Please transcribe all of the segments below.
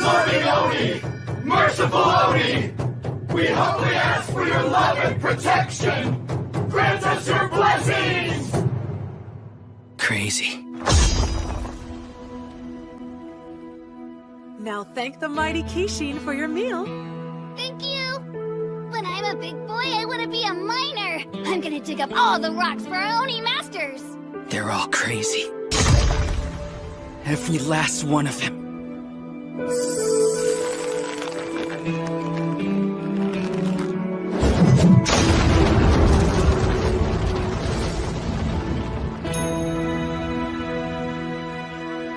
Loving Oni! Merciful Oni! We humbly ask for your love and protection! Grant us your blessings! Crazy. Now thank the mighty Kishin for your meal. Thank you! When I'm a big boy, I want to be a miner! I'm gonna dig up all the rocks for our Oni masters! They're all crazy. Every last one of them.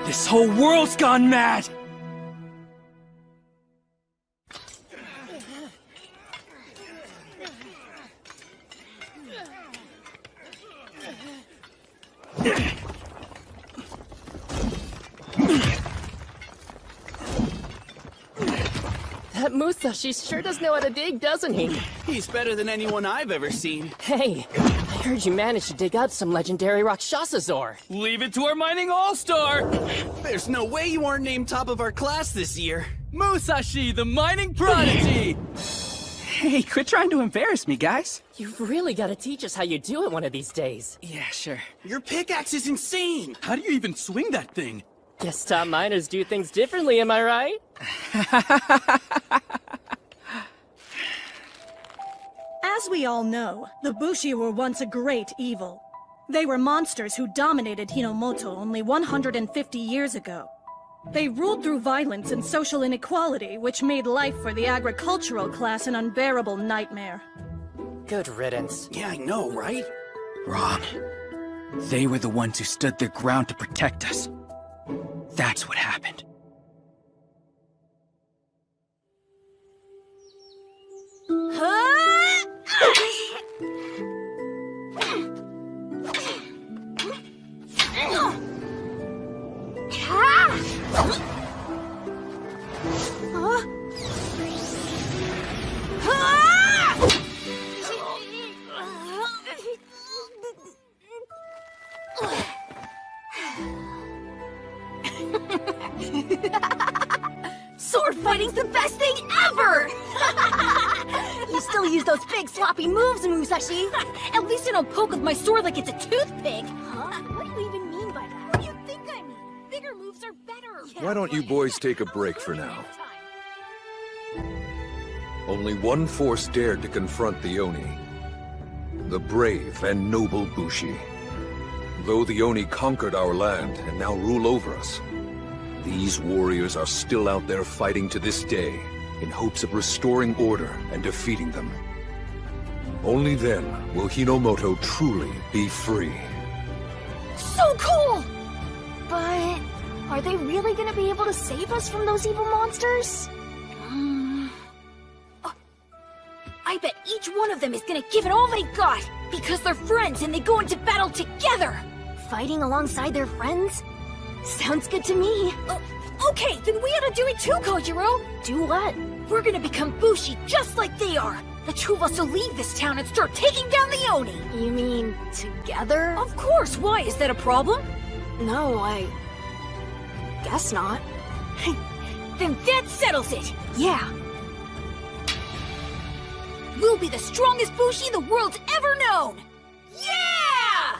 This whole world's gone mad! That Musashi sure does know how to dig, doesn't he? He's better than anyone I've ever seen. Hey, I heard you managed to dig out some legendary Rakshasa ore. Leave it to our mining all-star! There's no way you aren't named top of our class this year. Musashi, the mining prodigy! Hey, quit trying to embarrass me, guys. You've really got to teach us how you do it one of these days. Yeah, sure. Your pickaxe is insane! How do you even swing that thing? Guess top miners do things differently, am I right? As we all know, the Bushi were once a great evil. They were monsters who dominated Hinomoto only 150 years ago. They ruled through violence and social inequality, which made life for the agricultural class an unbearable nightmare. Good riddance. Yeah, I know, right? Wrong. They were the ones who stood their ground to protect us. That's what happened. Sword fighting's the best thing ever! You still use those big sloppy moves, Musashi! At least I don't poke with my sword like it's a toothpick! Huh? What do you even mean by that? What do you think I mean? Bigger moves are better! Why don't you boys take a break for now? Only one force dared to confront the Oni. The brave and noble Bushi. Though the Oni conquered our land and now rule over us, these warriors are still out there fighting to this day in hopes of restoring order and defeating them. Only then will Hinomoto truly be free. So cool! But are they really gonna be able to save us from those evil monsters? I bet each one of them is gonna give it all they got, because they're friends and they go into battle together! Fighting alongside their friends? Sounds good to me. Okay, then we ought to do it too, Kojiro! Do what? We're gonna become Bushi just like they are! The two of us will leave this town and start taking down the Oni! You mean, together? Of course! Why, is that a problem? No, I guess not. Then that settles it! Yeah! We'll be the strongest Bushi the world's ever known! Yeah!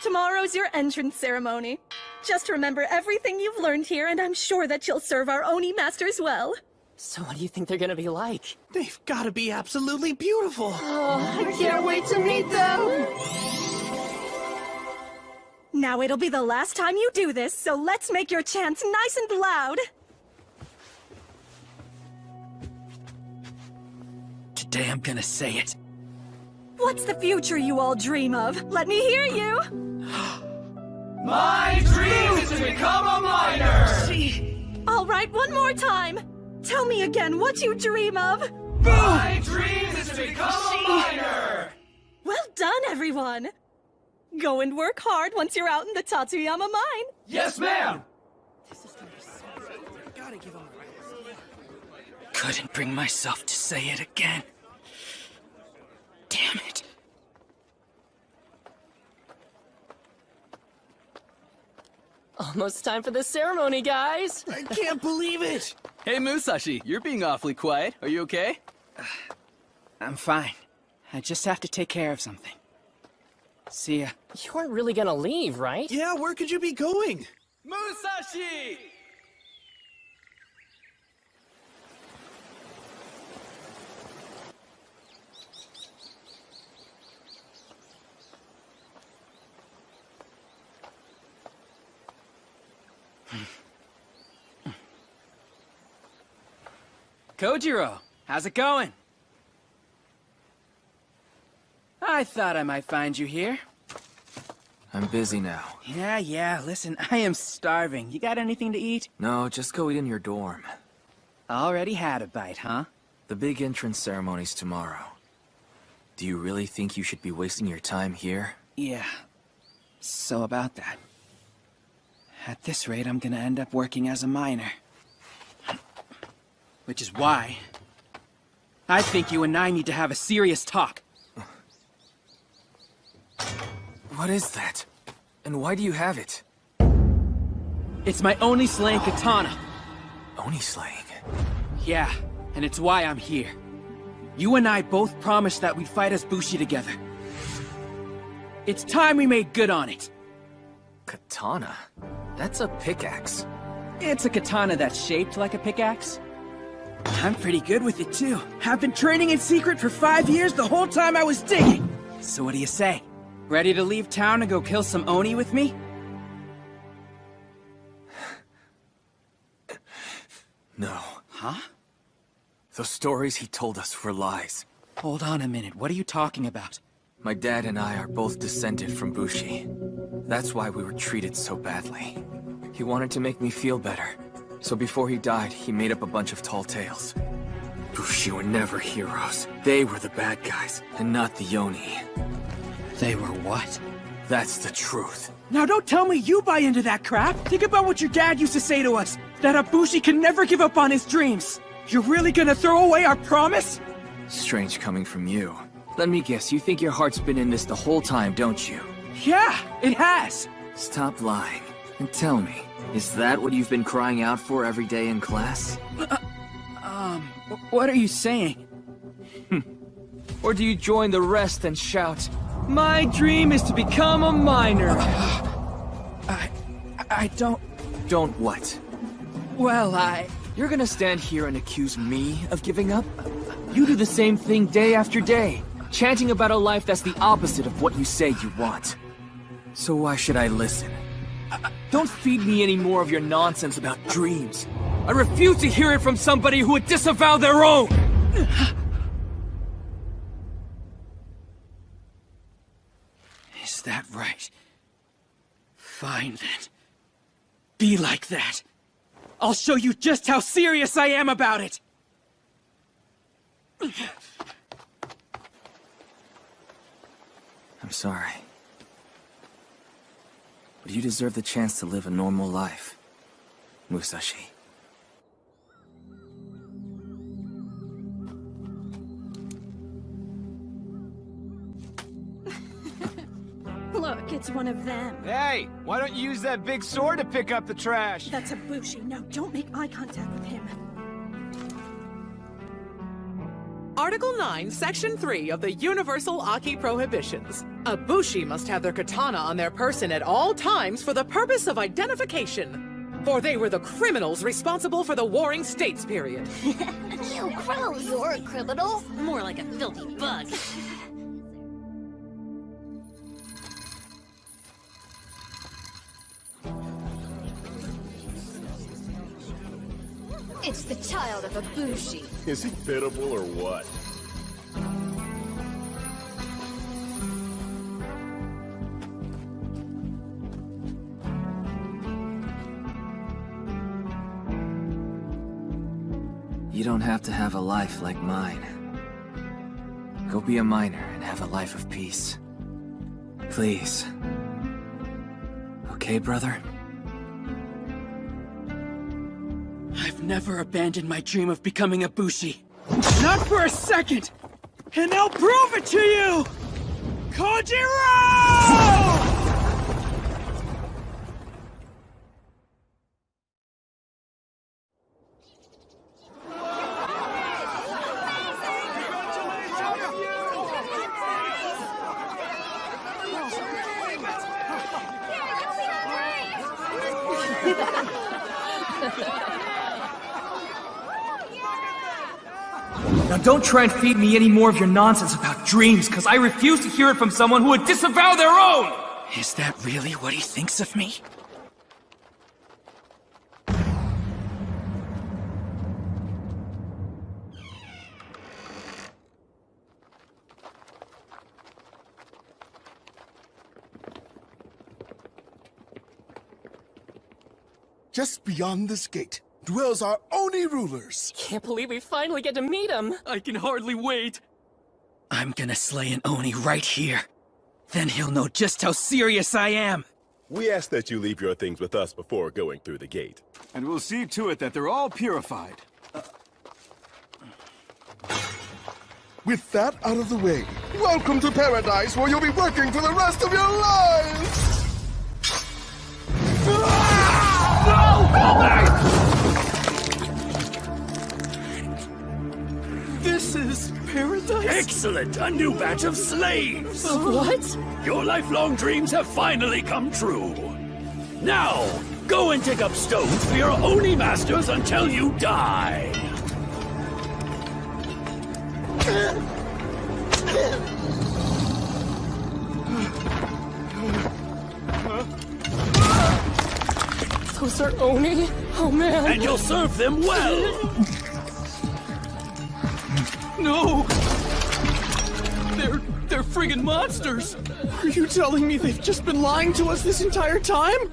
Tomorrow's your entrance ceremony. Just remember everything you've learned here, and I'm sure that you'll serve our Oni masters well. So what do you think they're gonna be like? They've gotta be absolutely beautiful! I can't wait to meet them! Now it'll be the last time you do this, so let's make your chants nice and loud. Today I'm gonna say it. What's the future you all dream of? Let me hear you! My dream is to become a miner! All right, one more time. Tell me again what you dream of. My dream is to become a miner! Well done, everyone. Go and work hard once you're out in the Tatsuyama mine. Yes, ma'am! Couldn't bring myself to say it again. Damn it. Almost time for the ceremony, guys! I can't believe it! Hey, Musashi, you're being awfully quiet. Are you okay? I'm fine. I just have to take care of something. See ya. You aren't really gonna leave, right? Yeah, where could you be going? Musashi! Kojiro, how's it going? I thought I might find you here. I'm busy now. Yeah, listen, I am starving. You got anything to eat? No, just go eat in your dorm. Already had a bite, huh? The big entrance ceremony's tomorrow. Do you really think you should be wasting your time here? Yeah. So about that. At this rate, I'm gonna end up working as a miner. Which is why I think you and I need to have a serious talk. What is that? And why do you have it? It's my only slaying katana. Oni slaying? Yeah, and it's why I'm here. You and I both promised that we'd fight as Bushi together. It's time we made good on it. Katana? That's a pickaxe. It's a katana that's shaped like a pickaxe. I'm pretty good with it too. I've been training in secret for 5 years the whole time I was digging. So what do you say? Ready to leave town and go kill some Oni with me? No. Huh? Those stories he told us were lies. Hold on a minute, what are you talking about? My dad and I are both descended from Bushi. That's why we were treated so badly. He wanted to make me feel better. So before he died, he made up a bunch of tall tales. Bushi were never heroes. They were the bad guys, and not the Oni. They were what? That's the truth. Now don't tell me you buy into that crap! Think about what your dad used to say to us, that a Bushi can never give up on his dreams! You're really gonna throw away our promise? Strange coming from you. Let me guess, you think your heart's been in this the whole time, don't you? Yeah, it has! Stop lying, and tell me, is that what you've been crying out for every day in class? What are you saying? Or do you join the rest and shout, "My dream is to become a miner"? I don't... Don't what? Well, You're gonna stand here and accuse me of giving up? You do the same thing day after day, chanting about a life that's the opposite of what you say you want. So why should I listen? Don't feed me any more of your nonsense about dreams. I refuse to hear it from somebody who would disavow their own! Is that right? Fine then. Be like that. I'll show you just how serious I am about it! I'm sorry. But you deserve the chance to live a normal life, Musashi. Look, it's one of them. Hey, why don't you use that big sword to pick up the trash? That's a Bushi. No, don't make eye contact with him. Article 9, Section 3 of the Universal Aki Prohibitions. A Bushi must have their katana on their person at all times for the purpose of identification. For they were the criminals responsible for the Warring States period. Ew, gross. You're a criminal? More like a filthy bug. It's the child of a Bushi. Is he pitiful or what? You don't have to have a life like mine. Go be a miner and have a life of peace. Please. Okay, brother? I've never abandoned my dream of becoming a Bushi. Not for a second! And I'll prove it to you! Kojiro! Now don't try and feed me any more of your nonsense about dreams, because I refuse to hear it from someone who would disavow their own! Is that really what he thinks of me? Just beyond this gate dwells our Oni rulers. Can't believe we finally get to meet him. I can hardly wait. I'm gonna slay an Oni right here. Then he'll know just how serious I am. We ask that you leave your things with us before going through the gate. And we'll see to it that they're all purified. With that out of the way, welcome to paradise where you'll be working for the rest of your lives! This is paradise? Excellent! A new batch of slaves! What? Your lifelong dreams have finally come true. Now, go and dig up stones for your Oni masters until you die! Those are Oni? Oh man. And you'll serve them well! No! They're friggin' monsters! Are you telling me they've just been lying to us this entire time?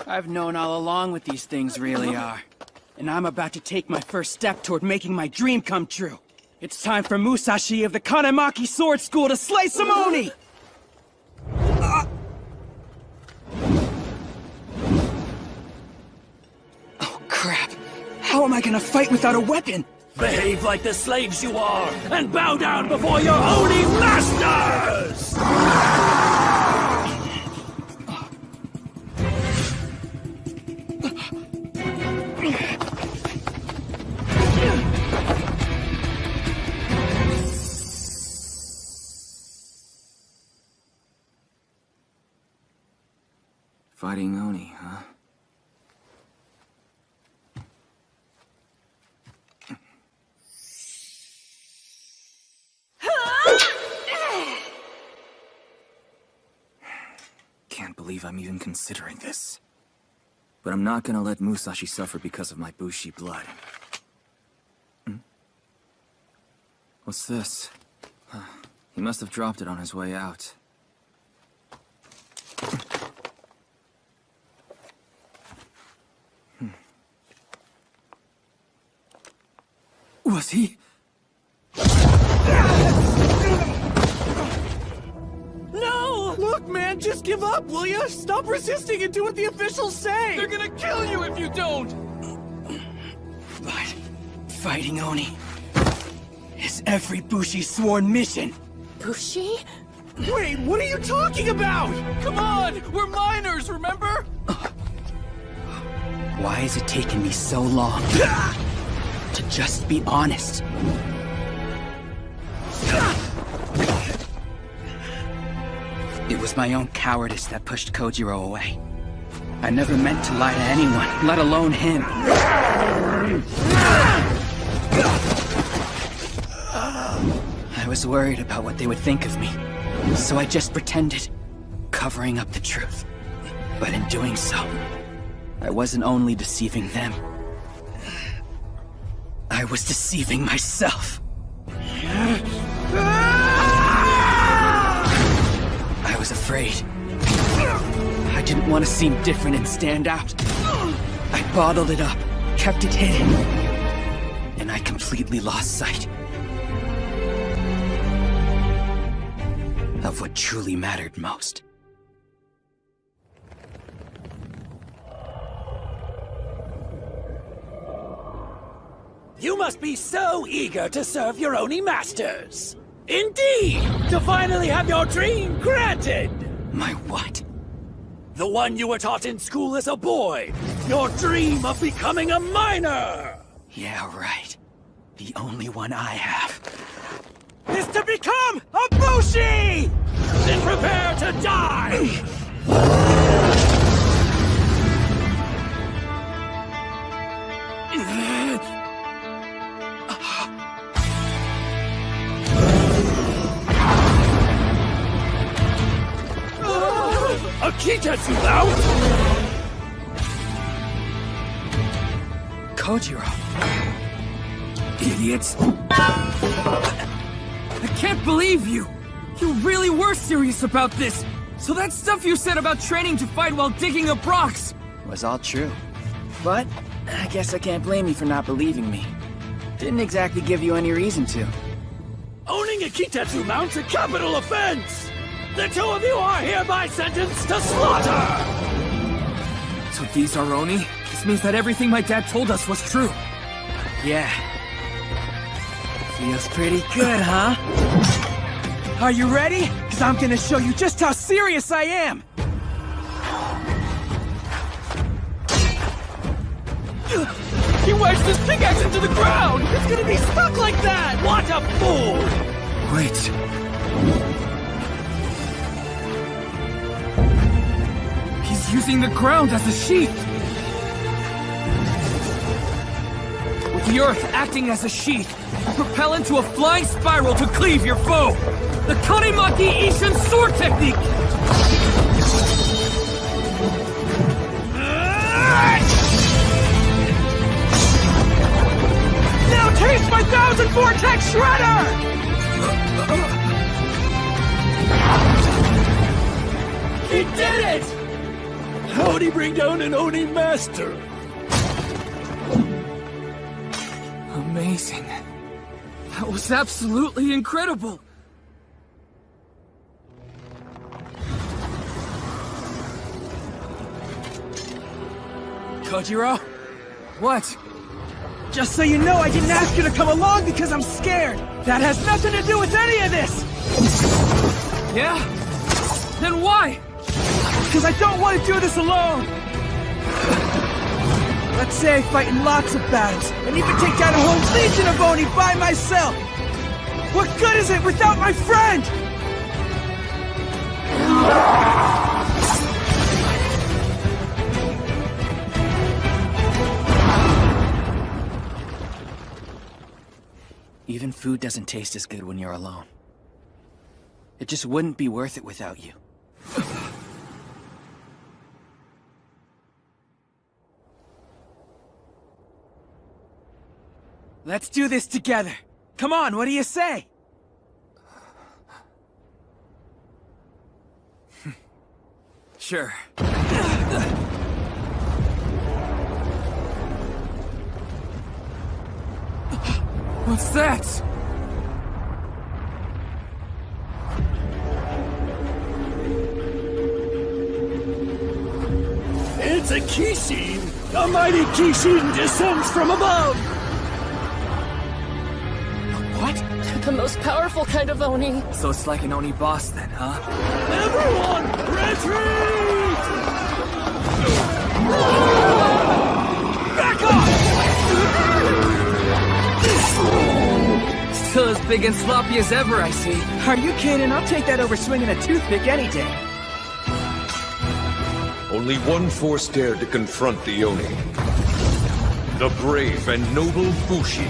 I've known all along what these things really are. And I'm about to take my first step toward making my dream come true. It's time for Musashi of the Kanemaki Sword School to slay some Oni! Oh crap! How am I gonna fight without a weapon? Behave like the slaves you are, and bow down before your Oni masters! Fighting Oni, huh? Can't believe I'm even considering this. But I'm not gonna let Musashi suffer because of my Bushi blood. What's this? He must have dropped it on his way out. Was he? No! Look, man, just give up, will you? Stop resisting and do what the officials say! They're gonna kill you if you don't! But fighting Oni is every Bushi's sworn mission. Bushi? Wait, what are you talking about? Come on! We're minors, remember? Why has it taken me so long to just be honest? It was my own cowardice that pushed Kojiro away. I never meant to lie to anyone, let alone him. I was worried about what they would think of me, so I just pretended, covering up the truth. But in doing so, I wasn't only deceiving them, I was deceiving myself. I was afraid. I didn't want to seem different and stand out. I bottled it up, kept it hidden, and I completely lost sight of what truly mattered most. You must be so eager to serve your Oni masters! Indeed! To finally have your dream granted! My what? The one you were taught in school as a boy! Your dream of becoming a miner! Yeah, right. The only one I have is to become a Bushi! Then prepare to die! Kitetsu out! Kojiro. Idiots. I can't believe you! You really were serious about this! So that stuff you said about training to fight while digging up rocks was all true. But I guess I can't blame you for not believing me. Didn't exactly give you any reason to. Owning a Kitetsu mount's a capital offense! The two of you are hereby sentenced to slaughter! So these are Oni? This means that everything my dad told us was true. Yeah. Feels pretty good, huh? Are you ready? Because I'm gonna show you just how serious I am! He wedged his pickaxe into the ground! It's gonna be stuck like that! What a fool! Wait. He's using the ground as a sheath! With the earth acting as a sheath, propel into a flying spiral to cleave your foe! The Kanemaki Ishin sword technique! Now taste my 1000 Vortex Shredder! He did it! How'd he bring down an Oni master? Amazing. That was absolutely incredible! Kojiro? What? Just so you know, I didn't ask you to come along because I'm scared! That has nothing to do with any of this! Yeah? Then why? Because I don't want to do this alone! Let's say I fight in lots of battles, and even take down a whole legion of Oni by myself! What good is it without my friend? Even food doesn't taste as good when you're alone. It just wouldn't be worth it without you. Let's do this together. Come on, what do you say? Sure. What's that? It's a Kishin! A mighty Kishin descends from above! What? The most powerful kind of Oni. So it's like an Oni boss then, huh? Everyone, retreat! Back off! Still as big and sloppy as ever, I see. Are you kidding? I'll take that over swinging a toothpick any day. Only one force dared to confront the Oni. The brave and noble Bushi.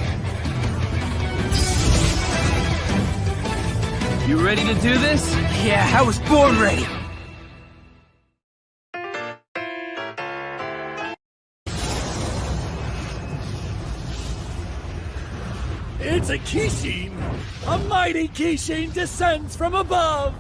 You ready to do this? Yeah, I was born ready. It's a Kishin! A mighty Kishin descends from above!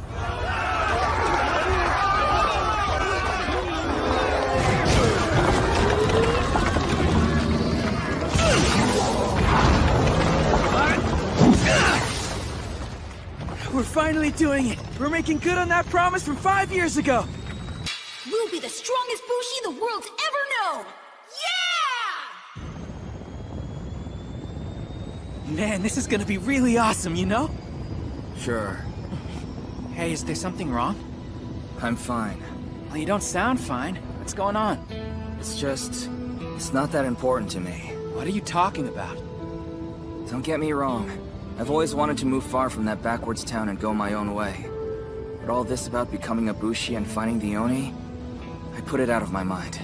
We're finally doing it. We're making good on that promise from 5 years ago. We'll be the strongest Bushi the world's ever known! Yeah! Man, this is gonna be really awesome, you know? Sure. Hey, is there something wrong? I'm fine. Well, you don't sound fine. What's going on? It's not that important to me. What are you talking about? Don't get me wrong. I've always wanted to move far from that backwards town and go my own way. But all this about becoming a Bushi and fighting the Oni, I put it out of my mind.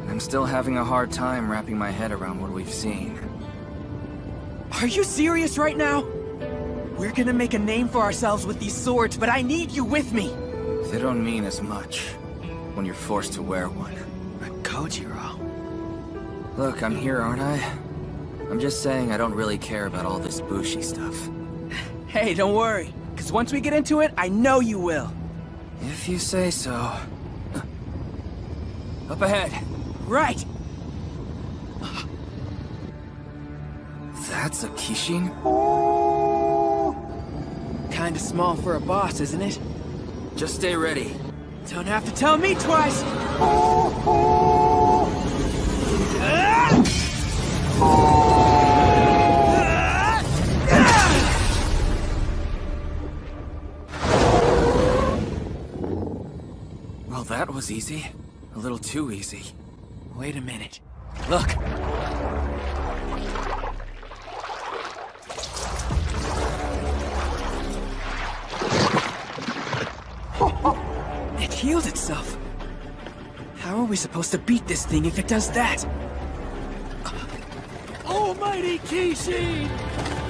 And I'm still having a hard time wrapping my head around what we've seen. Are you serious right now? We're gonna make a name for ourselves with these swords, but I need you with me. They don't mean as much when you're forced to wear one. Kojiro. Look, I'm here, aren't I? I'm just saying I don't really care about all this Bushi stuff. Hey, don't worry. Because once we get into it, I know you will. If you say so. Up ahead. Right. That's a Kishin? Kinda small for a boss, isn't it? Just stay ready. Don't have to tell me twice. Well, that was easy. A little too easy. Wait a minute. Look. It healed itself. How are we supposed to beat this thing if it does that? Almighty Kishin!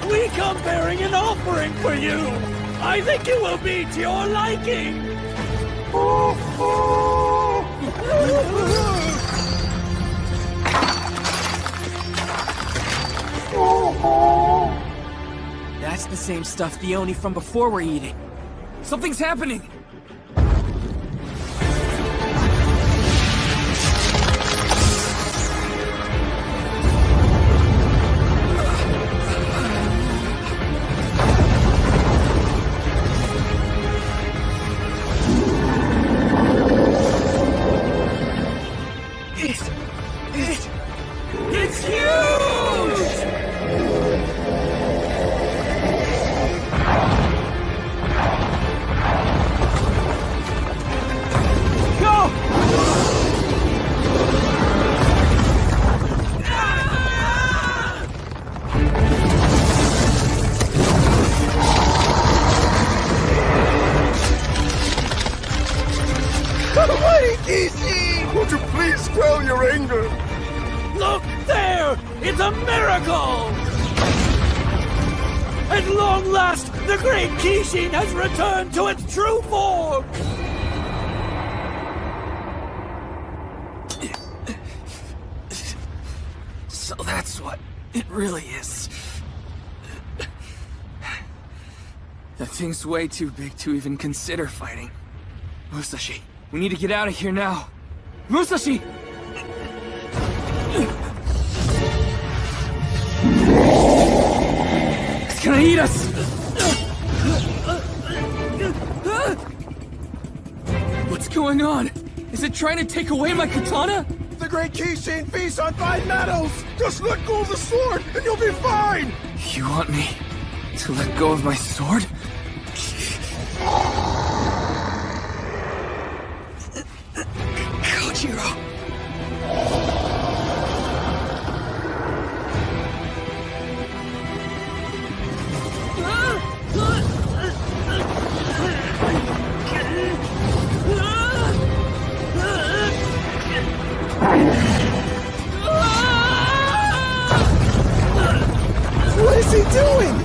We come bearing an offering for you! I think it will be to your liking! That's the same stuff the Oni from before were eating. Something's happening! It's huge! Would you please quell your anger? Look there! It's a miracle! At long last, the great Kishin has returned to its true form! So that's what it really is. That thing's way too big to even consider fighting. Musashi, we need to get out of here now. Musashi! It's gonna eat us! What's going on? Is it trying to take away my katana? The great Kishin feasts on 5 metals! Just let go of the sword and you'll be fine! You want me to let go of my sword? Kojiro! What is he doing?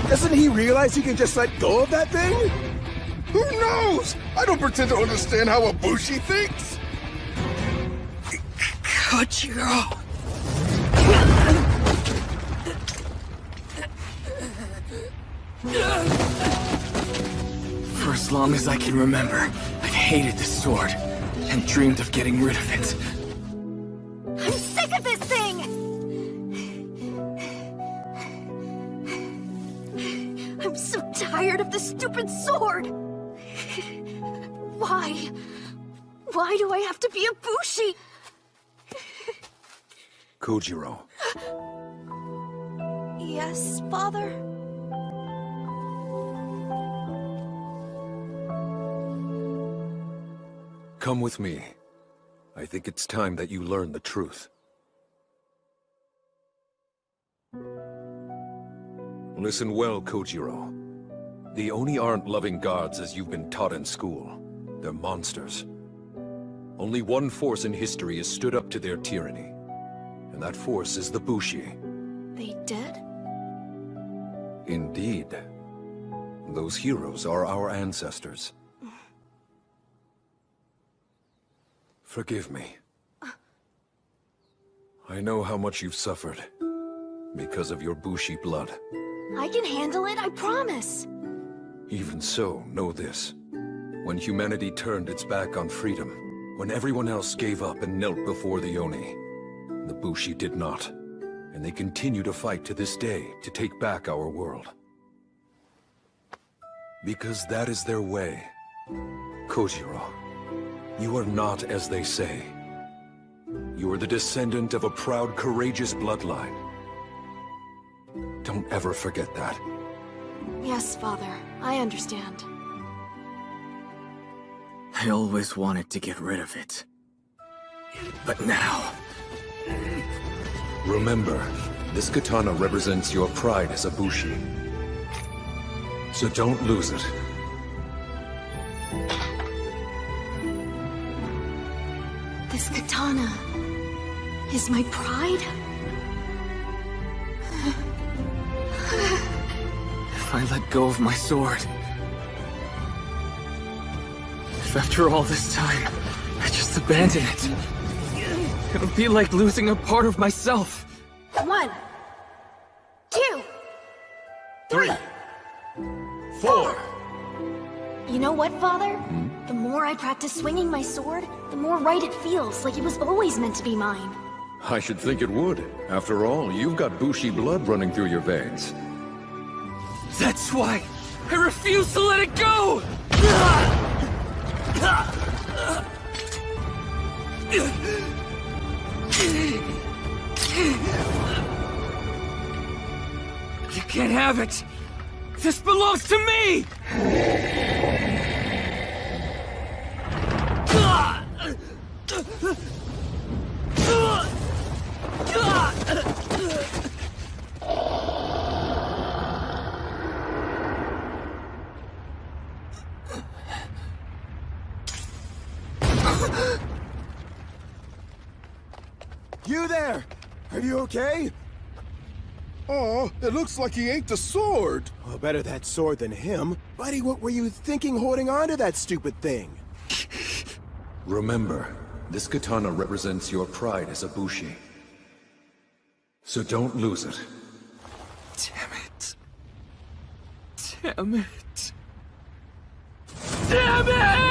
Doesn't he realize he can just let go of that thing? Who knows? I don't pretend to understand how a Bushi thinks. Kojiro! For as long as I can remember, I've hated this sword and dreamed of getting rid of it. I'm sick of this thing! I'm so tired of this stupid sword! Why? Why do I have to be a Bushi? Kojiro. Yes, Father? Come with me. I think it's time that you learn the truth. Listen well, Kojiro. The Oni aren't loving gods as you've been taught in school. They're monsters. Only one force in history has stood up to their tyranny. And that force is the Bushi. They dead? Indeed. Those heroes are our ancestors. Forgive me. I know how much you've suffered because of your Bushi blood. I can handle it, I promise. Even so, know this. When humanity turned its back on freedom, when everyone else gave up and knelt before the Oni, the Bushi did not. And they continue to fight to this day to take back our world. Because that is their way. Kojiro, you are not as they say. You are the descendant of a proud, courageous bloodline. Don't ever forget that. Yes, Father, I understand. I always wanted to get rid of it. But now... Remember, this katana represents your pride as a Bushi. So don't lose it. This katana is my pride? If I let go of my sword... If after all this time, I just abandon it... It'll be like losing a part of myself. 1, 2, 3, 4. You know what, Father? The more I practice swinging my sword, the more right it feels, like it was always meant to be mine. I should think it would. After all, you've got Bushi blood running through your veins. That's why I refuse to let it go! You can't have it! This belongs to me! You there! Are you okay? Oh, it looks like he ate the sword. Well, better that sword than him. Buddy, what were you thinking holding on to that stupid thing? Remember, this katana represents your pride as a Bushi. So don't lose it. Damn it. Damn it. Damn it!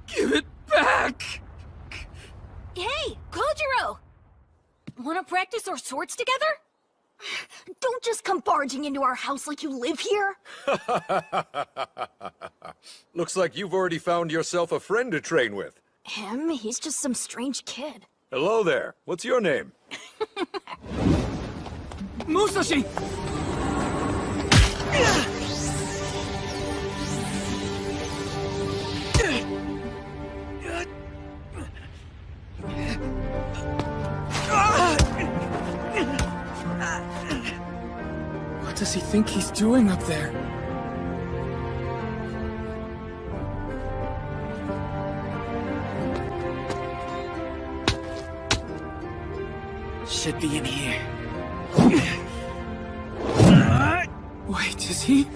Give it back! Hey, Kojiro! Wanna practice our swords together? Don't just come barging into our house like you live here. Looks like you've already found yourself a friend to train with. Him? He's just some strange kid. Hello there. What's your name? Musashi! What does he think he's doing up there? Should be in here. Wait, is he?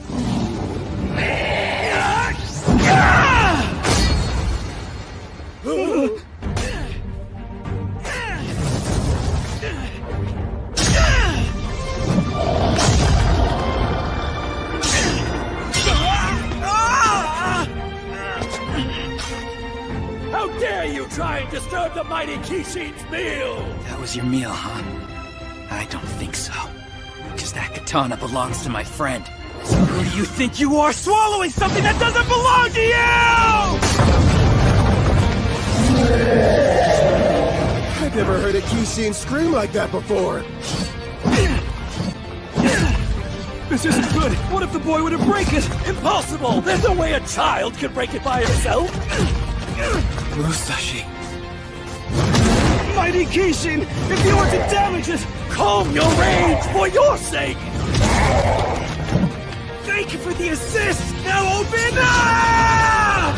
How dare you try and disturb the mighty Kishin's meal! That was your meal, huh? I don't think so. Because that katana belongs to my friend. So who do you think you are, swallowing something that doesn't belong to you?! I've never heard a Kishin scream like that before. This isn't good! What if the boy were to break it? Impossible! There's no way a child can break it by himself! Musashi. Mighty Kishin, if you were to damage it, calm your rage for your sake! Thank you for the assist! Now open up!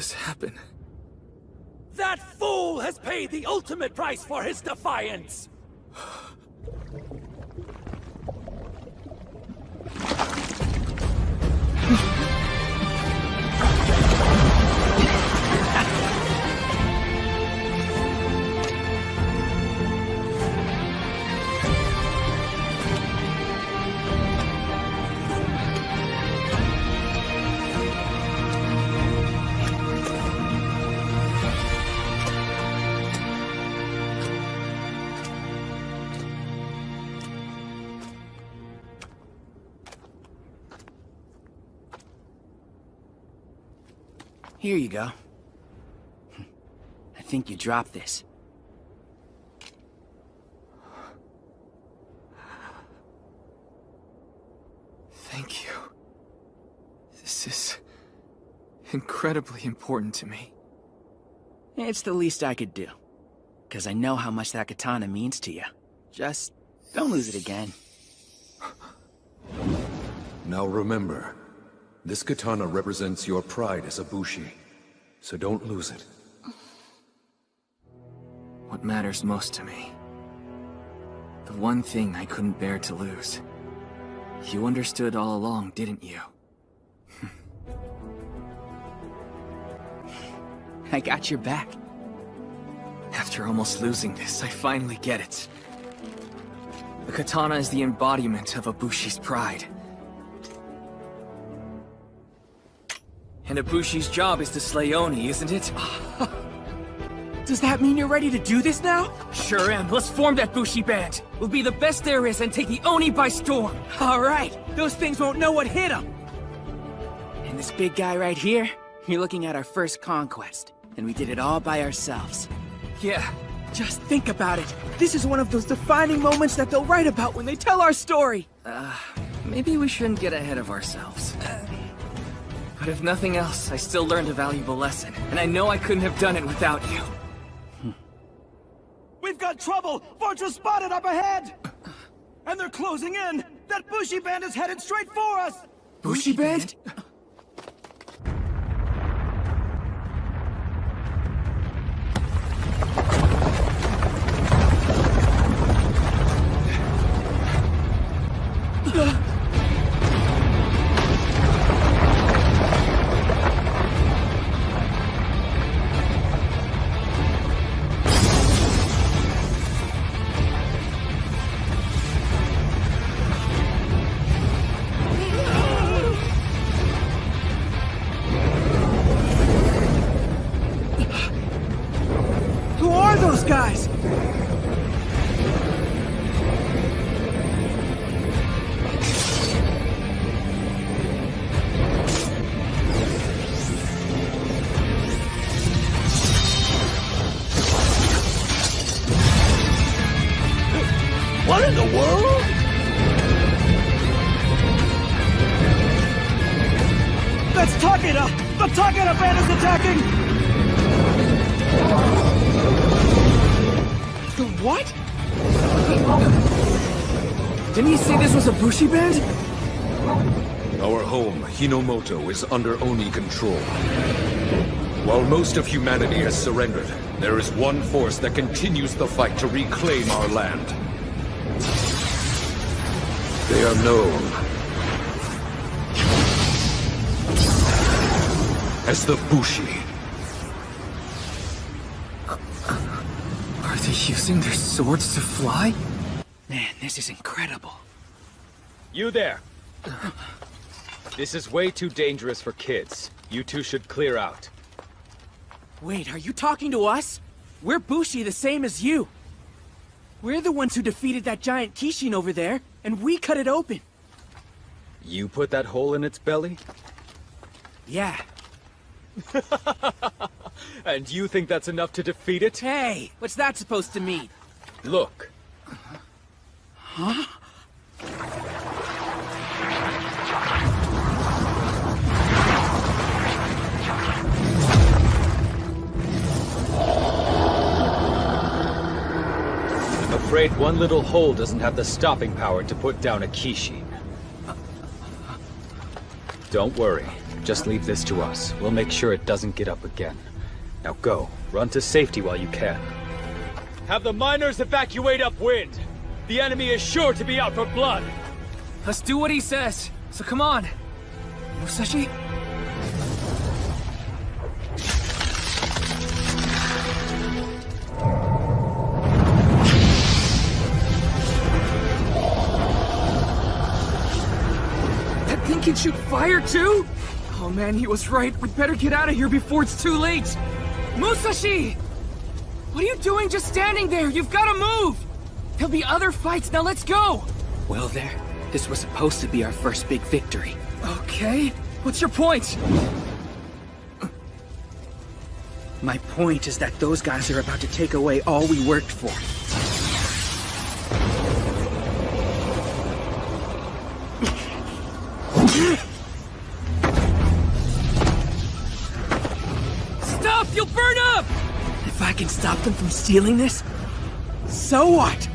this happen? That fool has paid the ultimate price for his defiance! Here you go. I think you dropped this. Thank you. This is incredibly important to me. It's the least I could do. 'Cause I know how much that katana means to you. Just don't lose it again. Now remember, this katana represents your pride as a Bushi, so don't lose it. What matters most to me? The one thing I couldn't bear to lose. You understood all along, didn't you? I got your back. After almost losing this, I finally get it. The katana is the embodiment of a Bushi's pride. And a Bushi's job is to slay Oni, isn't it? Does that mean you're ready to do this now? Sure am. Let's form that Bushi band. We'll be the best there is and take the Oni by storm. All right. Those things won't know what hit them. And this big guy right here, you're looking at our first conquest. And we did it all by ourselves. Yeah. Just think about it. This is one of those defining moments that they'll write about when they tell our story. Maybe we shouldn't get ahead of ourselves. But if nothing else, I still learned a valuable lesson. And I know I couldn't have done it without you. We've got trouble! Fortress spotted up ahead! And they're closing in! That Bushi band is headed straight for us! Bushi band? Who are those guys? What in the world? That's Takeda! The Takeda band is attacking! The what? Didn't he say this was a Bushi band? Our home, Hinomoto, is under Oni control. While most of humanity has surrendered, there is one force that continues the fight to reclaim our land. They are known as the Bushi. Are they using their swords to fly? Man, this is incredible. You there! This is way too dangerous for kids. You two should clear out. Wait, are you talking to us? We're Bushi the same as you. We're the ones who defeated that giant Kishin over there, and we cut it open. You put that hole in its belly? Yeah. And you think that's enough to defeat it? Hey, what's that supposed to mean? Look. Huh? I'm afraid one little hole doesn't have the stopping power to put down a Kishin. Don't worry. Just leave this to us. We'll make sure it doesn't get up again. Now go. Run to safety while you can. Have the miners evacuate upwind! The enemy is sure to be out for blood! Let's do what he says. So come on. Musashi? That thing can shoot fire too? Oh man, he was right. We better get out of here before it's too late. Musashi! What are you doing just standing there? You've got to move! There'll be other fights. Now let's go! Well there, this was supposed to be our first big victory. Okay. What's your point? My point is that those guys are about to take away all we worked for. Stop! You'll burn up! If I can stop them from stealing this, so what?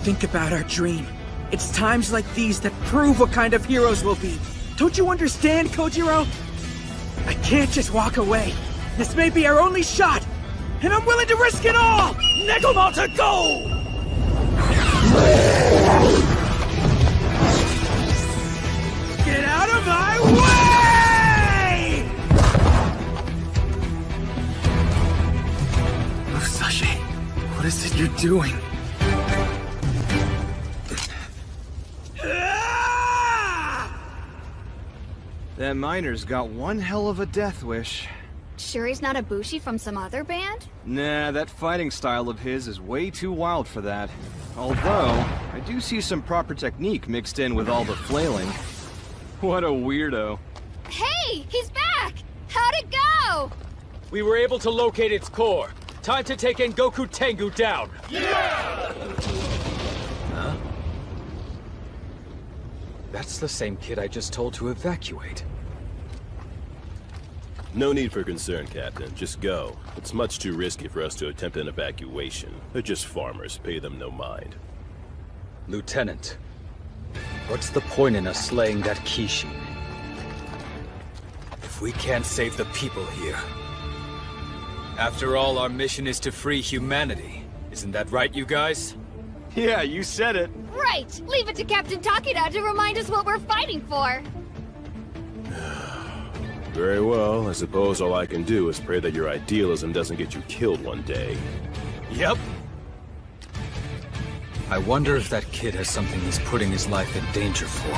Think about our dream. It's times like these that prove what kind of heroes we'll be. Don't you understand, Kojiro? I can't just walk away. This may be our only shot, and I'm willing to risk it all! Nekomata, go! Get out of my way! Musashi, what is it you're doing? That miner's got one hell of a death wish. Sure he's not a Bushi from some other band? Nah, that fighting style of his is way too wild for that. Although, I do see some proper technique mixed in with all the flailing. What a weirdo. Hey, he's back! How'd it go? We were able to locate its core. Time to take Engoku Tengu down! Yeah! Huh? That's the same kid I just told to evacuate. No need for concern, Captain. Just go. It's much too risky for us to attempt an evacuation. They're just farmers. Pay them no mind. Lieutenant, what's the point in us slaying that Kishin? If we can't save the people here. After all, our mission is to free humanity. Isn't that right, you guys? Yeah, you said it. Right! Leave it to Captain Takeda to remind us what we're fighting for. Very well. I suppose all I can do is pray that your idealism doesn't get you killed one day. Yep. I wonder if that kid has something he's putting his life in danger for.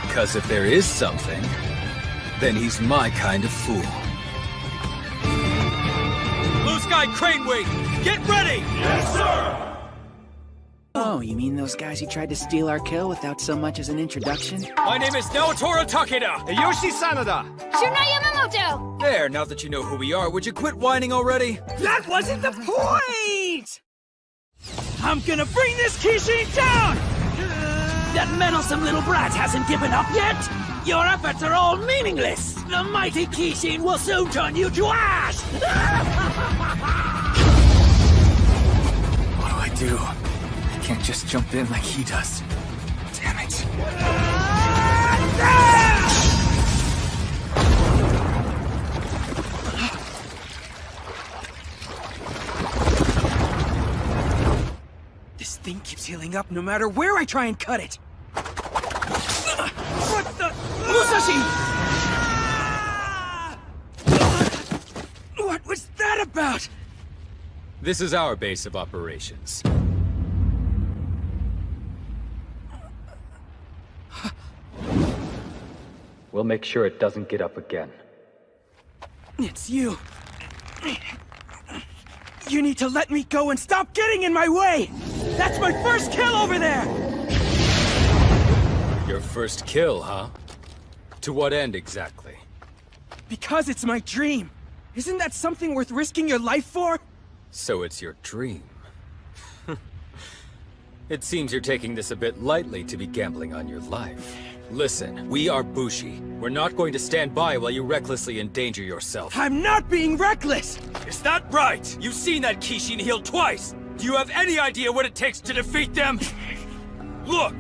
Because if there is something, then he's my kind of fool. Blue Sky Crane Wing, get ready! Yes, sir! Oh, you mean those guys who tried to steal our kill without so much as an introduction? My name is Naotora Takeda! Yoshi Sanada! Shunai Yamamoto! There, now that you know who we are, would you quit whining already? That wasn't the point! I'm gonna bring this Kishin down! That meddlesome little brat hasn't given up yet? Your efforts are all meaningless! The mighty Kishin will soon turn you to ash! What do I do? I can't just jump in like he does. Damn it. This thing keeps healing up no matter where I try and cut it. What the? Musashi! What was that about? This is our base of operations. We'll make sure it doesn't get up again. It's you. You need to let me go and stop getting in my way! That's my first kill over there! Your first kill, huh? To what end exactly? Because it's my dream. Isn't that something worth risking your life for? So it's your dream. It seems you're taking this a bit lightly to be gambling on your life. Listen, we are Bushi. We're not going to stand by while you recklessly endanger yourself. I'm not being reckless! Is that right? You've seen that Kishin heal twice! Do you have any idea what it takes to defeat them? Look!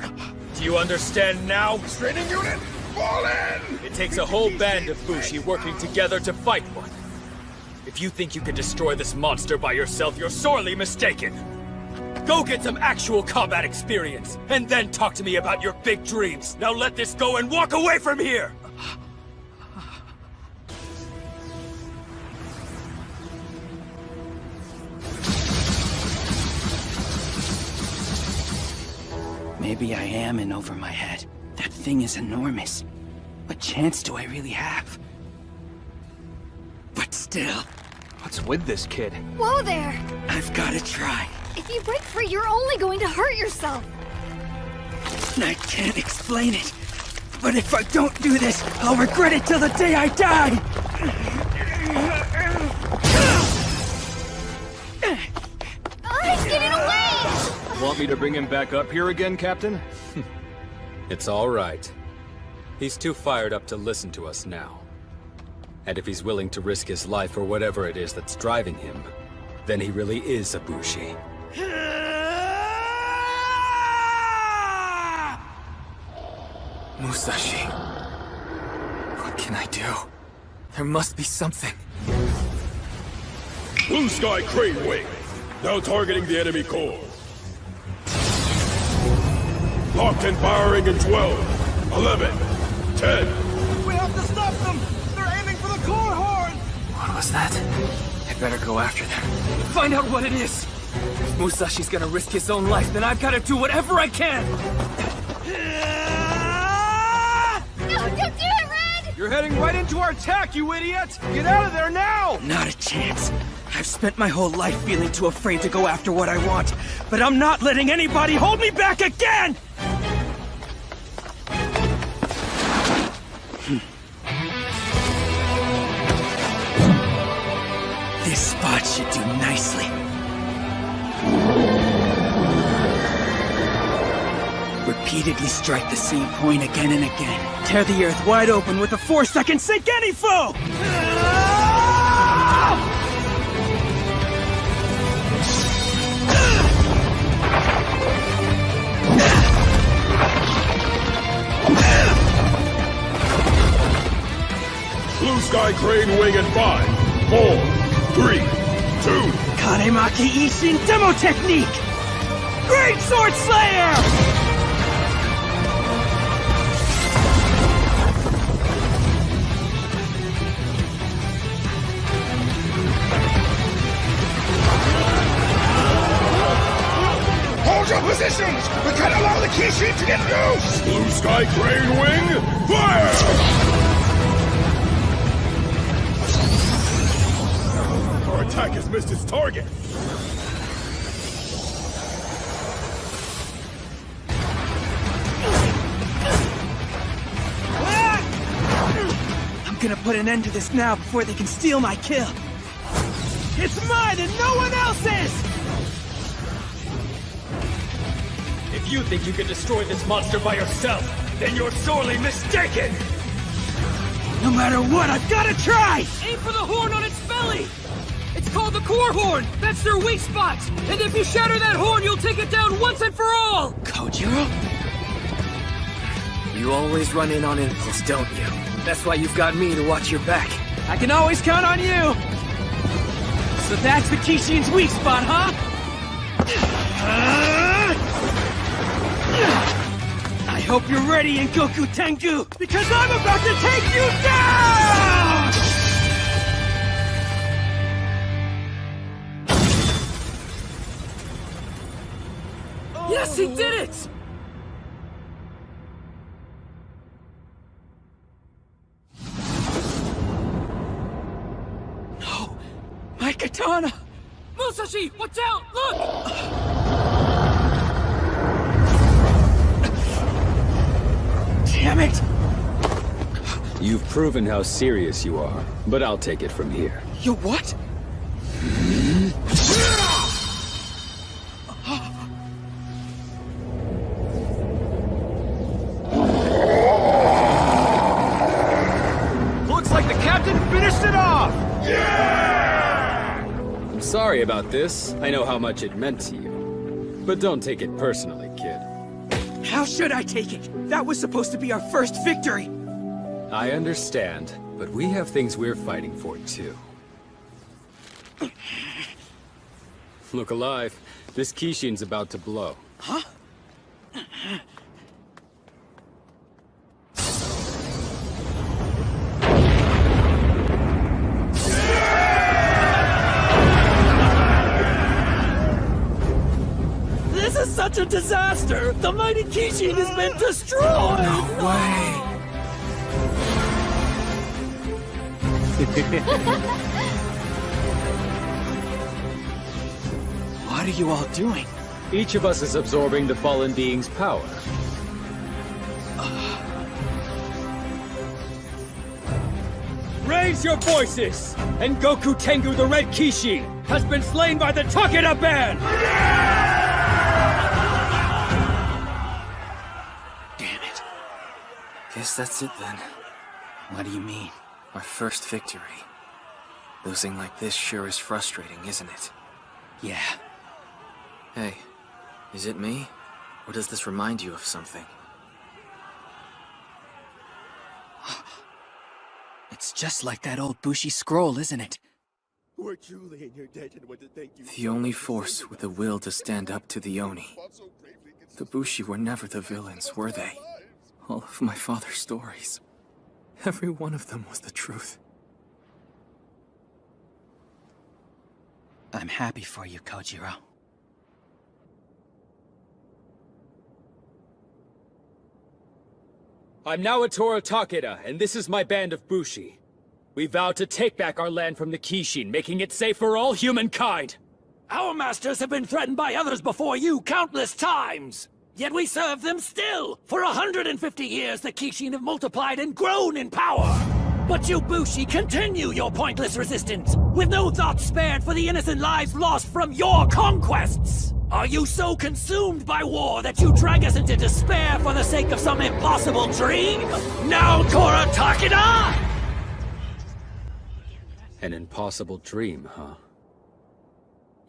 Do you understand now? Training unit, fall in! It takes a whole band of Bushi working together to fight one. If you think you can destroy this monster by yourself, you're sorely mistaken. Go get some actual combat experience, and then talk to me about your big dreams. Now let this go and walk away from here! Maybe I am in over my head. That thing is enormous. What chance do I really have? But still... What's with this kid? Whoa there! I've gotta try. If you break free, you're only going to hurt yourself. I can't explain it. But if I don't do this, I'll regret it till the day I die! He's getting away! Want me to bring him back up here again, Captain? It's all right. He's too fired up to listen to us now. And if he's willing to risk his life for whatever it is that's driving him, then he really is a Bushi. Musashi. What can I do? There must be something. Blue Sky Crane Wing. Now targeting the enemy core. Locked and firing in 12, 11, 10. We have to stop them! They're aiming for the core horn! What was that? I better go after them. Find out what it is! If Musashi's gonna risk his own life, then I've gotta do whatever I can! No, don't do it, Red! You're heading right into our attack, you idiot! Get out of there now! Not a chance. I've spent my whole life feeling too afraid to go after what I want, but I'm not letting anybody hold me back again! This spot should do nicely. Repeatedly strike the same point again and again. Tear the earth wide open with a force that can sink any foe! Blue Sky Crane Wing in 5, 4, 3, 2. Kanemaki Ishin Demo Technique! Great Sword Slayer! Hold your positions! We can't allow the Kishin to get loose! Blue Sky Crane Wing, fire! Our attack has missed its target. I'm gonna put an end to this now before they can steal my kill. It's mine and no one else's! If you think you can destroy this monster by yourself, then you're sorely mistaken! No matter what, I've gotta try! Aim for the horn on its belly! It's called the core horn! That's their weak spot! And if you shatter that horn, you'll take it down once and for all! Kojiro? You always run in on impulse, don't you? That's why you've got me to watch your back. I can always count on you! So that's the Kishin's weak spot, huh? I hope you're ready, Goku Tengu, because I'm about to take you down! Yes, he did it! No! My katana! Musashi, watch out! Look! Damn it! You've proven how serious you are, but I'll take it from here. You what? Looks like the captain finished it off! I'm sorry about this. I know how much it meant to you. But don't take it personally, kid. How should I take it? That was supposed to be our first victory. I understand, but we have things we're fighting for, too. Look alive. This Kishin's about to blow. Huh? This is such a disaster! The mighty Kishin has been destroyed! No way! What are you all doing? Each of us is absorbing the fallen being's power. Raise your voices! And Goku Tengu the Red Kishin has been slain by the Takeda Band! Damn it. Guess that's it then. What do you mean? Our first victory. Losing like this sure is frustrating, isn't it? Yeah. Hey, is it me? Or does this remind you of something? It's just like that old Bushi scroll, isn't it? We're truly in your debt and want to thank you. The only force with the will to stand up to the Oni. The Bushi were never the villains, were they? All of my father's stories. Every one of them was the truth. I'm happy for you, Kojiro. I'm now Tora Takeda, and this is my band of Bushi. We vow to take back our land from the Kishin, making it safe for all humankind. Our masters have been threatened by others before you countless times! Yet we serve them still! For 150 years, the Kishin have multiplied and grown in power! But you Bushi continue your pointless resistance, with no thought spared for the innocent lives lost from your conquests! Are you so consumed by war that you drag us into despair for the sake of some impossible dream? Now, Tora Takeda! An impossible dream, huh?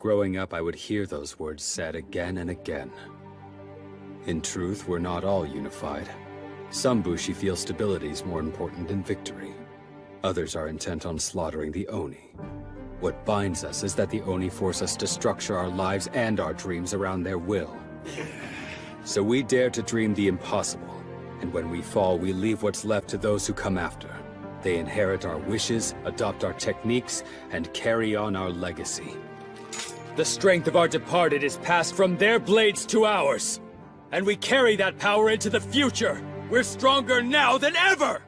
Growing up, I would hear those words said again and again. In truth, we're not all unified. Some Bushi feel stability is more important than victory. Others are intent on slaughtering the Oni. What binds us is that the Oni force us to structure our lives and our dreams around their will. So we dare to dream the impossible, and when we fall, we leave what's left to those who come after. They inherit our wishes, adopt our techniques, and carry on our legacy. The strength of our departed is passed from their blades to ours, and we carry that power into the future. We're stronger now than ever!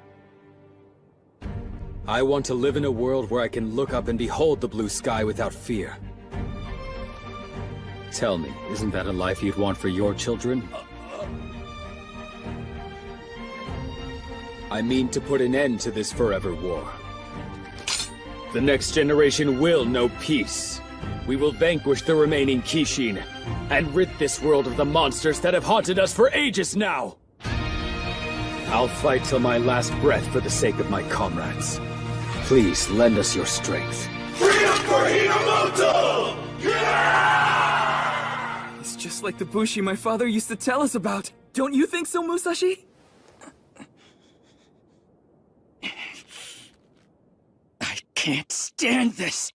I want to live in a world where I can look up and behold the blue sky without fear. Tell me, isn't that a life you'd want for your children? I mean to put an end to this forever war. The next generation will know peace. We will vanquish the remaining Kishin, and rid this world of the monsters that have haunted us for ages now! I'll fight till my last breath for the sake of my comrades. Please lend us your strength. Freedom for Hinomoto! Yeah! It's just like the Bushi my father used to tell us about. Don't you think so, Musashi? I can't stand this!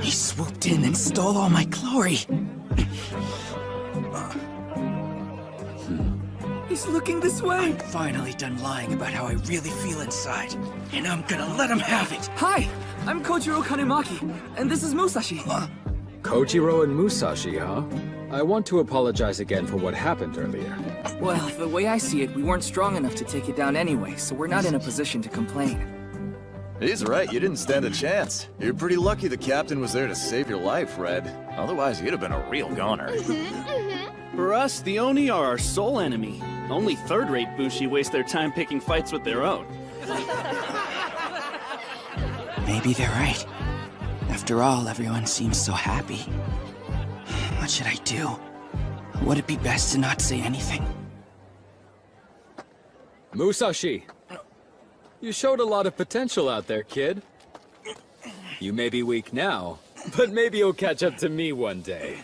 He swooped in and stole all my glory! He's looking this way! I'm finally done lying about how I really feel inside, and I'm gonna let him have it! Hi! I'm Kojiro Kanemaki, and this is Musashi. Kojiro and Musashi, huh? I want to apologize again for what happened earlier. Well, the way I see it, we weren't strong enough to take it down anyway, so we're not in a position to complain. He's right, you didn't stand a chance. You're pretty lucky the captain was there to save your life, Red. Otherwise, you'd have been a real goner. For us, the Oni are our sole enemy. Only third-rate Bushi waste their time picking fights with their own. Maybe they're right. After all, everyone seems so happy. What should I do? Would it be best to not say anything? Musashi! You showed a lot of potential out there, kid. You may be weak now, But maybe he'll catch up to me one day.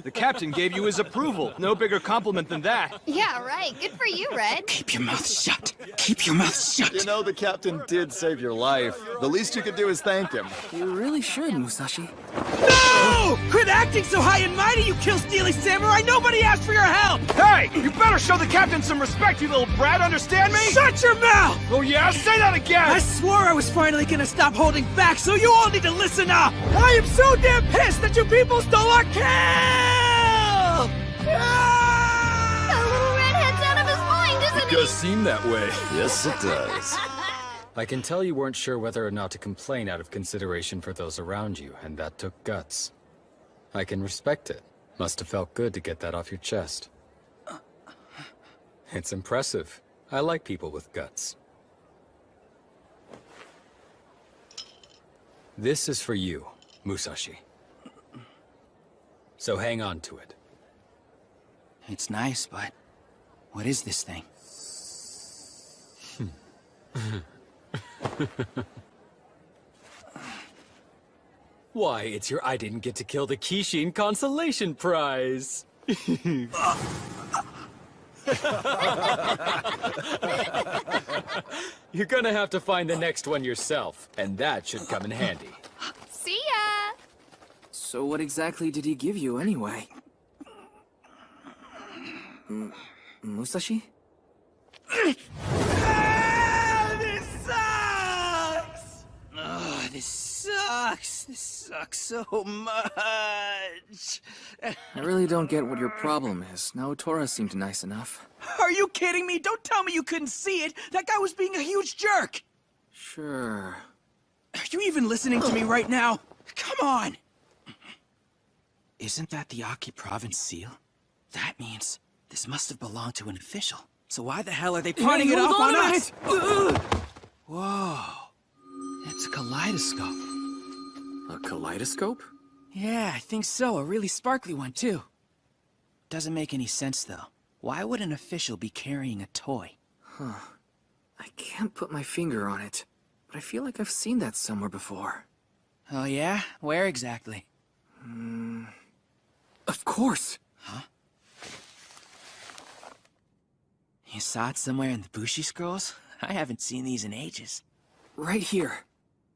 The captain gave you his approval. No bigger compliment than that. Yeah, right. Good for you, Red. Keep your mouth shut. Keep your mouth shut. You know, the captain did save your life. The least you could do is thank him. You really should, Musashi. No! Quit acting so high and mighty, you kill-stealing samurai! Nobody asked for your help! Hey! You better show the captain some respect, you little brat, understand me? Shut your mouth! Oh yeah? Say that again! I swore I was finally gonna stop holding back, so you all need to listen up! I am so damn pissed that you people stole our kill! That little redhead's out of his mind, isn't he? It does seem that way. Yes, it does. I can tell you weren't sure whether or not to complain out of consideration for those around you, and that took guts. I can respect it. Must have felt good to get that off your chest. It's impressive. I like people with guts. This is for you, Musashi. So hang on to it. It's nice, but what is this thing? Why, it's your I didn't get to kill the Kishin consolation prize! You're gonna have to find the next one yourself, and that should come in handy. See ya! So what exactly did he give you, anyway? Musashi? This sucks! Oh, this sucks. This sucks so much. I really don't get what your problem is. Naotora seemed nice enough. Are you kidding me? Don't tell me you couldn't see it. That guy was being a huge jerk. Sure. Are you even listening to me right now? Come on. Isn't that the Aki province seal? That means this must have belonged to an official. So why the hell are they pawning it off on us? Whoa. It's a kaleidoscope. A kaleidoscope? Yeah, I think so. A really sparkly one, too. Doesn't make any sense, though. Why would an official be carrying a toy? Huh. I can't put my finger on it, but I feel like I've seen that somewhere before. Oh, yeah? Where exactly? Of course! Huh? You saw it somewhere in the Bushi scrolls? I haven't seen these in ages. Right here.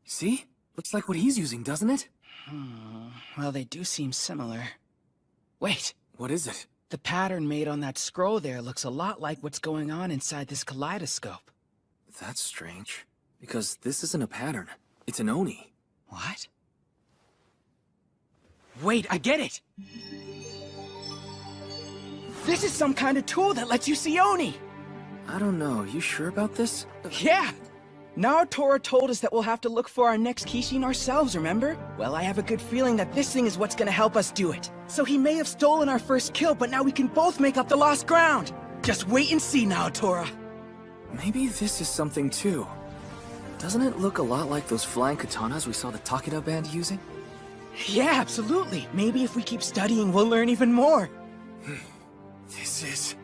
See? Looks like what he's using, doesn't it? Well, they do seem similar. Wait! What is it? The pattern made on that scroll there looks a lot like what's going on inside this kaleidoscope. That's strange. Because this isn't a pattern. It's an Oni. What? Wait, I get it! This is some kind of tool that lets you see Oni! I don't know. You sure about this? Yeah! Naotora told us that we'll have to look for our next Kishin ourselves, remember? Well, I have a good feeling that this thing is what's gonna help us do it. So he may have stolen our first kill, but now we can both make up the lost ground! Just wait and see, Naotora! Maybe this is something too. Doesn't it look a lot like those flying katanas we saw the Takeda band using? Yeah, absolutely! Maybe if we keep studying, we'll learn even more! This is...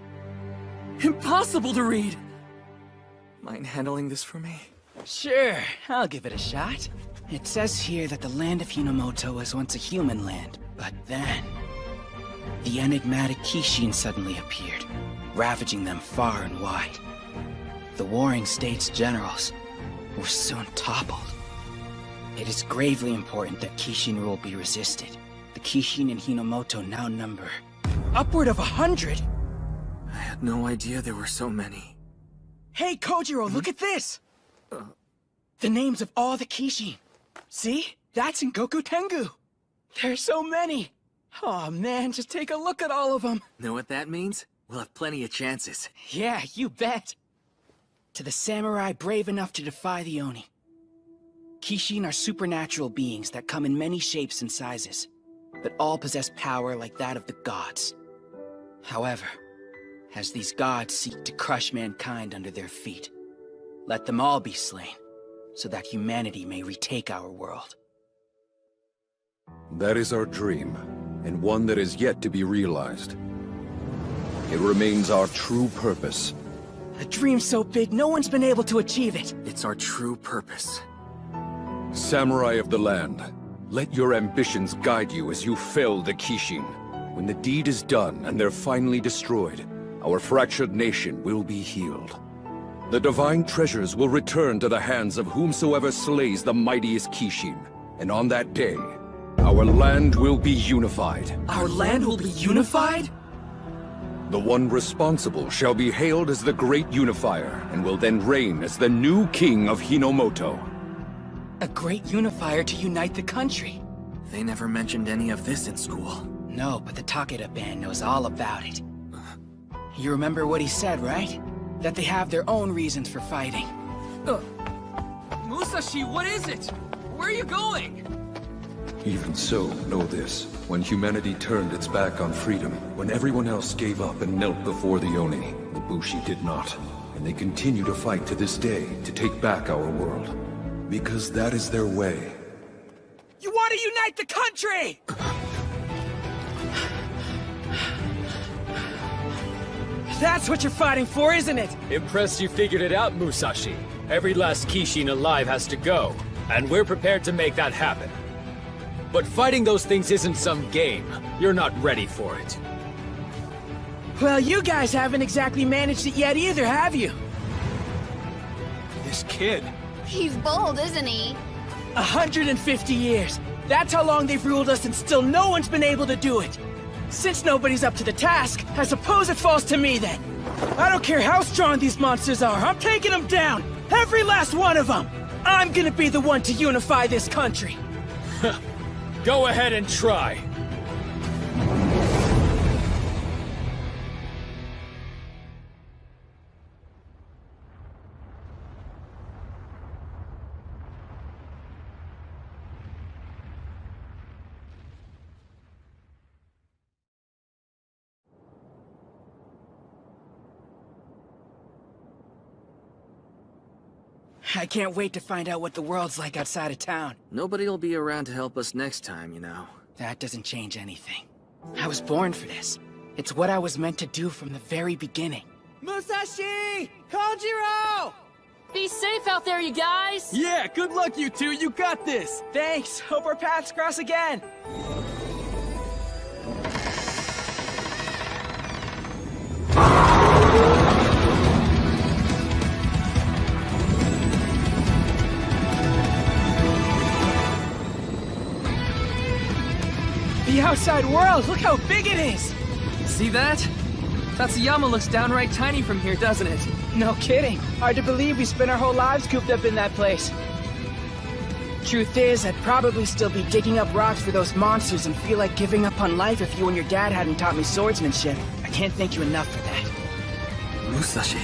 impossible to read! Mind handling this for me? Sure, I'll give it a shot. It says here that the land of Hinomoto was once a human land, but then... the enigmatic Kishin suddenly appeared, ravaging them far and wide. The warring states' generals were soon toppled. It is gravely important that Kishin rule be resisted. The Kishin in Hinomoto now number upward of 100! I had no idea there were so many. Hey, Kojiro, look at this! The names of all the Kishin. See? That's in Goku Tengu. There's so many. Oh man, just take a look at all of them. Know what that means? We'll have plenty of chances. Yeah, you bet. To the samurai brave enough to defy the Oni. Kishin are supernatural beings that come in many shapes and sizes, but all possess power like that of the gods. However, as these gods seek to crush mankind under their feet, let them all be slain, so that humanity may retake our world. That is our dream, and one that is yet to be realized. It remains our true purpose. A dream so big, no one's been able to achieve it. It's our true purpose. Samurai of the land, Let your ambitions guide you as you fell the Kishin. When the deed is done and they're finally destroyed, our fractured nation will be healed. The divine treasures will return to the hands of whomsoever slays the mightiest Kishin. And on that day, our land will be unified. Our land will be unified? The one responsible shall be hailed as the Great Unifier, and will then reign as the new king of Hinomoto. A great unifier to unite the country. They never mentioned any of this in school. No, but the Takeda band knows all about it. You remember what he said, right? That they have their own reasons for fighting. Musashi, what is it? Where are you going? Even so, know this. When humanity turned its back on freedom, when everyone else gave up and knelt before the Oni, the Bushi did not. And they continue to fight to this day to take back our world. Because that is their way. You want to unite the country! That's what you're fighting for, isn't it? Impressed you figured it out, Musashi. Every last Kishin alive has to go, and we're prepared to make that happen. But fighting those things isn't some game. You're not ready for it. Well, you guys haven't exactly managed it yet either, have you? This kid. He's bold, isn't he? 150 years. That's how long they've ruled us and still no one's been able to do it. Since nobody's up to the task, I suppose it falls to me then. I don't care how strong these monsters are, I'm taking them down! Every last one of them! I'm gonna be the one to unify this country! Go ahead and try. I can't wait to find out what the world's like outside of town. Nobody'll be around to help us next time, you know. That doesn't change anything. I was born for this. It's what I was meant to do from the very beginning. Musashi! Kojiro! Be safe out there, you guys! Yeah, good luck, you two. You got this. Thanks. Hope our paths cross again. The outside world, look how big it is! See that? Tatsuyama looks downright tiny from here, doesn't it? No kidding. Hard to believe we spent our whole lives cooped up in that place. Truth is, I'd probably still be digging up rocks for those monsters and feel like giving up on life if you and your dad hadn't taught me swordsmanship. I can't thank you enough for that. Musashi.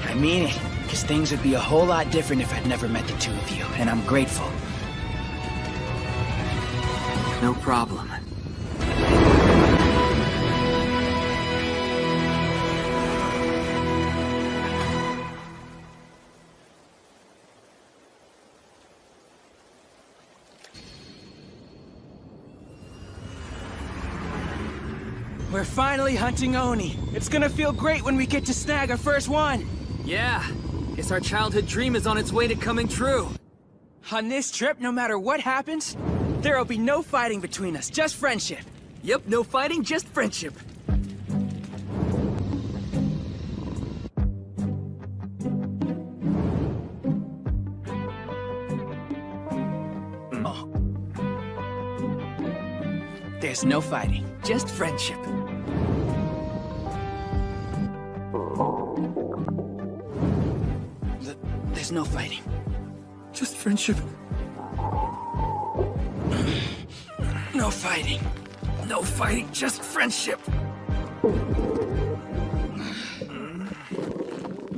I mean it, because things would be a whole lot different if I'd never met the two of you, and I'm grateful. No problem. We're finally hunting Oni. It's gonna feel great when we get to snag our first one. Yeah, guess our childhood dream is on its way to coming true. On this trip, no matter what happens, there'll be no fighting between us, just friendship. Yep, no fighting, just friendship. Oh. There's no fighting, just friendship. There's no fighting. Just friendship. No fighting. No fighting, just friendship.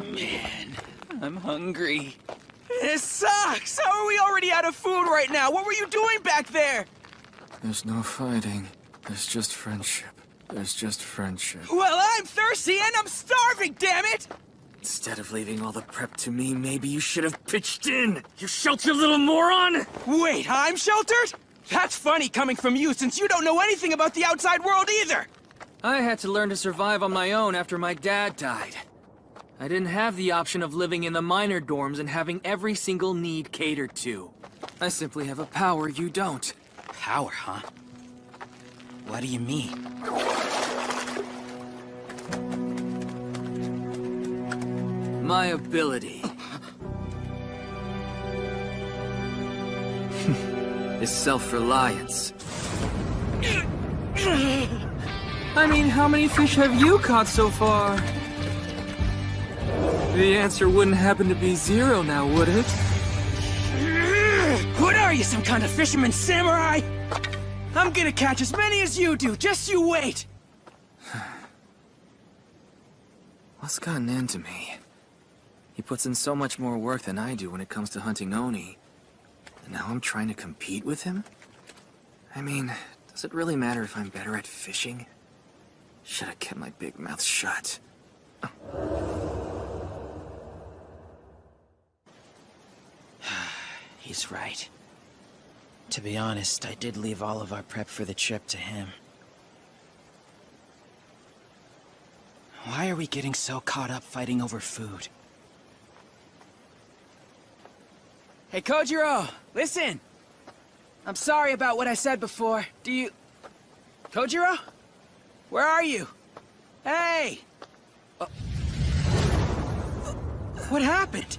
Man, I'm hungry. This sucks! How are we already out of food right now? What were you doing back there? There's no fighting. There's just friendship. There's just friendship. Well, I'm thirsty and I'm starving, damn it! Instead of leaving all the prep to me, maybe you should have pitched in! You sheltered little moron! Wait, I'm sheltered? That's funny coming from you, since you don't know anything about the outside world either! I had to learn to survive on my own after my dad died. I didn't have the option of living in the minor dorms and having every single need catered to. I simply have a power you don't. Power, huh? What do you mean? My ability is self-reliance. I mean, how many fish have you caught so far? The answer wouldn't happen to be 0 now, would it? What are you, some kind of fisherman samurai? I'm gonna catch as many as you do, just you wait! What's gotten into me? He puts in so much more work than I do when it comes to hunting Oni. And now I'm trying to compete with him? I mean, does it really matter if I'm better at fishing? Should have kept my big mouth shut. He's right. To be honest, I did leave all of our prep for the trip to him. Why are we getting so caught up fighting over food? Hey, Kojiro! Listen! I'm sorry about what I said before. Do you... Kojiro? Where are you? Hey! What happened?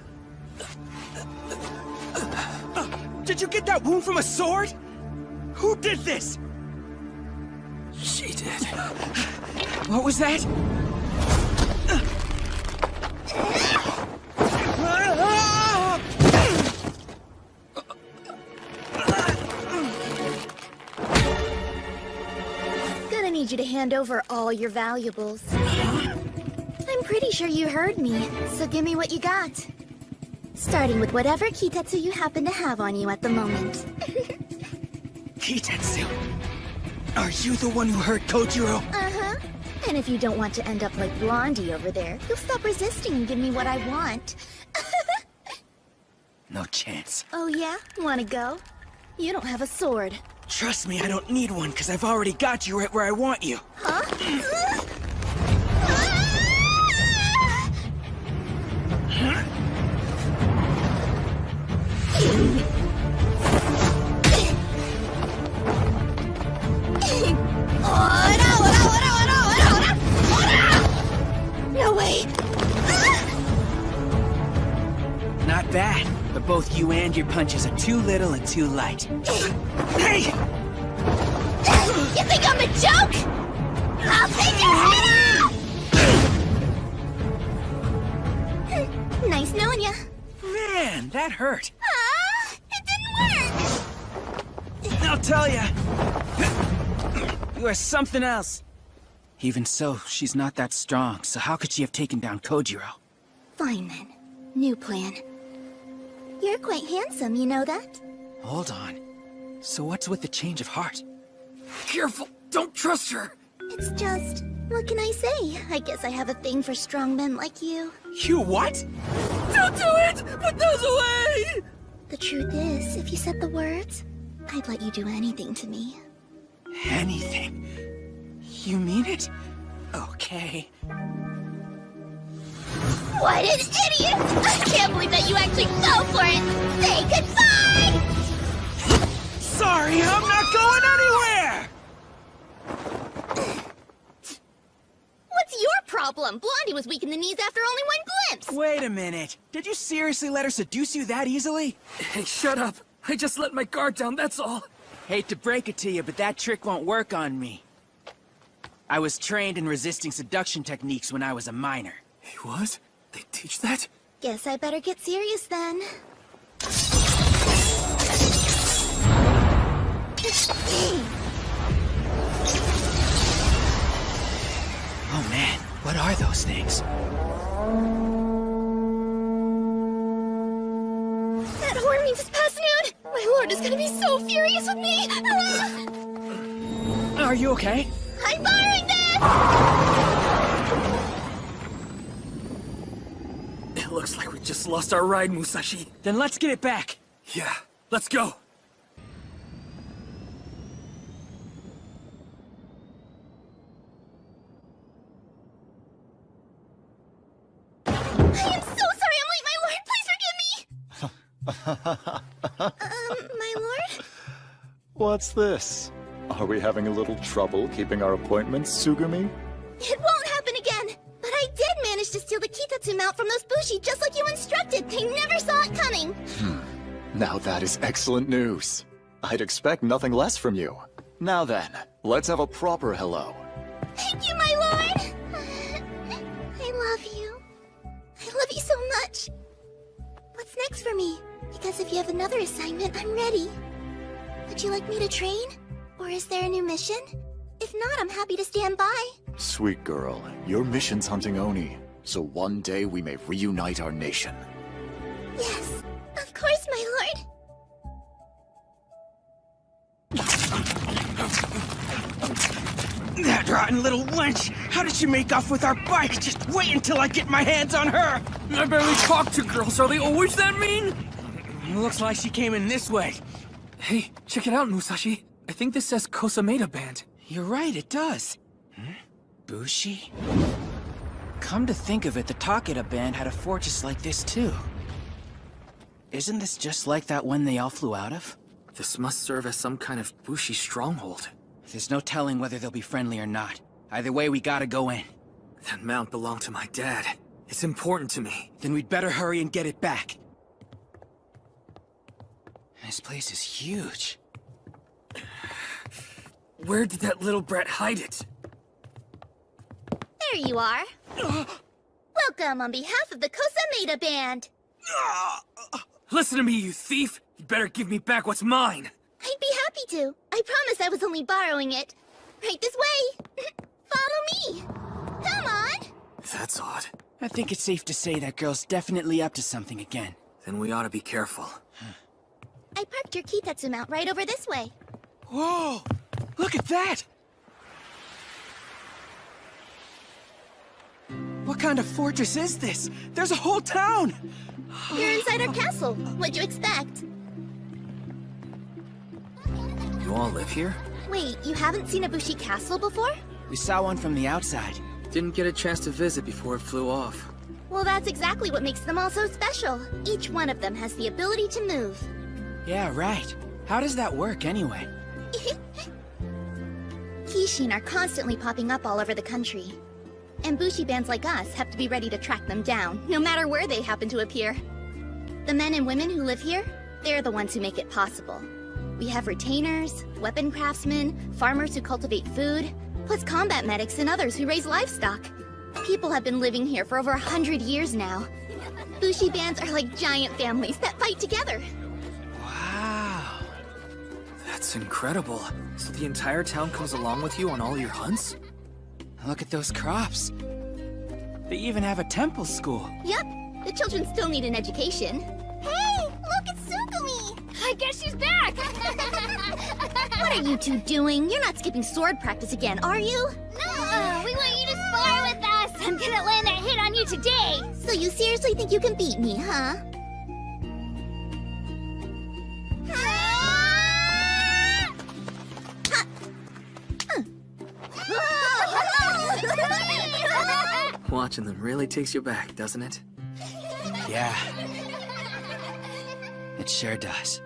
Did you get that wound from a sword? Who did this? She did. What was that? Gonna need you to hand over all your valuables. I'm pretty sure you heard me, so give me what you got. Starting with whatever Kitetsu you happen to have on you at the moment. Kitetsu? Are you the one who hurt Kojiro? Uh-huh. And if you don't want to end up like Blondie over there, you'll stop resisting and give me what I want. No chance. Oh yeah? Wanna go? You don't have a sword. Trust me, I don't need one, because I've already got you right where I want you. Huh? No way! Not bad, but both you and your punches are too little and too light. Hey! You think I'm a joke? I'll take your head off! Nice knowing ya. Man, that hurt. It didn't work! I'll tell ya. You are something else. Even so, she's not that strong, so how could she have taken down Kojiro? Fine then. New plan. You're quite handsome, you know that? Hold on. So what's with the change of heart? Careful! Don't trust her! It's just... what can I say? I guess I have a thing for strong men like you. You what? Don't do it! Put those away! The truth is, if you said the words, I'd let you do anything to me. Anything? You mean it? Okay. What an idiot! I can't believe that you actually fell for it! Say goodbye! Sorry, I'm not going anywhere! What's your problem? Blondie was weak in the knees after only one glimpse! Wait a minute. Did you seriously let her seduce you that easily? Hey, shut up! I just let my guard down, that's all! Hate to break it to you, but that trick won't work on me. I was trained in resisting seduction techniques when I was a minor. He was? They teach that? Guess I better get serious then. Oh man, what are those things? That horn means it's past noon! My lord is gonna be so furious with me! Are you okay? I'm firing this! It looks like we just lost our ride, Musashi. Then let's get it back. Yeah, let's go. My lord? What's this? Are we having a little trouble keeping our appointments, Sugumi? It won't happen again! But I did manage to steal the Kitatsu mount from those Bushi just like you instructed! They never saw it coming! Now that is excellent news. I'd expect nothing less from you. Now then, let's have a proper hello. Thank you, my lord! I love you. I love you so much. What's next for me? Because if you have another assignment, I'm ready. Would you like me to train? Or is there a new mission? If not, I'm happy to stand by. Sweet girl, your mission's hunting Oni, so one day we may reunite our nation. Yes, of course, my lord. That rotten little wench! How did she make off with our bike? Just wait until I get my hands on her! I barely talk to girls. Are they always that mean? Looks like she came in this way. Hey, check it out, Musashi. I think this says Kosameda Band. You're right, it does. Bushi? Come to think of it, the Takeda band had a fortress like this too. Isn't this just like that one they all flew out of? This must serve as some kind of Bushi stronghold. There's no telling whether they'll be friendly or not. Either way, we gotta go in. That mount belonged to my dad. It's important to me. Then we'd better hurry and get it back. This place is huge. Where did that little brat hide it? There you are. Welcome on behalf of the Kosameda band. Listen to me, you thief! You better give me back what's mine! I'd be happy to. I promise I was only borrowing it. Right this way. Follow me. Come on. That's odd. I think it's safe to say that girl's definitely up to something again. Then we ought to be careful. I parked your Kitatsu mount right over this way. Whoa! Look at that! What kind of fortress is this? There's a whole town! You're inside our castle. What'd you expect? You all live here? Wait, you haven't seen a Bushi castle before? We saw one from the outside. Didn't get a chance to visit before it flew off. Well, that's exactly what makes them all so special. Each one of them has the ability to move. Yeah, right. How does that work, anyway? Kishin are constantly popping up all over the country. And Bushi bands like us have to be ready to track them down, no matter where they happen to appear. The men and women who live here, they're the ones who make it possible. We have retainers, weapon craftsmen, farmers who cultivate food, plus combat medics and others who raise livestock. People have been living here for over 100 years now. Bushi bands are like giant families that fight together. Wow. That's incredible. So the entire town comes along with you on all your hunts? Look at those crops. They even have a temple school. Yep, the children still need an education. Hey, look, it's Sugumi! I guess she's back! What are you two doing? You're not skipping sword practice again, are you? No, we want you to spar with us! I'm gonna land that hit on you today! So you seriously think you can beat me, huh? Watching them really takes you back, doesn't it? Yeah. It sure does.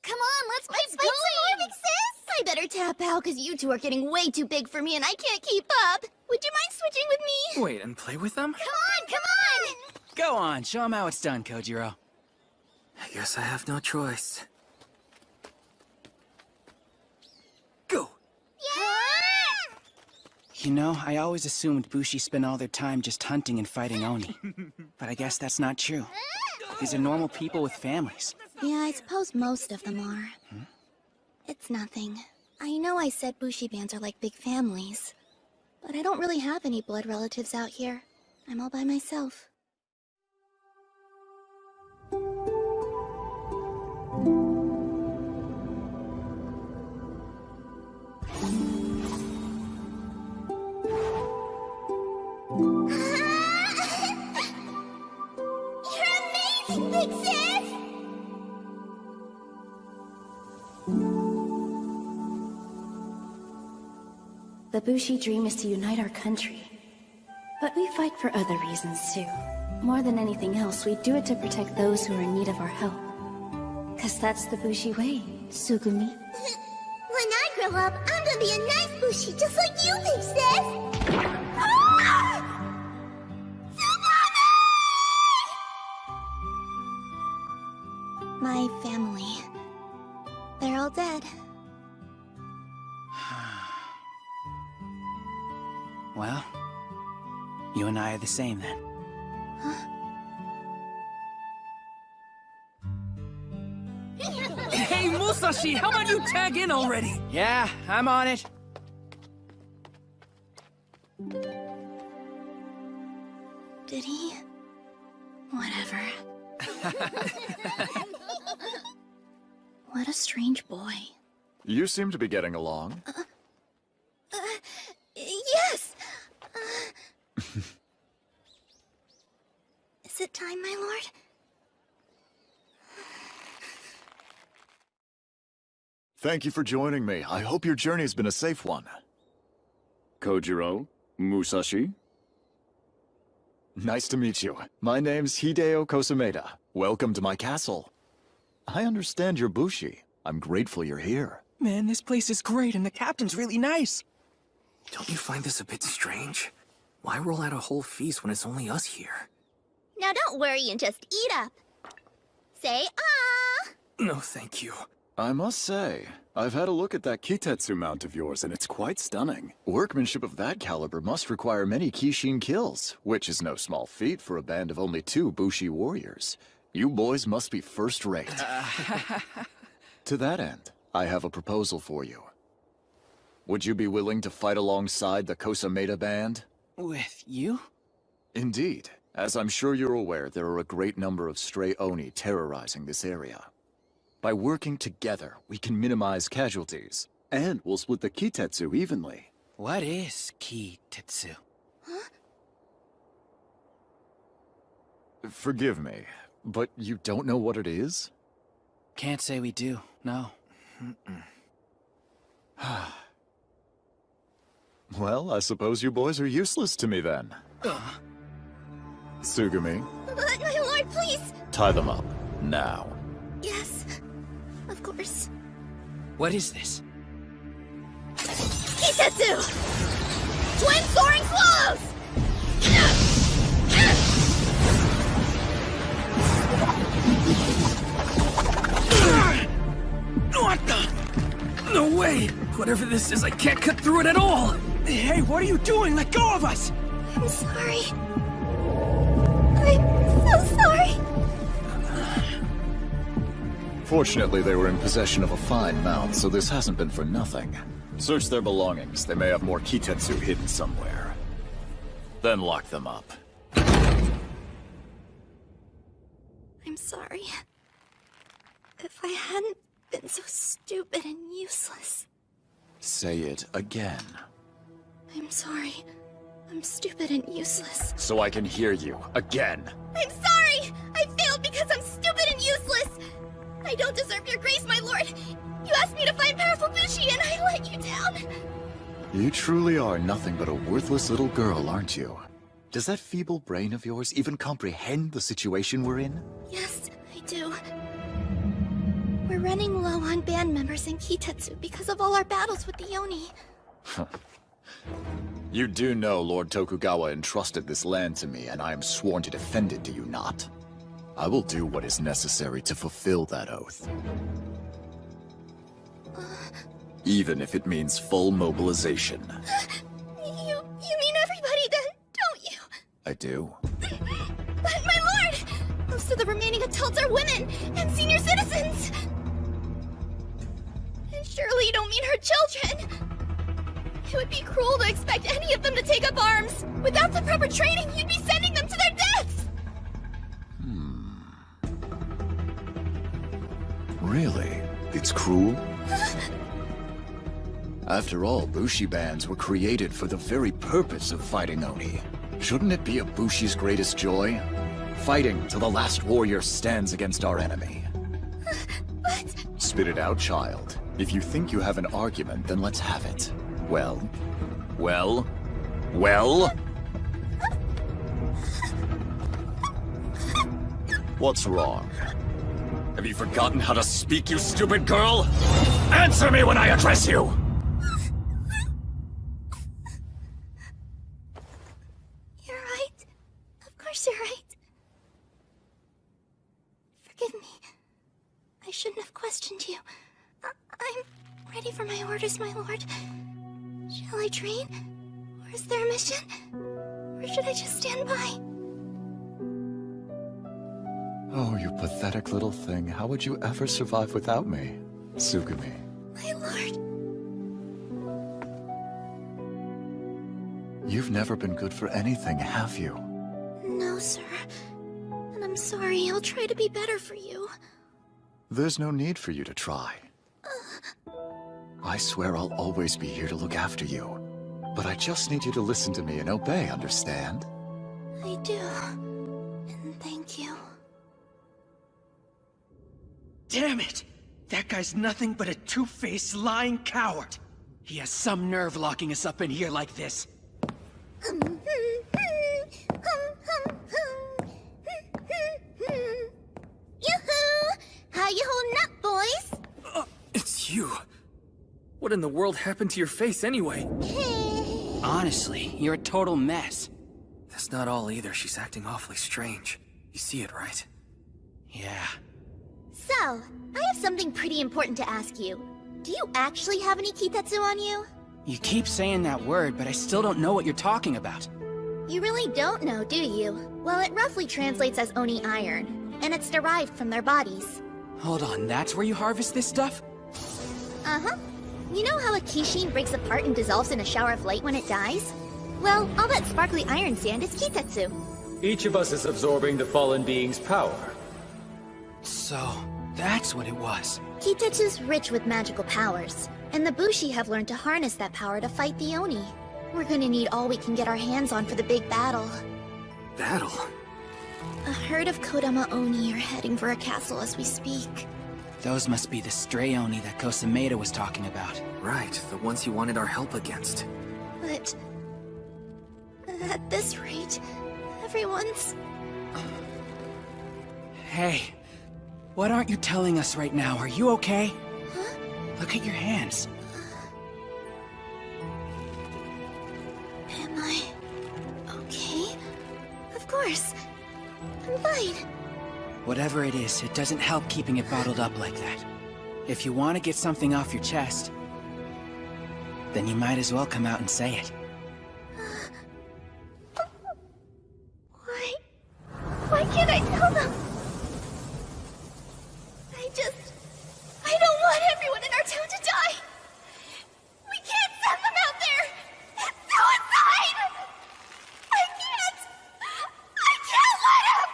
Come on, let's fight some more, big sis! I better tap out, because you two are getting way too big for me and I can't keep up. Would you mind switching with me? Wait, and play with them? Come on, come on! Go on, show them how it's done, Kojiro. I guess I have no choice. You know, I always assumed Bushi spent all their time just hunting and fighting Oni. But I guess that's not true. These are normal people with families. Yeah, I suppose most of them are. It's nothing. I know I said Bushi bands are like big families. But I don't really have any blood relatives out here. I'm all by myself. Big sis! The Bushi dream is to unite our country. But we fight for other reasons too. more than anything else, we do it to protect those who are in need of our help. 'Cause that's the Bushi way, Sugumi. When I grow up, I'm gonna be a nice Bushi just like you, Princess! Ah! My family. They're all dead. Well, you and I are the same then. Hey, Musashi, how about you tag in already? Yeah, I'm on it. Did he? Whatever. What a strange boy. You seem to be getting along. Yes! Is it time, my lord? Thank you for joining me. I hope your journey's been a safe one. Kojiro? Musashi? Nice to meet you. My name's Hideo Kosameda. Welcome to my castle. I understand you're Bushi. I'm grateful you're here. Man, this place is great and the captain's really nice. Don't you find this a bit strange? Why roll out a whole feast when it's only us here? Now don't worry and just eat up. Say ah! No, thank you. I must say, I've had a look at that Kitetsu mount of yours, and it's quite stunning. Workmanship of that caliber must require many Kishin kills, which is no small feat for a band of only 2 Bushi warriors. You boys must be first-rate. To that end, I have a proposal for you. Would you be willing to fight alongside the Kosameda band? With you? Indeed. As I'm sure you're aware, there are a great number of stray Oni terrorizing this area. By working together, we can minimize casualties, and we'll split the Kitetsu evenly. What is Kitetsu? Forgive me, but you don't know what it is? Can't say we do, no. Well, I suppose you boys are useless to me then. Sugumi, My lord, please! tie them up, now. Yes, of course. What is this? Kitetsu! Twin soaring swallows! What the? No way! Whatever this is, I can't cut through it at all! Hey, what are you doing? Let go of us! I'm sorry. I'm so sorry. Fortunately, they were in possession of a fine mount, so this hasn't been for nothing. Search their belongings. They may have more Kitetsu hidden somewhere. Then lock them up. I'm sorry. If I hadn't been so stupid and useless. Say it again. I'm sorry. I'm stupid and useless. So I can hear you. Again. I'm sorry! I failed because I'm stupid and useless! I don't deserve your grace, my lord! You asked me to find powerful Bushi and I let you down! You truly are nothing but a worthless little girl, aren't you? Does that feeble brain of yours even comprehend the situation we're in? Yes, I do. We're running low on band members in Kitetsu because of all our battles with the Oni. You do know Lord Tokugawa entrusted this land to me, and I am sworn to defend it, do you not? I will do what is necessary to fulfill that oath. Even if it means full mobilization. You mean everybody then, don't you? I do. But my lord! Most of the remaining adults are women and senior citizens! And surely you don't mean her children! It would be cruel to expect any of them to take up arms! Without the proper training, you'd be sending them to their deaths! Really? It's cruel? After all, Bushi bands were created for the very purpose of fighting Oni. Shouldn't it be a Bushi's greatest joy? Fighting till the last warrior stands against our enemy. But... Spit it out, child. If you think you have an argument, then let's have it. Well? What's wrong? Have you forgotten how to speak, you stupid girl? Answer me when I address you! You're right. Of course you're right. Forgive me. I shouldn't have questioned you. I'm ready for my orders, my lord. Shall I train? Or is there a mission? Or should I just stand by? Oh, you pathetic little thing. How would you ever survive without me, Tsugumi? My lord. You've never been good for anything, have you? No, sir. And I'm sorry. I'll try to be better for you. There's no need for you to try. I swear I'll always be here to look after you. But I just need you to listen to me and obey, understand? I do. And thank you. Damn it! That guy's nothing but a two-faced, lying coward. He has some nerve locking us up in here like this. Yoo-hoo! How you holding up, boys? It's you. What in the world happened to your face anyway? Honestly, you're a total mess. That's not all either. She's acting awfully strange. You see it, right? Yeah. So, I have something pretty important to ask you. Do you actually have any Kitetsu on you? You keep saying that word, but I still don't know what you're talking about. You really don't know, do you? Well, it roughly translates as Oni iron, and it's derived from their bodies. Hold on, that's where you harvest this stuff? Uh-huh. You know how a Kishin breaks apart and dissolves in a shower of light when it dies? Well, all that sparkly iron sand is Kitetsu. Each of us is absorbing the fallen being's power. So, that's what it was. Kitetsu's rich with magical powers, and the Bushi have learned to harness that power to fight the Oni. We're gonna need all we can get our hands on for the big battle. Battle? A herd of Kodama Oni are heading for a castle as we speak. Those must be the stray Oni that Kosameda was talking about. Right, the ones you wanted our help against. But... at this rate, everyone's... Hey, what aren't you telling us right now? Are you okay? Huh? Look at your hands. Am I... okay? Of course. I'm fine. Whatever it is, it doesn't help keeping it bottled up like that. If you want to get something off your chest, then you might as well come out and say it. Why can't I tell them? I don't want everyone in our town to die! We can't send them out there! It's suicide! I can't let him!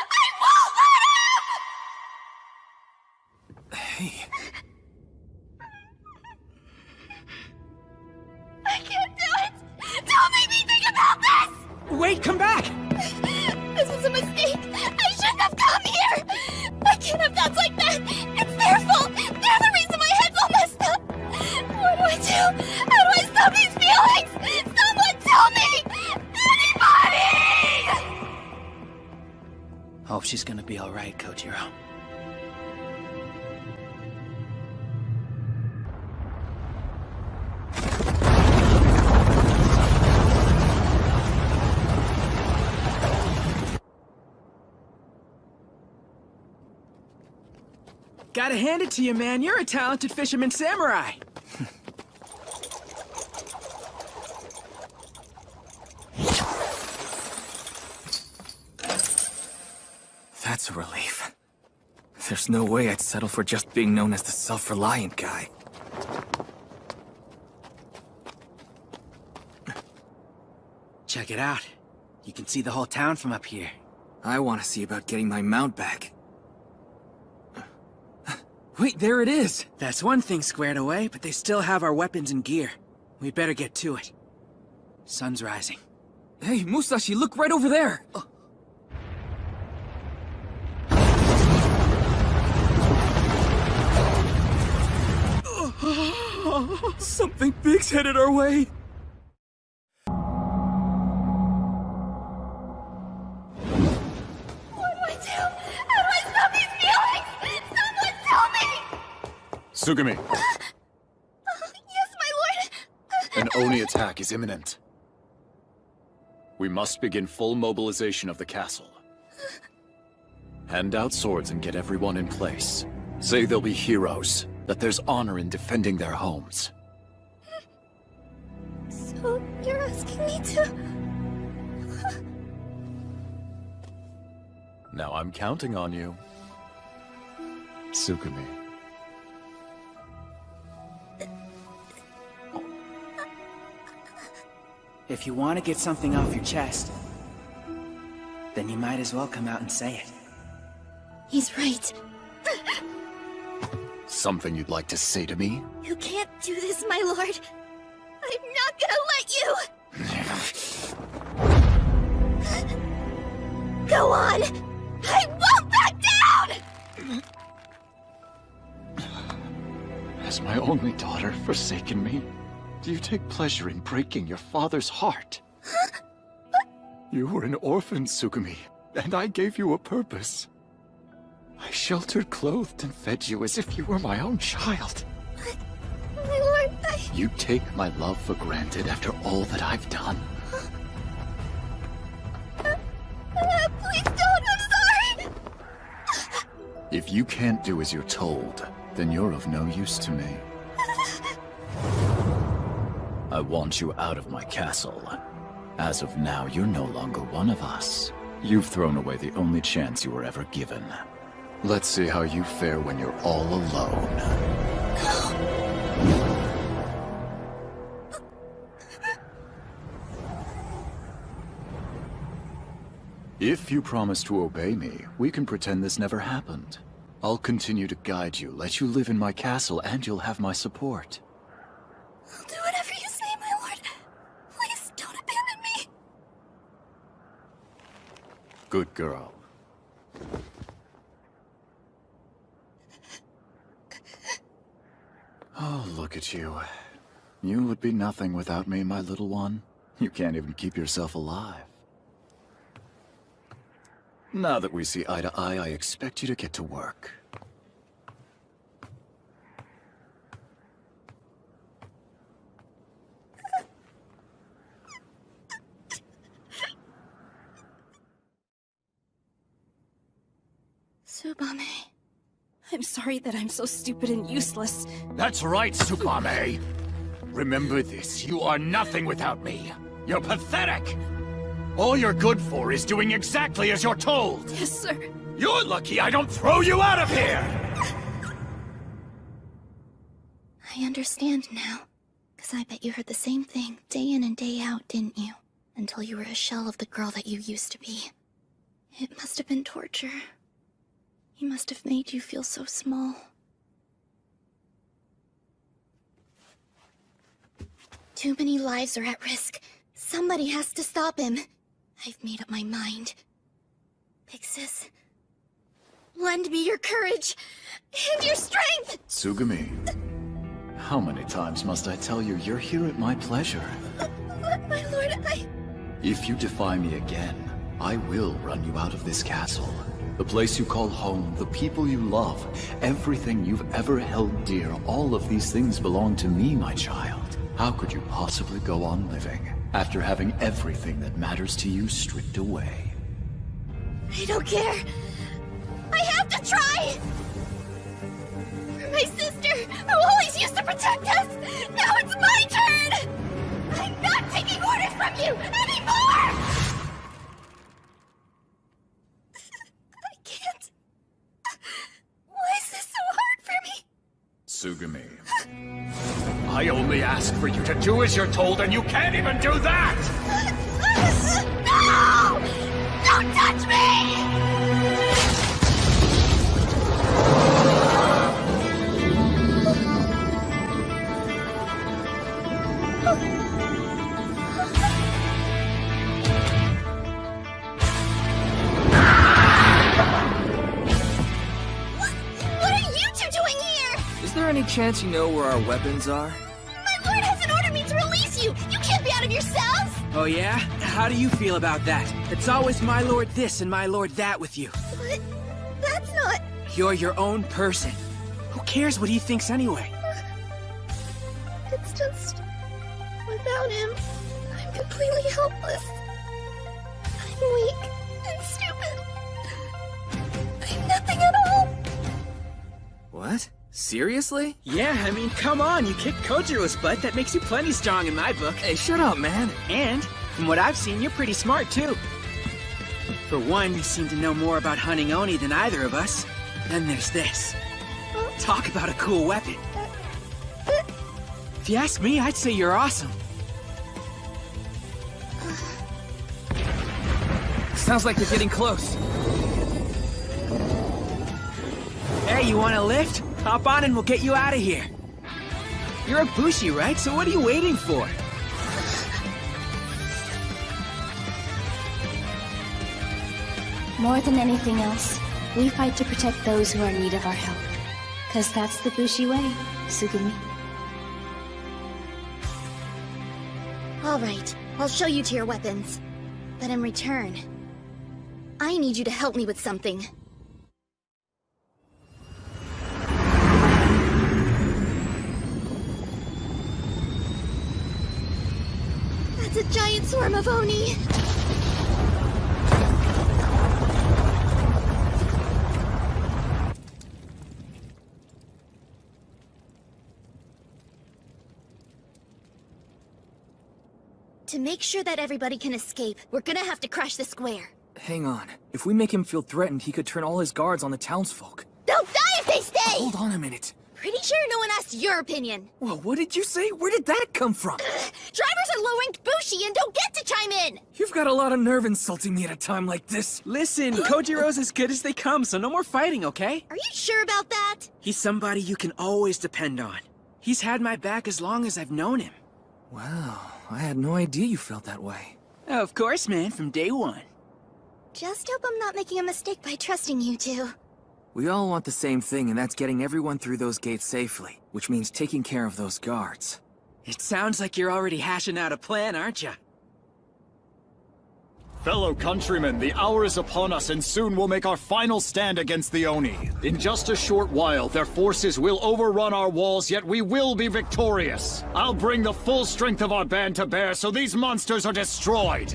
I won't let him! Hey. I can't do it! Don't make me think about this! Wait, come back! This was a mistake! I shouldn't have come here! I can't have thoughts like that! It's their fault! They're the reason my head's all messed up! What do I do? How do I stop these feelings? Someone tell me! Anybody! Hope she's gonna be alright, Kojiro. Gotta hand it to you, man. You're a talented fisherman samurai. That's a relief. There's no way I'd settle for just being known as the self-reliant guy. Check it out. You can see the whole town from up here. I want to see about getting my mount back. Wait, there it is! That's one thing squared away, but they still have our weapons and gear. We better get to it. Sun's rising. Hey, Musashi, look right over there! Something big's headed our way! What do I do? Tsugumi, Yes, my lord! an Oni attack is imminent. We must begin full mobilization of the castle. Hand out swords and get everyone in place. Say they'll be heroes, that there's honor in defending their homes. So, you're asking me to... Now I'm counting on you. Tsugumi. If you want to get something off your chest, then you might as well come out and say it. He's right. Something you'd like to say to me? You can't do this, my lord. I'm not gonna let you! Go on! I won't back down! Has my only daughter forsaken me? Do you take pleasure in breaking your father's heart? You were an orphan, Tsugumi, and I gave you a purpose. I sheltered, clothed, and fed you as if you were my own child. My lord, You take my love for granted after all that I've done? Please don't, I'm sorry! If you can't do as you're told, then you're of no use to me. I want you out of my castle. As of now, you're no longer one of us. You've thrown away the only chance you were ever given. Let's see how you fare when you're all alone. If you promise to obey me, we can pretend this never happened. I'll continue to guide you, let you live in my castle, and you'll have my support. I'll do whatever you say, my lord. Please don't abandon me. Good girl. Oh, look at you. You would be nothing without me, my little one. You can't even keep yourself alive. Now that we see eye to eye, I expect you to get to work. Tsubame, I'm sorry that I'm so stupid and useless. That's right, Tsubame. Remember this, you are nothing without me. You're pathetic. All you're good for is doing exactly as you're told. Yes, sir. You're lucky I don't throw you out of here! I understand now. Because I bet you heard the same thing day in and day out, didn't you? Until you were a shell of the girl that you used to be. It must have been torture. He must have made you feel so small. Too many lives are at risk. Somebody has to stop him. I've made up my mind. Pixis, lend me your courage and your strength! Tsugumi, how many times must I tell you you're here at my pleasure? My lord, If you defy me again, I will run you out of this castle. The place you call home, the people you love, everything you've ever held dear, all of these things belong to me, my child. How could you possibly go on living after having everything that matters to you stripped away? I don't care. I have to try! For my sister, who always used to protect us, now it's my turn! I'm not taking orders from you anymore! I can't. Why is this so hard for me? Tsugumi. I only ask for you to do as you're told, and you can't even do that! No! Don't touch me! What are you two doing here? Is there any chance you know where our weapons are? My lord hasn't ordered me to release you! You can't be out of your cells! Oh yeah? How do you feel about that? It's always my lord this and my lord that with you. But that's not... You're your own person. Who cares what he thinks anyway? It's just... without him, I'm completely helpless. I'm weak and stupid. I'm nothing at all. What? Seriously? Yeah, I mean, come on, you kicked Kojiro's butt. That makes you plenty strong in my book. Hey, shut up, man. And, from what I've seen, you're pretty smart, too. For one, you seem to know more about hunting Oni than either of us. Then there's this. Talk about a cool weapon. If you ask me, I'd say you're awesome. Sounds like they're getting close. Hey, you want a lift? Hop on and we'll get you out of here. You're a Bushi, right? So what are you waiting for? More than anything else, we fight to protect those who are in need of our help. 'Cause that's the Bushi way, Tsugumi. All right, I'll show you to your weapons. But in return, I need you to help me with something. That's a giant swarm of Oni! To make sure that everybody can escape, we're gonna have to crash the square. Hang on. If we make him feel threatened, he could turn all his guards on the townsfolk. They'll die if they stay! Hold on a minute. Pretty sure no one asked your opinion. Whoa, what did you say? Where did that come from? Drivers are low-ranked Bushi and don't get to chime in! You've got a lot of nerve insulting me at a time like this. Listen, Kojiro's as good as they come, so no more fighting, okay? Are you sure about that? He's somebody you can always depend on. He's had my back as long as I've known him. Wow, I had no idea you felt that way. Of course, man, from day one. Just hope I'm not making a mistake by trusting you two. We all want the same thing, and that's getting everyone through those gates safely, which means taking care of those guards. It sounds like you're already hashing out a plan, aren't you? Fellow countrymen, the hour is upon us, and soon we'll make our final stand against the Oni. In just a short while, their forces will overrun our walls, yet we will be victorious. I'll bring the full strength of our band to bear so these monsters are destroyed.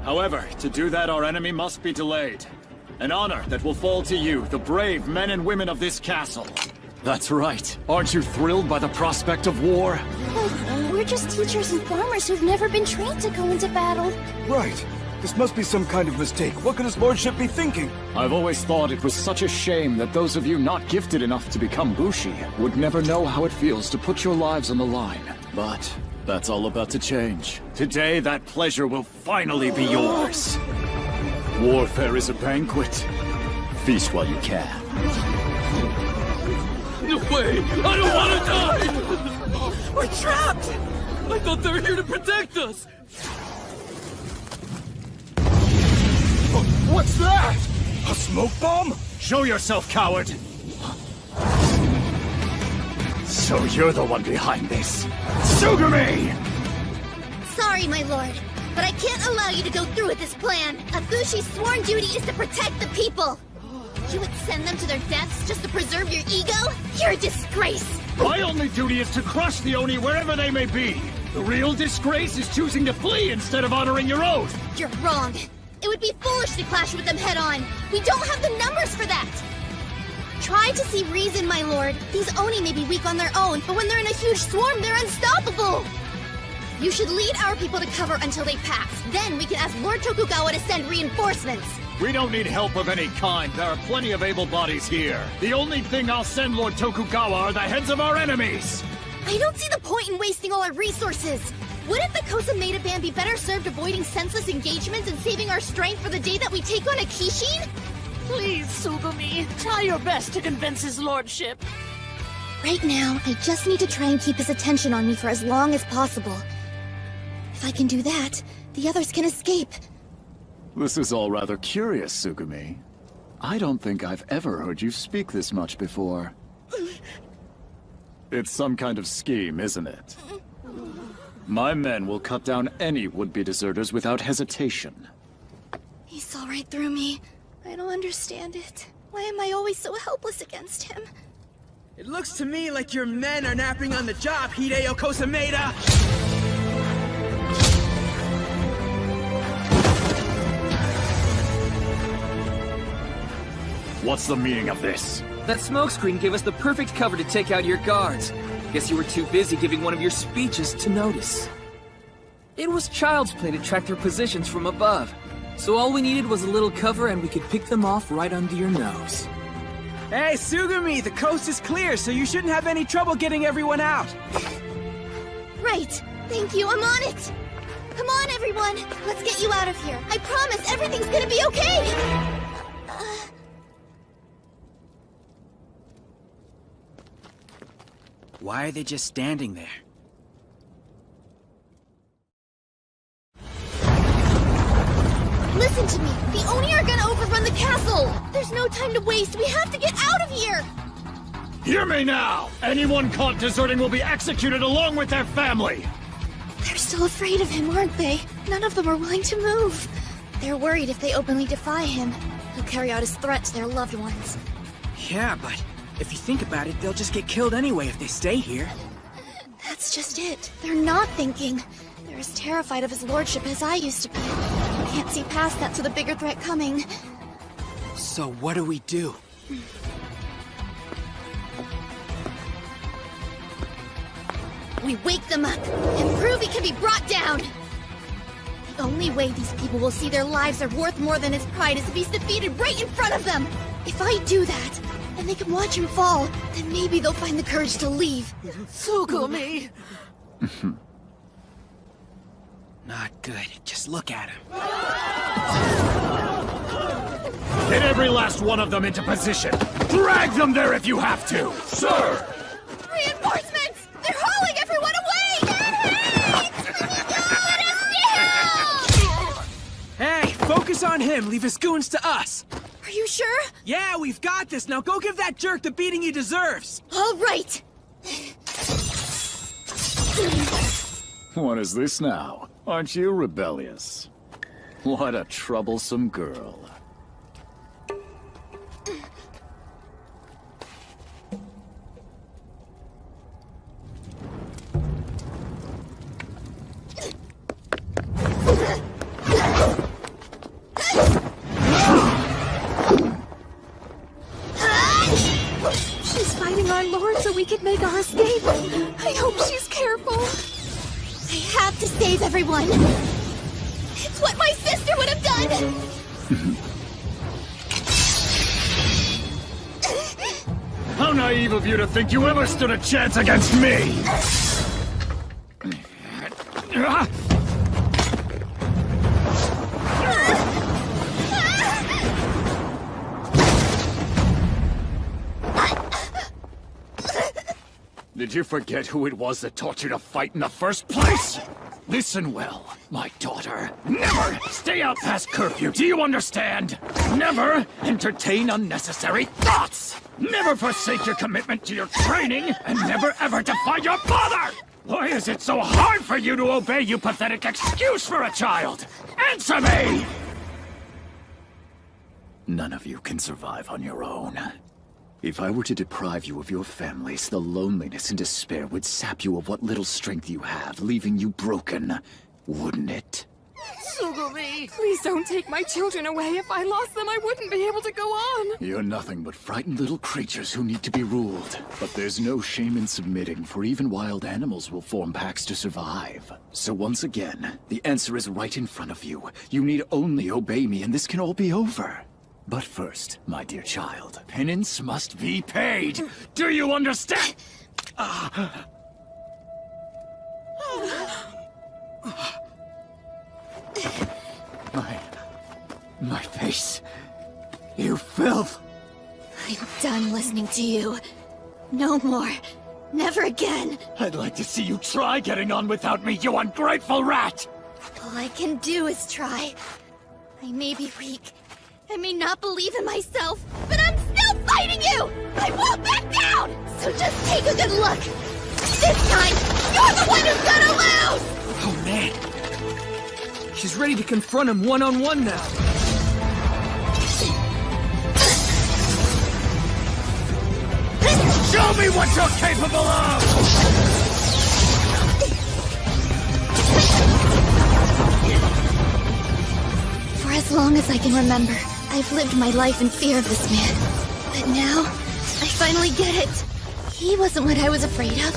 However, to do that, our enemy must be delayed. An honor that will fall to you, the brave men and women of this castle. That's right. Aren't you thrilled by the prospect of war? But we're just teachers and farmers who've never been trained to go into battle. Right. This must be some kind of mistake. What could his lordship be thinking? I've always thought it was such a shame that those of you not gifted enough to become Bushi would never know how it feels to put your lives on the line. But that's all about to change. Today, that pleasure will finally be yours. Warfare is a banquet. Feast while you can. No way! I don't want to die! We're trapped! I thought they were here to protect us! What's that? A smoke bomb? Show yourself, coward! So you're the one behind this. Tsugumi! Sorry, my lord, but I can't allow you to go through with this plan. A Bushi's sworn duty is to protect the people. You would send them to their deaths just to preserve your ego? You're a disgrace! My only duty is to crush the Oni wherever they may be. The real disgrace is choosing to flee instead of honoring your oath. You're wrong. It would be foolish to clash with them head-on. We don't have the numbers for that. Try to see reason, my lord. These Oni may be weak on their own, but when they're in a huge swarm, they're unstoppable. You should lead our people to cover until they pass. Then we can ask Lord Tokugawa to send reinforcements. We don't need help of any kind. There are plenty of able bodies here. The only thing I'll send Lord Tokugawa are the heads of our enemies. I don't see the point in wasting all our resources. Wouldn't the Kosameda Band be better served avoiding senseless engagements and saving our strength for the day that we take on a Kishin? Please, Tsugumi, try your best to convince his lordship. Right now, I just need to try and keep his attention on me for as long as possible. If I can do that, the others can escape. This is all rather curious, Tsugumi. I don't think I've ever heard you speak this much before. It's some kind of scheme, isn't it? My men will cut down any would-be deserters without hesitation. He saw right through me. I don't understand it. Why am I always so helpless against him? It looks to me like your men are napping on the job, Hideo Kosameda! What's the meaning of this? That smokescreen gave us the perfect cover to take out your guards. Guess you were too busy giving one of your speeches to notice. It was child's play to track their positions from above. So all we needed was a little cover and we could pick them off right under your nose. Hey, Sugumi, the coast is clear, so you shouldn't have any trouble getting everyone out. Right. Thank you, I'm on it. Come on, everyone. Let's get you out of here. I promise everything's gonna be okay. Why are they just standing there? Listen to me. The Oni are gonna overrun the castle. There's no time to waste. We have to get out of here. Hear me now! Anyone caught deserting will be executed along with their family! They're still afraid of him, aren't they? None of them are willing to move. They're worried if they openly defy him, he'll carry out his threat to their loved ones. Yeah, but if you think about it, they'll just get killed anyway if they stay here. That's just it. They're not thinking. They're as terrified of his lordship as I used to be. Can't see past that to the bigger threat coming. So what do we do? We wake them up and prove he can be brought down. The only way these people will see their lives are worth more than his pride is if he's defeated right in front of them. If I do that, and they can watch him fall, then maybe they'll find the courage to leave. Sugumi! Not good. Just look at him. Get every last one of them into position! Drag them there if you have to! Sir! Reinforcements! They're hauling everyone away! Hey, focus on him. Leave his goons to us. Are you sure? Yeah, we've got this. Now go give that jerk the beating he deserves. All right. What is this now? Aren't you rebellious? What a troublesome girl. She's fighting our lord so we can make our escape. I hope she's careful. I have to save everyone. It's what my sister would have done. How naive of you to think you ever stood a chance against me! Did you forget who it was that taught you to fight in the first place? Listen well, my daughter. Never stay out past curfew, do you understand? Never entertain unnecessary thoughts! Never forsake your commitment to your training, and never ever defy your father! Why is it so hard for you to obey, you pathetic excuse for a child? Answer me! None of you can survive on your own. If I were to deprive you of your families, the loneliness and despair would sap you of what little strength you have, leaving you broken, wouldn't it? Sugumi! Please don't take my children away. If I lost them, I wouldn't be able to go on. You're nothing but frightened little creatures who need to be ruled. But there's no shame in submitting, for even wild animals will form packs to survive. So once again, the answer is right in front of you. You need only obey me and this can all be over. But first, my dear child, penance must be paid. Do you understand? My face. You filth. I'm done listening to you. No more. Never again. I'd like to see you try getting on without me, you ungrateful rat! All I can do is try. I may be weak. I may not believe in myself, but I'm still fighting you! I won't back down! So just take a good look. This time, you're the one who's gonna lose! Oh, man. She's ready to confront him one-on-one now. Show me what you're capable of! For as long as I can remember, I've lived my life in fear of this man. But now, I finally get it. He wasn't what I was afraid of.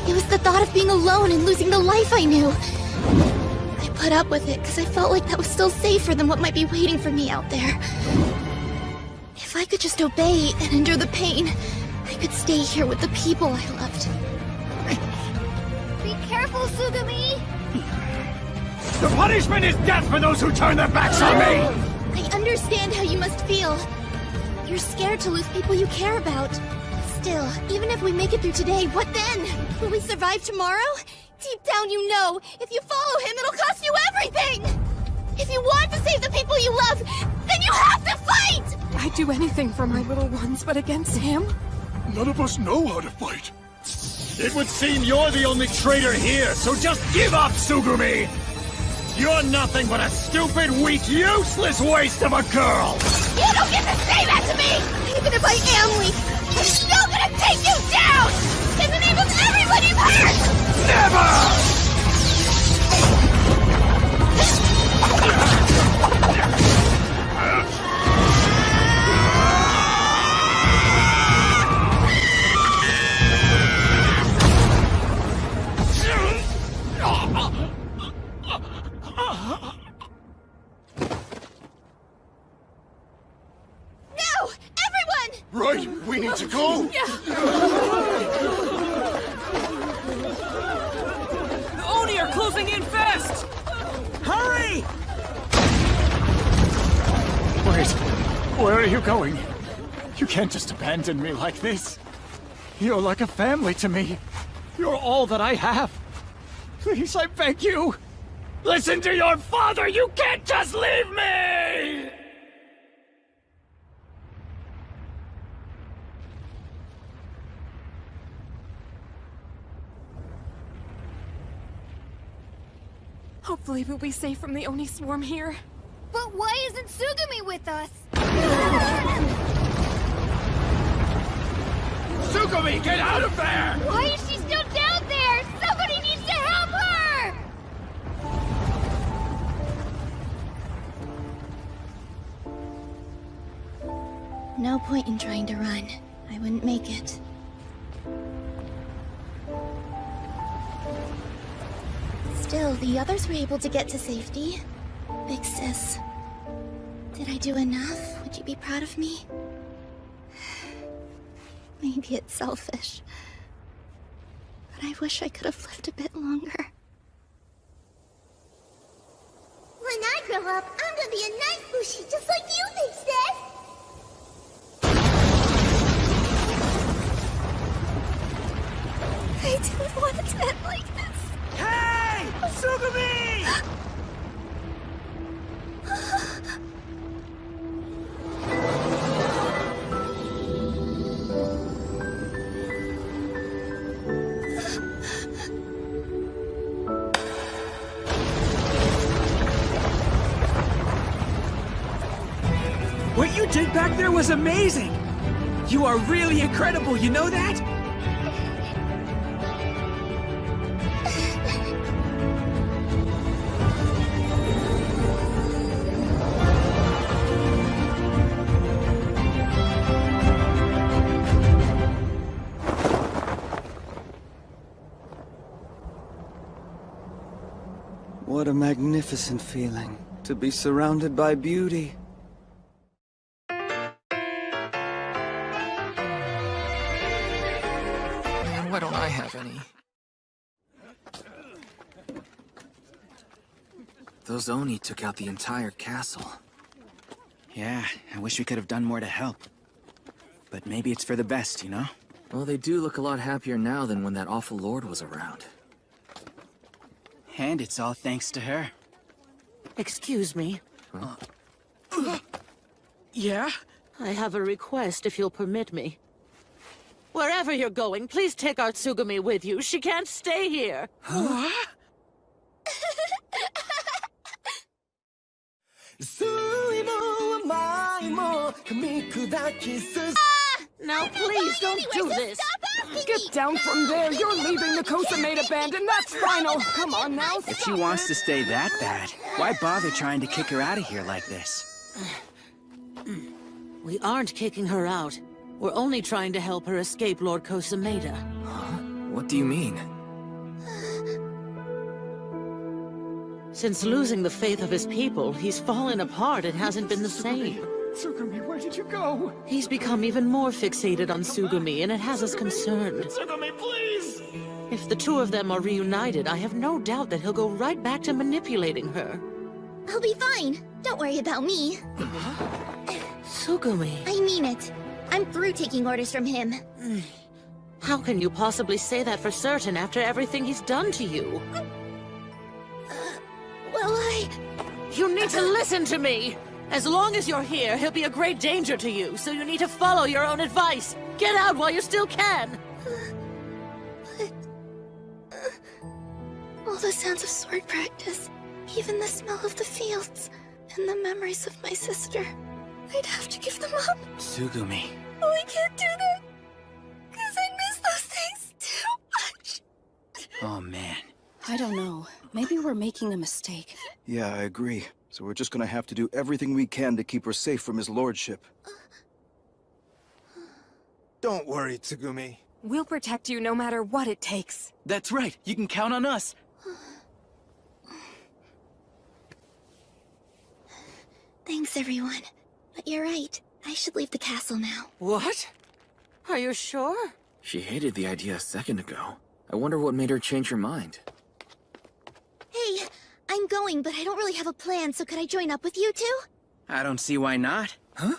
It was the thought of being alone and losing the life I knew. I put up with it because I felt like that was still safer than what might be waiting for me out there. If I could just obey and endure the pain, I could stay here with the people I loved. Be careful, Sugumi! The punishment is death for those who turn their backs on me! I understand how you must feel. You're scared to lose people you care about. Still, even if we make it through today, what then? Will we survive tomorrow? Deep down you know, if you follow him, it'll cost you everything! If you want to save the people you love, then you have to fight! I'd do anything for my little ones, but against him? None of us know how to fight. It would seem you're the only traitor here, so just give up, Sugumi! You're nothing but a stupid, weak, useless waste of a girl! You don't get to say that to me! Even if I am weak, I'm still gonna take you down! In the name of everyone you've hurt! Never! No! Everyone! Right, we need to go! Yeah! The Oni are closing in fast! Hurry! Wait, where are you going? You can't just abandon me like this. You're like a family to me. You're all that I have. Please, I beg you. Listen to your father! You can't just leave me! Hopefully we'll be safe from the Oni swarm here. But why isn't Sugumi with us? Sugumi, get out of there! Why is she still down there? Somebody needs to help her! No point in trying to run. I wouldn't make it. Still, the others were able to get to safety. Big sis. Did I do enough? Would you be proud of me? Maybe it's selfish. But I wish I could have lived a bit longer. When I grow up, I'm gonna be a nice Bushi just like you think, sis! I didn't want it to end like this. Hey! Sugumi! What you did back there was amazing! You are really incredible, you know that? What a magnificent feeling, to be surrounded by beauty. Man, why don't I have any? Those Oni took out the entire castle. Yeah, I wish we could have done more to help. But maybe it's for the best, you know? Well, they do look a lot happier now than when that awful lord was around. And it's all thanks to her. Excuse me. Yeah? I have a request if you'll permit me. Wherever you're going, please take our Tsugumi with you. She can't stay here. What? No, please don't do this. Stop Get down from there! You're leaving the Kosameda band, and that's final! Come on now, If she wants to stay that bad, why bother trying to kick her out of here like this? We aren't kicking her out. We're only trying to help her escape Lord Kosameda. What do you mean? Since losing the faith of his people, he's fallen apart and hasn't been the same. Tsugumi, where did you go? He's become even more fixated on Tsugumi, and it has us concerned. Tsugumi, please! If the two of them are reunited, I have no doubt that he'll go right back to manipulating her. I'll be fine. Don't worry about me. Tsugumi. I mean it. I'm through taking orders from him. How can you possibly say that for certain after everything he's done to you? You need to listen to me! As long as you're here, he'll be a great danger to you, so you need to follow your own advice. Get out while you still can! All the sounds of sword practice, even the smell of the fields, and the memories of my sister. I'd have to give them up. Tsugumi. Oh, I can't do that. Because I miss those things too much. Oh, man. I don't know. Maybe we're making a mistake. Yeah, I agree. So we're just gonna have to do everything we can to keep her safe from his lordship. Don't worry, Tsugumi. We'll protect you no matter what it takes. That's right. You can count on us. Thanks, everyone. But you're right. I should leave the castle now. What? Are you sure? She hated the idea a second ago. I wonder what made her change her mind. Hey, I'm going, but I don't really have a plan, so could I join up with you two? I don't see why not. Huh?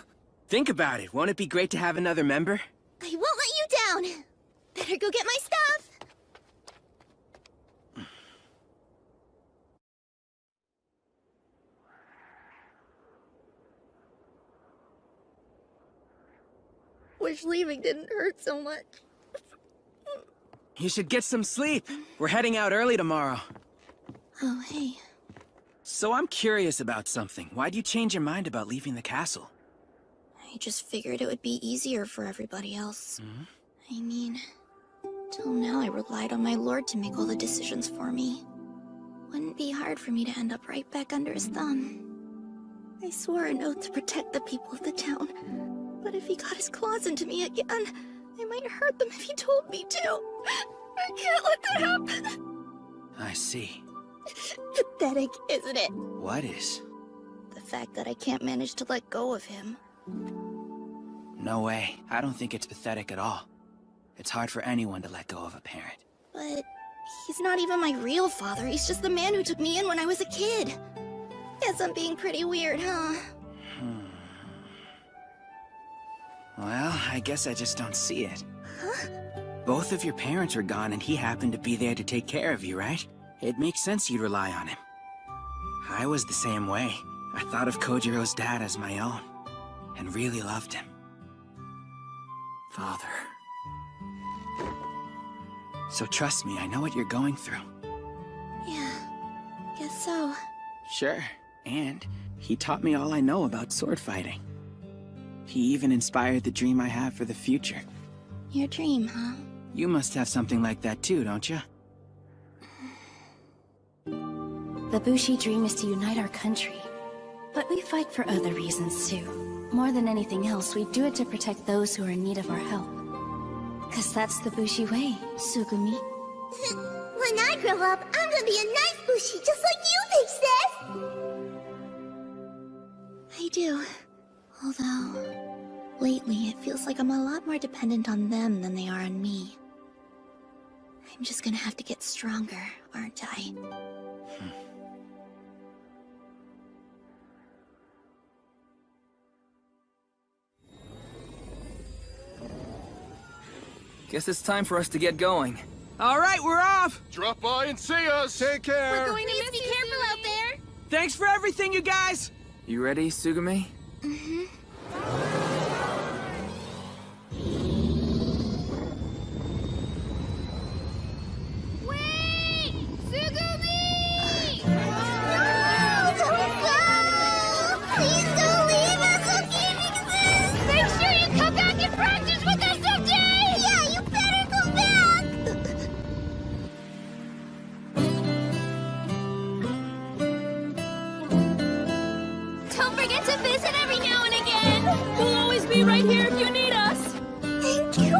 Think about it. Won't it be great to have another member? I won't let you down. Better go get my stuff. Wish leaving didn't hurt so much. You should get some sleep. We're heading out early tomorrow. Oh, hey. So I'm curious about something. Why'd you change your mind about leaving the castle? I just figured it would be easier for everybody else. I mean, till now I relied on my lord to make all the decisions for me. Wouldn't be hard for me to end up right back under his thumb. I swore an oath to protect the people of the town, but if he got his claws into me again, I might hurt them if he told me to. I can't let that happen. I see. Pathetic, isn't it? What is? The fact that I can't manage to let go of him. No way. I don't think it's pathetic at all. It's hard for anyone to let go of a parent. But he's not even my real father. He's just the man who took me in when I was a kid. Guess I'm being pretty weird, huh? Well, I guess I just don't see it. Huh? Both of your parents were gone and he happened to be there to take care of you, right? It makes sense you'd rely on him. I was the same way. I thought of Kojiro's dad as my own, and really loved him. Father. So trust me, I know what you're going through. Yeah, guess so. Sure, and he taught me all I know about sword fighting. He even inspired the dream I have for the future. Your dream, huh? You must have something like that too, don't you? The Bushi dream is to unite our country. But we fight for other reasons too. More than anything else, we do it to protect those who are in need of our help. 'Cause that's the Bushi way, Tsugumi. When I grow up, I'm gonna be a nice Bushi just like you, Big Sis! I do. Although, lately it feels like I'm a lot more dependent on them than they are on me. I'm just gonna have to get stronger, aren't I? Guess it's time for us to get going. All right, we're off! Drop by and see us! Take care! We're going to miss be careful out there! Thanks for everything, you guys! You ready, Tsugumi? Mm-hmm. Wait! Tsugumi! No! Don't go! Please don't leave us, okay? Make sure you come back and practice with us someday! Yeah, you better go! forget to visit every now and again. We'll always be right here if you need us. Thank you.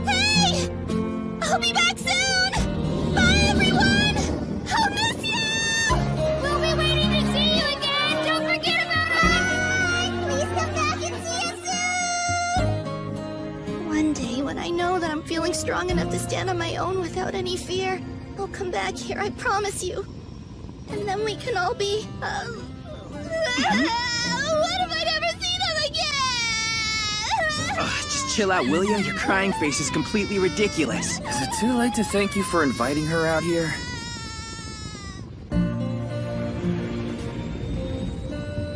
Hey! I'll be back soon! Bye, everyone! I'll miss you! We'll be waiting to see you again! Don't forget about us! Please come back and see us soon! One day, when I know that I'm feeling strong enough to stand on my own without any fear, I'll come back here, I promise you. And then we can all be, what if I never see them again? Just chill out, will ya? Your crying face is completely ridiculous. Is it too late to thank you for inviting her out here?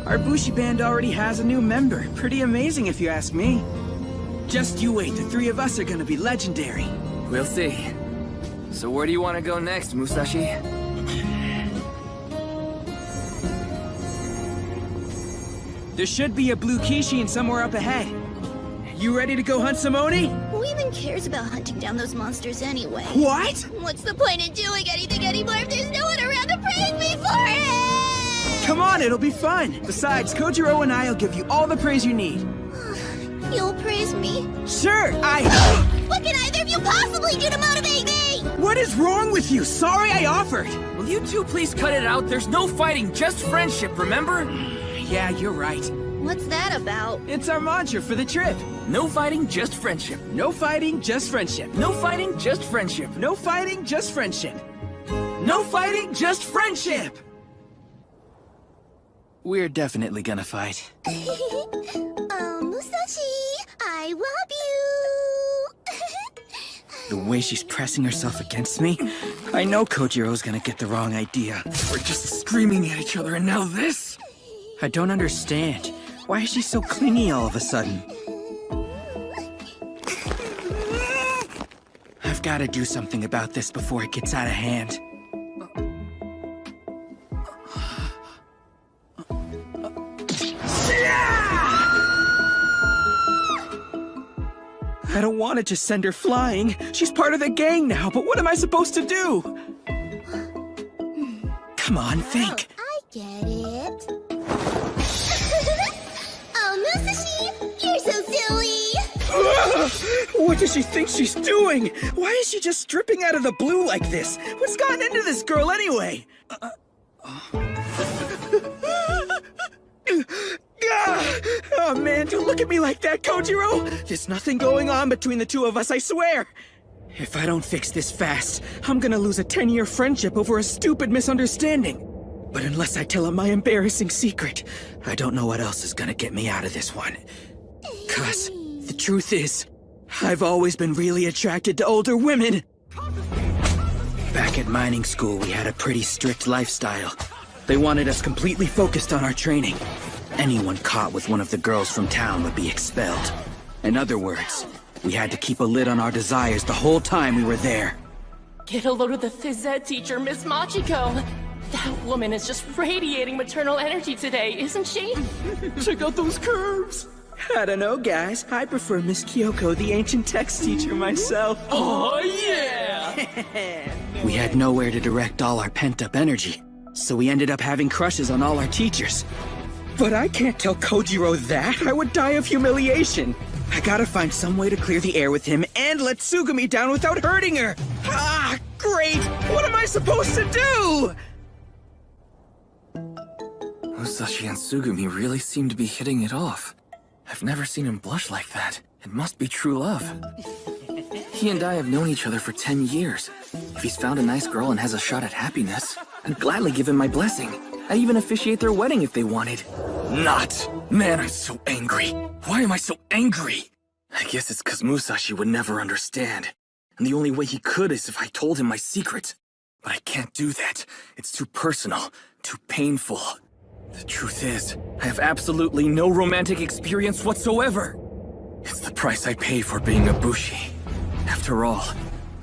Our Bushi band already has a new member. Pretty amazing if you ask me. Just you wait, the three of us are gonna be legendary. We'll see. So where do you want to go next, Musashi? There should be a blue Kishin somewhere up ahead. You ready to go hunt some Oni? Who even cares about hunting down those monsters anyway? What? What's the point in doing anything anymore if there's no one around to praise me for it? Come on, it'll be fun. Besides, Kojiro and I'll give you all the praise you need. You'll praise me? Sure, What can either of you possibly do to motivate me? What is wrong with you? Sorry I offered. Will you two please cut it out? There's no fighting, just friendship, remember? Yeah, you're right. What's that about? It's our mantra for the trip. No fighting, just friendship. No fighting, just friendship. No fighting, just friendship. No fighting, just friendship. No fighting, just friendship! We're definitely gonna fight. Musashi, I love you! The way she's pressing herself against me, I know Kojiro's gonna get the wrong idea. We're just screaming at each other and now this? I don't understand. Why is she so clingy all of a sudden? I've gotta do something about this before it gets out of hand. I don't want to just send her flying. She's part of the gang now, but what am I supposed to do? Come on, think. I get it. Oh, Musashi, you're so silly! What does she think she's doing? Why is she just stripping out of the blue like this? What's gotten into this girl anyway? Oh man, don't look at me like that, Kojiro! There's nothing going on between the two of us, I swear! If I don't fix this fast, I'm gonna lose a 10-year friendship over a stupid misunderstanding. But unless I tell him my embarrassing secret, I don't know what else is gonna get me out of this one. 'Cause the truth is, I've always been really attracted to older women. Back at mining school, we had a pretty strict lifestyle. They wanted us completely focused on our training. Anyone caught with one of the girls from town would be expelled. In other words, we had to keep a lid on our desires the whole time we were there. Get a load of the phys ed teacher, Miss Machiko. That woman is just radiating maternal energy today, isn't she? Check out those curves! I don't know, guys. I prefer Miss Kyoko, the ancient text teacher, myself. Oh, yeah! We had nowhere to direct all our pent-up energy, so we ended up having crushes on all our teachers. But I can't tell Kojiro that. I would die of humiliation. I gotta find some way to clear the air with him and let Tsugumi down without hurting her. Ah, great! What am I supposed to do? Musashi and Tsugumi really seem to be hitting it off. I've never seen him blush like that. It must be true love. He and I have known each other for 10 years. If he's found a nice girl and has a shot at happiness, I'd gladly give him my blessing. I'd even officiate their wedding if they wanted. Not! Man, I'm so angry. Why am I so angry? I guess it's because Musashi would never understand. And the only way he could is if I told him my secret. But I can't do that. It's too personal, too painful. The truth is, I have absolutely no romantic experience whatsoever. It's the price I pay for being a bushi. After all,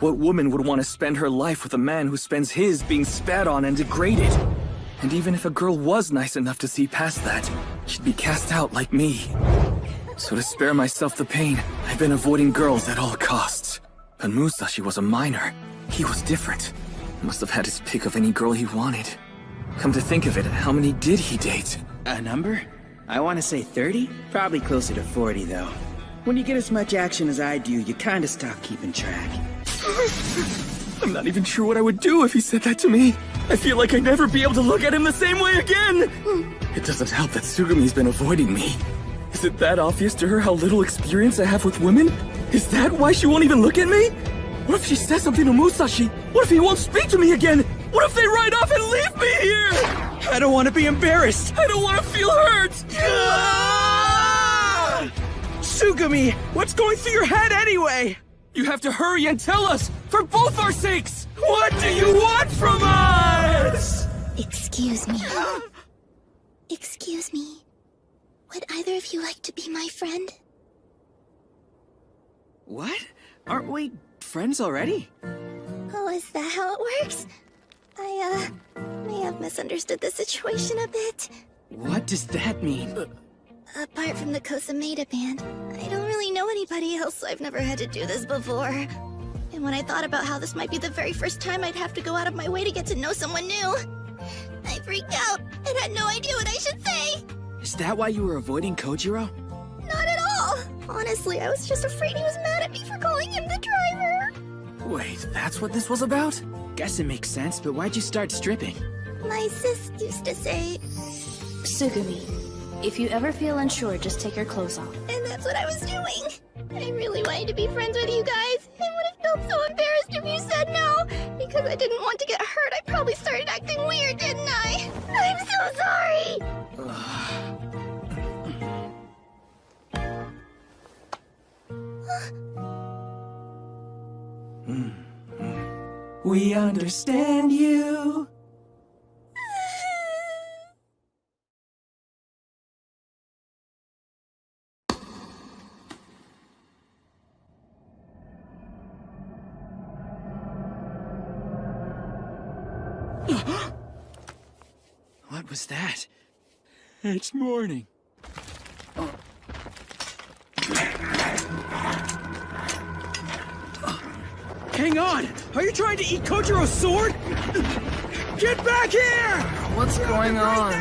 what woman would want to spend her life with a man who spends his being spat on and degraded? And even if a girl was nice enough to see past that, she'd be cast out like me. So to spare myself the pain, I've been avoiding girls at all costs. But Musashi was a minor. He was different. Must have had his pick of any girl he wanted. Come to think of it, how many did he date? A number? I want to say 30? Probably closer to 40, though. When you get as much action as I do, you kind of stop keeping track. I'm not even sure what I would do if he said that to me. I feel like I'd never be able to look at him the same way again. It doesn't help that Tsugumi's been avoiding me. Is it that obvious to her how little experience I have with women? Is that why she won't even look at me? What if she says something to Musashi? What if he won't speak to me again? What if they ride off and leave me here? I don't want to be embarrassed. I don't want to feel hurt. Tsugumi, what's going through your head anyway? You have to hurry and tell us, for both our sakes! What do you want from us? Excuse me. Excuse me. Would either of you like to be my friend? What? Aren't we friends already? Oh, is that how it works? I, may have misunderstood the situation a bit. What does that mean? Apart from the Kosameda band, I don't really know anybody else, so I've never had to do this before. And when I thought about how this might be the very first time I'd have to go out of my way to get to know someone new, I freaked out and had no idea what I should say. Is that why you were avoiding Kojiro? Not at all! Honestly, I was just afraid he was mad at me for calling him the driver. Wait, that's what this was about? Guess it makes sense, but why'd you start stripping? My sis used to say... Tsugumi, if you ever feel unsure, just take your clothes off. And that's what I was doing. I really wanted to be friends with you guys. I would have felt so embarrassed if you said no. Because I didn't want to get hurt, I probably started acting weird, didn't I? I'm so sorry! We understand you. What was that? It's morning. Hang on! Are you trying to eat Kojiro's sword? Get back here! What's going on?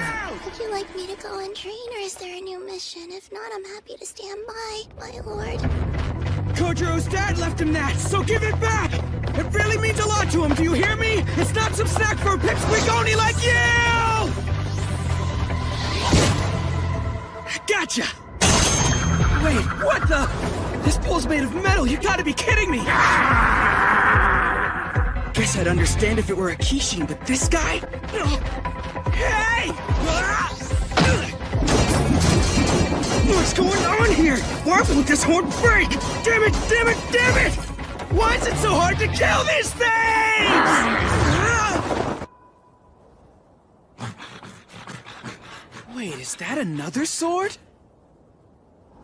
Would you like me to go and train, or is there a new mission? If not, I'm happy to stand by, my lord. Kojiro's dad left him that, so give it back! It really means a lot to him, do you hear me? It's not some snack for a pipsqueak only like you! Gotcha! Wait, what the? This pole's made of metal, you gotta be kidding me! Guess I'd understand if it were a Kishin, but this guy? Hey! What's going on here? Why won't this horn break? Damn it, damn it, damn it! Why is it so hard to kill these things? Wait, is that another sword?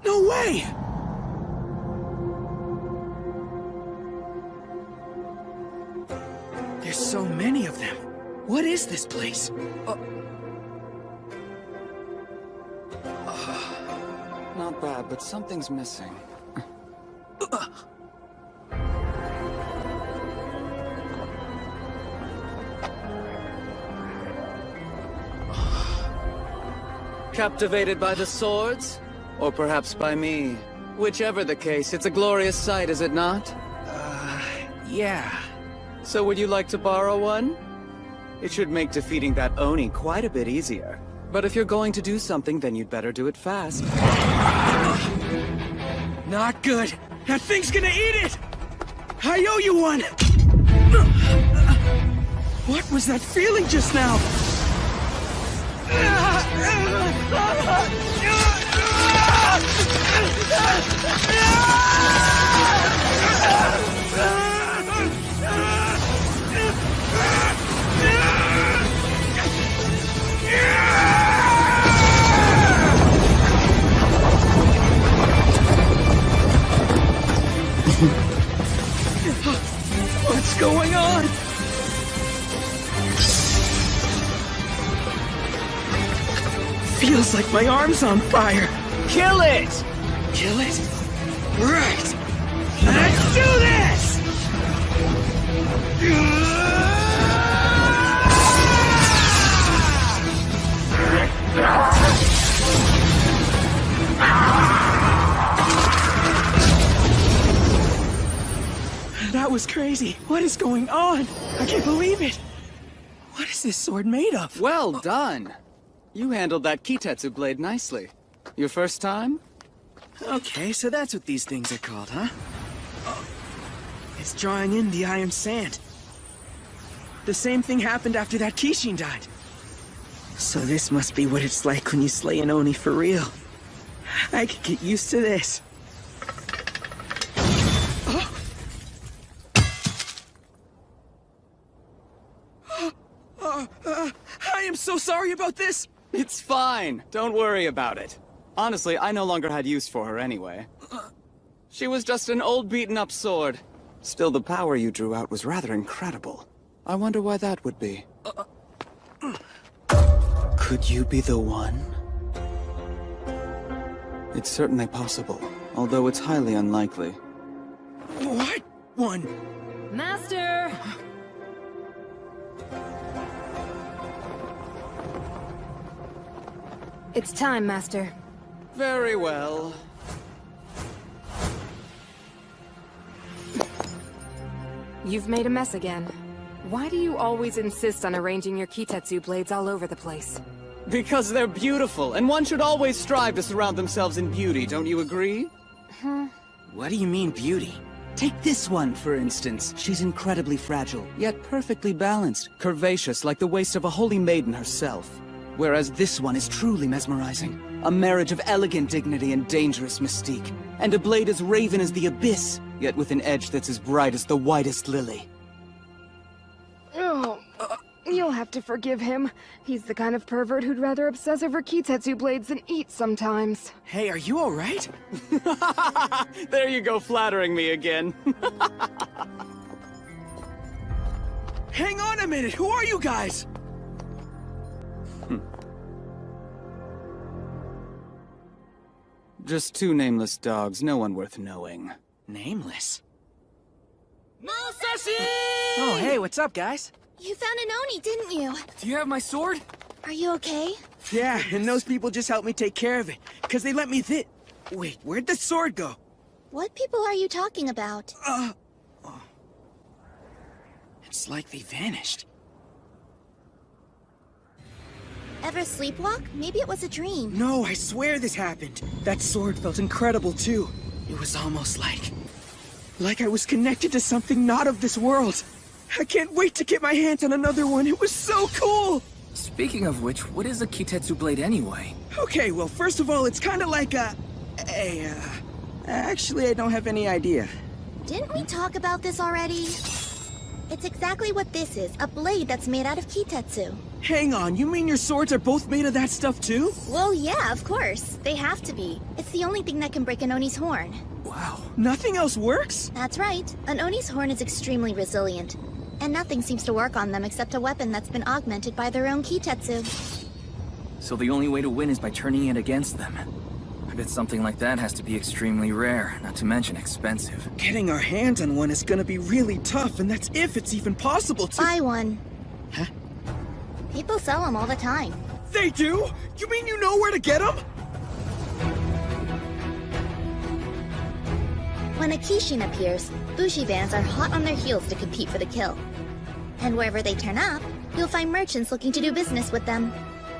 No way! There's so many of them. What is this place? Not bad, but something's missing. Captivated by the swords? Or perhaps by me? Whichever the case, it's a glorious sight, is it not? Yeah. So would you like to borrow one? It should make defeating that Oni quite a bit easier. But if you're going to do something, then you'd better do it fast. Not good. That thing's gonna eat it! I owe you one! What was that feeling just now? What's going on? Feels like my arm's on fire. Kill it! Kill it? Right! Let's do this! That was crazy. What is going on? I can't believe it. What is this sword made of? Well done. You handled that Kitetsu blade nicely. Your first time? Okay, so that's what these things are called, huh? Oh, it's drawing in the iron sand. The same thing happened after that Kishin died. So this must be what it's like when you slay an Oni for real. I could get used to this. I am so sorry about this! It's fine. Don't worry about it. Honestly, I no longer had use for her anyway. She was just an old beaten-up sword. Still, the power you drew out was rather incredible. I wonder why that would be. Could you be the one? It's certainly possible, although it's highly unlikely. What one? Master! It's time, Master. Very well. You've made a mess again. Why do you always insist on arranging your Kitetsu blades all over the place? Because they're beautiful, and one should always strive to surround themselves in beauty, don't you agree? What do you mean, beauty? Take this one, for instance. She's incredibly fragile, yet perfectly balanced, curvaceous like the waist of a holy maiden herself. Whereas this one is truly mesmerizing. A marriage of elegant dignity and dangerous mystique. And a blade as raven as the abyss, yet with an edge that's as bright as the whitest lily. Oh, you'll have to forgive him. He's the kind of pervert who'd rather obsess over Kitetsu blades than eat sometimes. Hey, are you alright? There you go, flattering me again. Hang on a minute, who are you guys? Just two nameless dogs, no one worth knowing. Nameless? Musashi! Oh, hey, what's up, guys? You found an Oni, didn't you? Do you have my sword? Are you okay? Yeah, and those people just helped me take care of it, because they let me Wait, where'd the sword go? What people are you talking about? It's like they vanished. Ever sleepwalk? Maybe it was a dream. No, I swear this happened. That sword felt incredible, too. It was almost like I was connected to something not of this world. I can't wait to get my hands on another one. It was so cool! Speaking of which, what is a Kitetsu blade anyway? Okay, well, first of all, it's kind of like actually, I don't have any idea. Didn't we talk about this already? It's exactly what this is, a blade that's made out of Kitetsu. Hang on, you mean your swords are both made of that stuff too? Well, yeah, of course. They have to be. It's the only thing that can break an Oni's horn. Wow. Nothing else works? That's right. An Oni's horn is extremely resilient. And nothing seems to work on them except a weapon that's been augmented by their own Kitetsu. So the only way to win is by turning it against them. I bet something like that has to be extremely rare, not to mention expensive. Getting our hands on one is gonna be really tough, and that's if it's even possible to— Buy one. Huh? People sell them all the time. They do? You mean you know where to get them? When a Kishin appears, Bushi bands are hot on their heels to compete for the kill. And wherever they turn up, you'll find merchants looking to do business with them.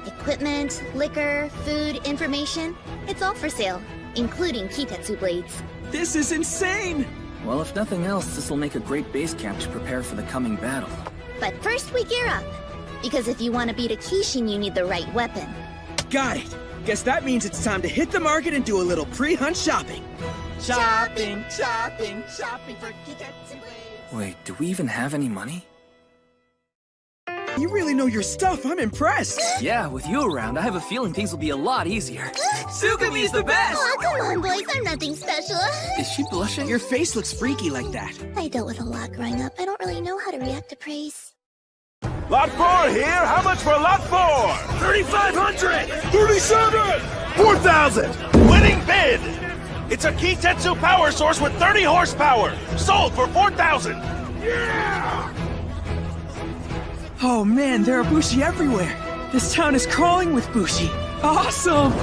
Equipment, liquor, food, information, it's all for sale, including Kitetsu blades. This is insane! Well, if nothing else, this will make a great base camp to prepare for the coming battle. But first we gear up, because if you want to beat a Kishin, you need the right weapon. Got it! Guess that means it's time to hit the market and do a little pre-hunt shopping. Shopping for Kitetsu blades. Wait, do we even have any money? You really know your stuff, I'm impressed! Yeah, with you around, I have a feeling things will be a lot easier. Tsukumi's the best! Oh, come on, boys, I'm nothing special. Is she blushing? Your face looks freaky like that. I dealt with a lot growing up. I don't really know how to react to praise. Lot 4 here. How much for lot 4? 3,500! 37! 4,000! Winning bid! It's a Kitetsu power source with 30 horsepower! Sold for 4,000! Yeah! Oh man, there are Bushi everywhere! This town is crawling with Bushi! Awesome!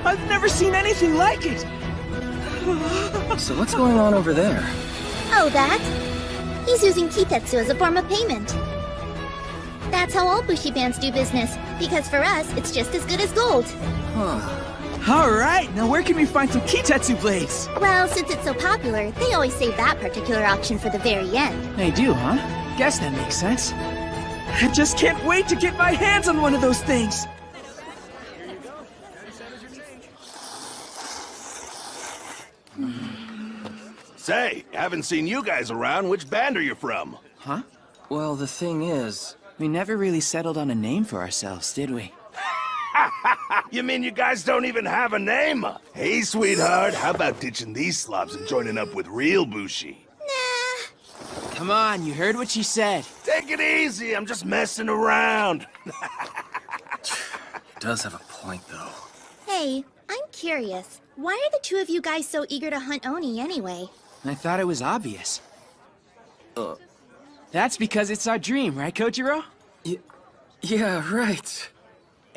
I've never seen anything like it! So what's going on over there? Oh, that? He's using Kitetsu as a form of payment. That's how all Bushi bands do business, because for us, it's just as good as gold. Alright, now where can we find some Kitetsu blades? Well, since it's so popular, they always save that particular auction for the very end. They do, huh? Guess that makes sense. I just can't wait to get my hands on one of those things! Say, haven't seen you guys around. Which band are you from? Huh? Well, the thing is, we never really settled on a name for ourselves, did we? You mean you guys don't even have a name? Hey, sweetheart, how about ditching these slobs and joining up with real Bushi? Come on, you heard what she said. Take it easy, I'm just messing around. Does have a point, though. Hey, I'm curious. Why are the two of you guys so eager to hunt Oni anyway? I thought it was obvious. That's because it's our dream, right, Kojiro? Yeah, right.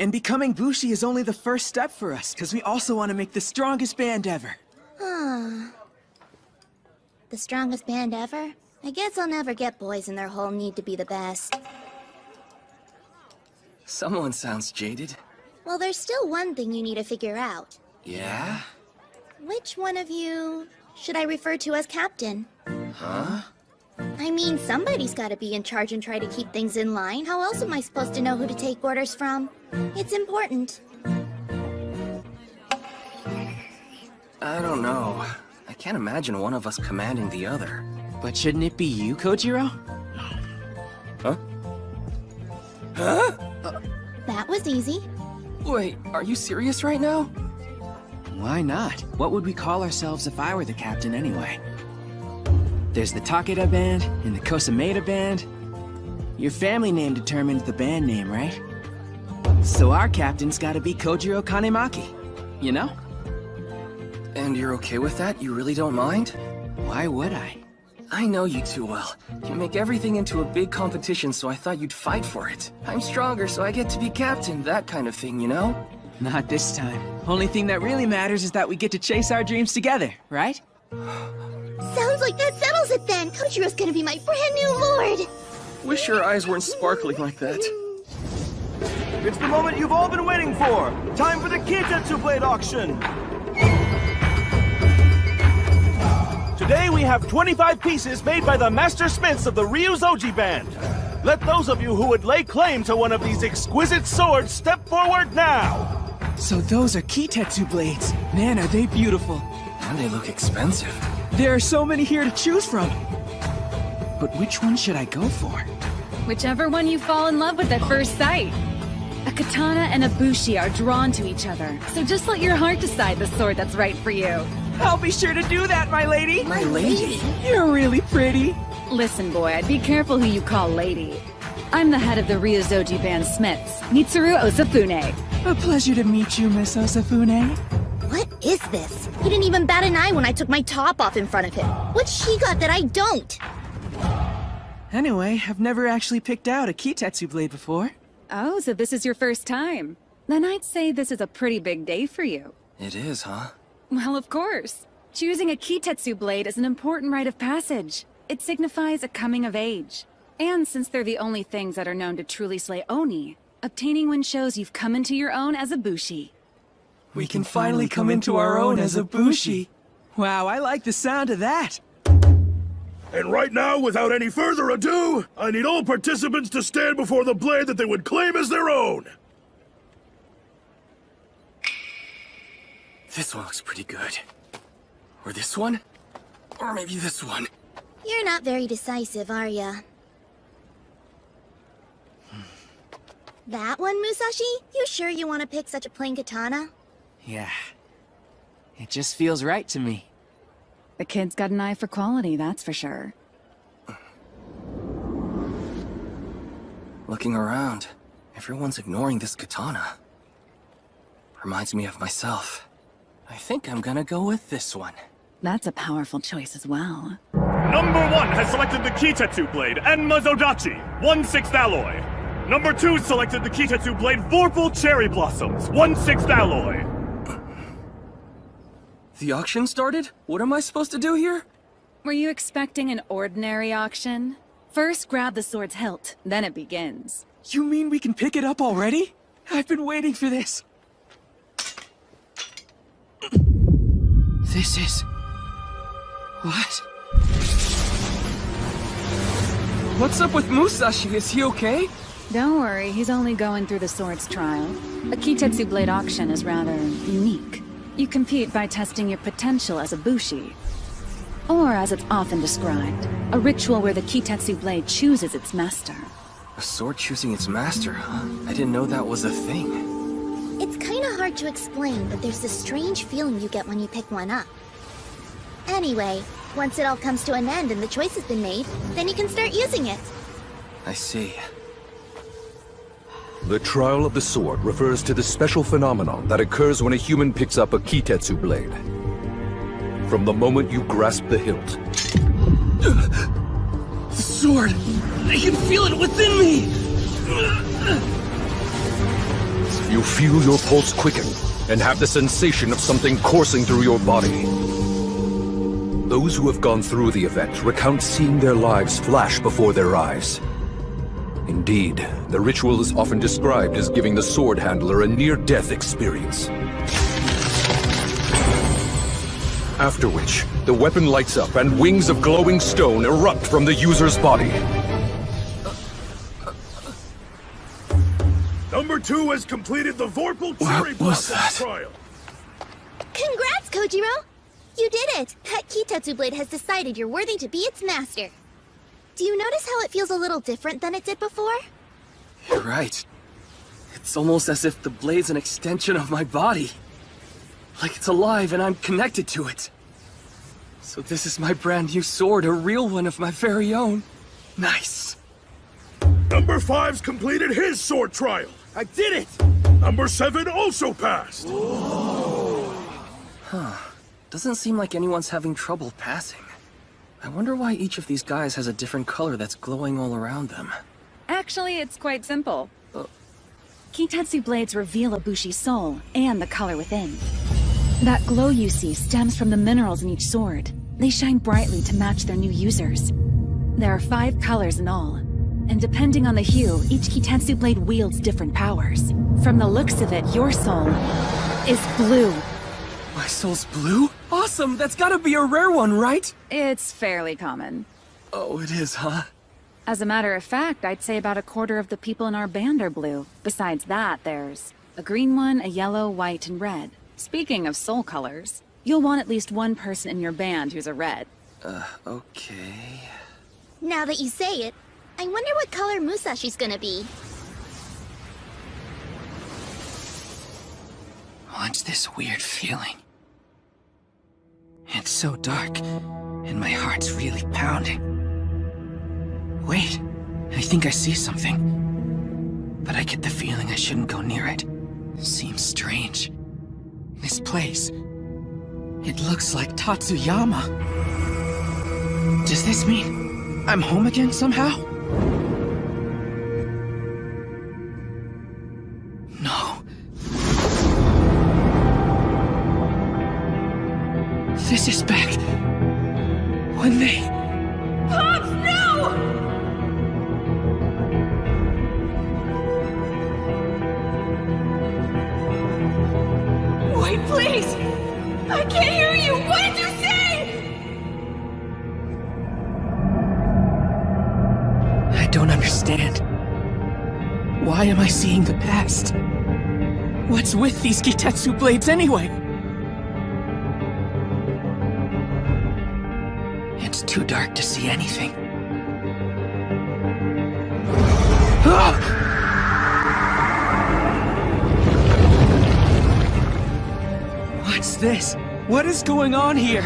And becoming Bushi is only the first step for us, because we also want to make the strongest band ever. The strongest band ever? I guess I'll never get boys in their whole need to be the best. Someone sounds jaded. Well, there's still one thing you need to figure out. Yeah? Which one of you should I refer to as captain? Huh? I mean, somebody's gotta be in charge and try to keep things in line. How else am I supposed to know who to take orders from? It's important. I don't know. I can't imagine one of us commanding the other. But shouldn't it be you, Kojiro? Huh? Huh? That was easy. Wait, are you serious right now? Why not? What would we call ourselves if I were the captain anyway? There's the Takeda band and the Kosameda band. Your family name determines the band name, right? So our captain's gotta be Kojiro Kanemaki, you know? And you're okay with that? You really don't mind? Why would I? I know you too well. You make everything into a big competition, so I thought you'd fight for it. I'm stronger, so I get to be captain, that kind of thing, you know? Not this time. Only thing that really matters is that we get to chase our dreams together, right? Sounds like that settles it then. Kojiro's gonna be my brand new lord. Wish your eyes weren't sparkling like that. It's the moment you've all been waiting for. Time for the Kitetsu Blade auction. Today we have 25 pieces made by the master smiths of the Ryuzoji band. Let those of you who would lay claim to one of these exquisite swords step forward now. So those are Kitetsu blades. Man, are they beautiful. And they look expensive. There are so many here to choose from. But which one should I go for? Whichever one you fall in love with at first sight. A katana and a bushi are drawn to each other, so just let your heart decide the sword that's right for you. I'll be sure to do that, my lady! My lady? You're really pretty. Listen, boy, I'd be careful who you call lady. I'm the head of the Ryuzoji band smiths, Mitsuru Osafune. A pleasure to meet you, Miss Osafune. What is this? He didn't even bat an eye when I took my top off in front of him. What's she got that I don't? Anyway, I've never actually picked out a Kitetsu blade before. Oh, so this is your first time. Then I'd say this is a pretty big day for you. It is, huh? Well, of course. Choosing a Kitetsu blade is an important rite of passage. It signifies a coming of age. And since they're the only things that are known to truly slay Oni, obtaining one shows you've come into your own as a Bushi. We can finally come into our own as a Bushi. Wow, I like the sound of that. And right now, without any further ado, I need all participants to stand before the blade that they would claim as their own. This one looks pretty good. Or this one? Or maybe this one. You're not very decisive, are ya? That one, Musashi? You sure you want to pick such a plain katana? Yeah. It just feels right to me. The kid's got an eye for quality, that's for sure. Looking around, everyone's ignoring this katana. Reminds me of myself. I think I'm gonna go with this one. That's a powerful choice as well. Number 1 has selected the Kitetsu Blade, Enma Zodachi, 1/6 alloy. Number 2 selected the Kitetsu Blade, Vorpal Cherry Blossoms, 1/6 alloy. The auction started? What am I supposed to do here? Were you expecting an ordinary auction? First grab the sword's hilt, then it begins. You mean we can pick it up already? I've been waiting for this. This is... what? What's up with Musashi? Is he okay? Don't worry, he's only going through the sword's trial. A Kitetsu Blade auction is rather unique. You compete by testing your potential as a bushi. Or as it's often described, a ritual where the Kitetsu Blade chooses its master. A sword choosing its master, huh? I didn't know that was a thing. It's kinda hard to explain, but there's this strange feeling you get when you pick one up. Anyway, once it all comes to an end and the choice has been made, then you can start using it. I see. The Trial of the Sword refers to the special phenomenon that occurs when a human picks up a Kitetsu blade. From the moment you grasp the hilt. The sword! I can feel it within me! You feel your pulse quicken and have the sensation of something coursing through your body. Those who have gone through the event recount seeing their lives flash before their eyes. Indeed, the ritual is often described as giving the sword handler a near-death experience. After which, the weapon lights up and wings of glowing stone erupt from the user's body. Number 2 has completed the Vorpal Cherry Blossoms trial. Congrats, Kojiro! You did it! That Kitetsu Blade has decided you're worthy to be its master. Do you notice how it feels a little different than it did before? You're right. It's almost as if the blade's an extension of my body. Like it's alive and I'm connected to it. So this is my brand new sword, a real one of my very own. Nice. Number 5's completed his sword trial. I did it! Number 7 also passed. Huh. Doesn't seem like anyone's having trouble passing. I wonder why each of these guys has a different color that's glowing all around them. Actually, it's quite simple. Kitetsu blades reveal a bushi's soul and the color within. That glow you see stems from the minerals in each sword. They shine brightly to match their new users. There are 5 colors in all, and depending on the hue, each Kitetsu blade wields different powers. From the looks of it, your soul is blue. My soul's blue? Awesome! That's gotta be a rare one, right? It's fairly common. Oh, it is, huh? As a matter of fact, I'd say about a quarter of the people in our band are blue. Besides that, there's a green one, a yellow, white, and red. Speaking of soul colors, you'll want at least one person in your band who's a red. Okay... Now that you say it, I wonder what color Musashi's gonna be. What's this weird feeling? It's so dark, and my heart's really pounding. Wait, I think I see something. But I get the feeling I shouldn't go near it. Seems strange. This place... it looks like Tatsuyama. Does this mean I'm home again somehow? No. This is back when they... Pops, no! Wait, please! I can't hear you! What did you say? I don't understand. Why am I seeing the past? What's with these Kitetsu blades anyway? It's too dark to see anything. What's this? What is going on here?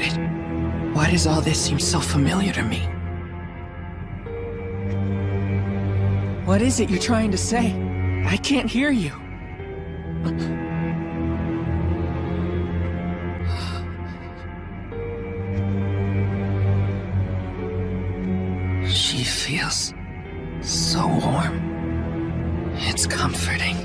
get it. Why does all this seem so familiar to me? What is it you're trying to say? I can't hear you. She feels so warm. It's comforting.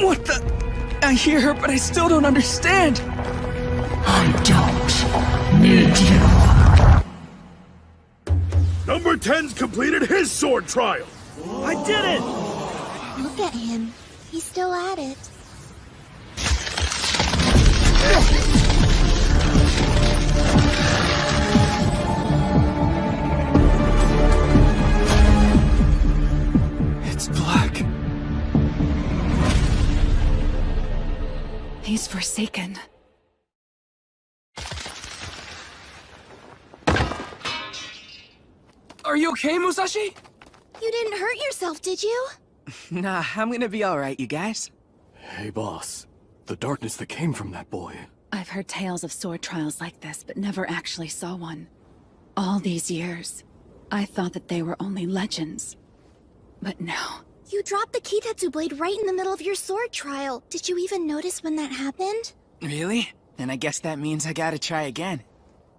What the? I hear her, but I still don't understand. I don't need you. Number 10's completed his sword trial. I did it! Look at him. He's still at it. It's black. He's forsaken. Are you okay, Musashi? You didn't hurt yourself, did you? Nah, I'm gonna be alright, you guys. Hey, boss. The darkness that came from that boy. I've heard tales of sword trials like this, but never actually saw one. All these years, I thought that they were only legends. But no. You dropped the Kitetsu blade right in the middle of your sword trial. Did you even notice when that happened? Really? Then I guess that means I gotta try again.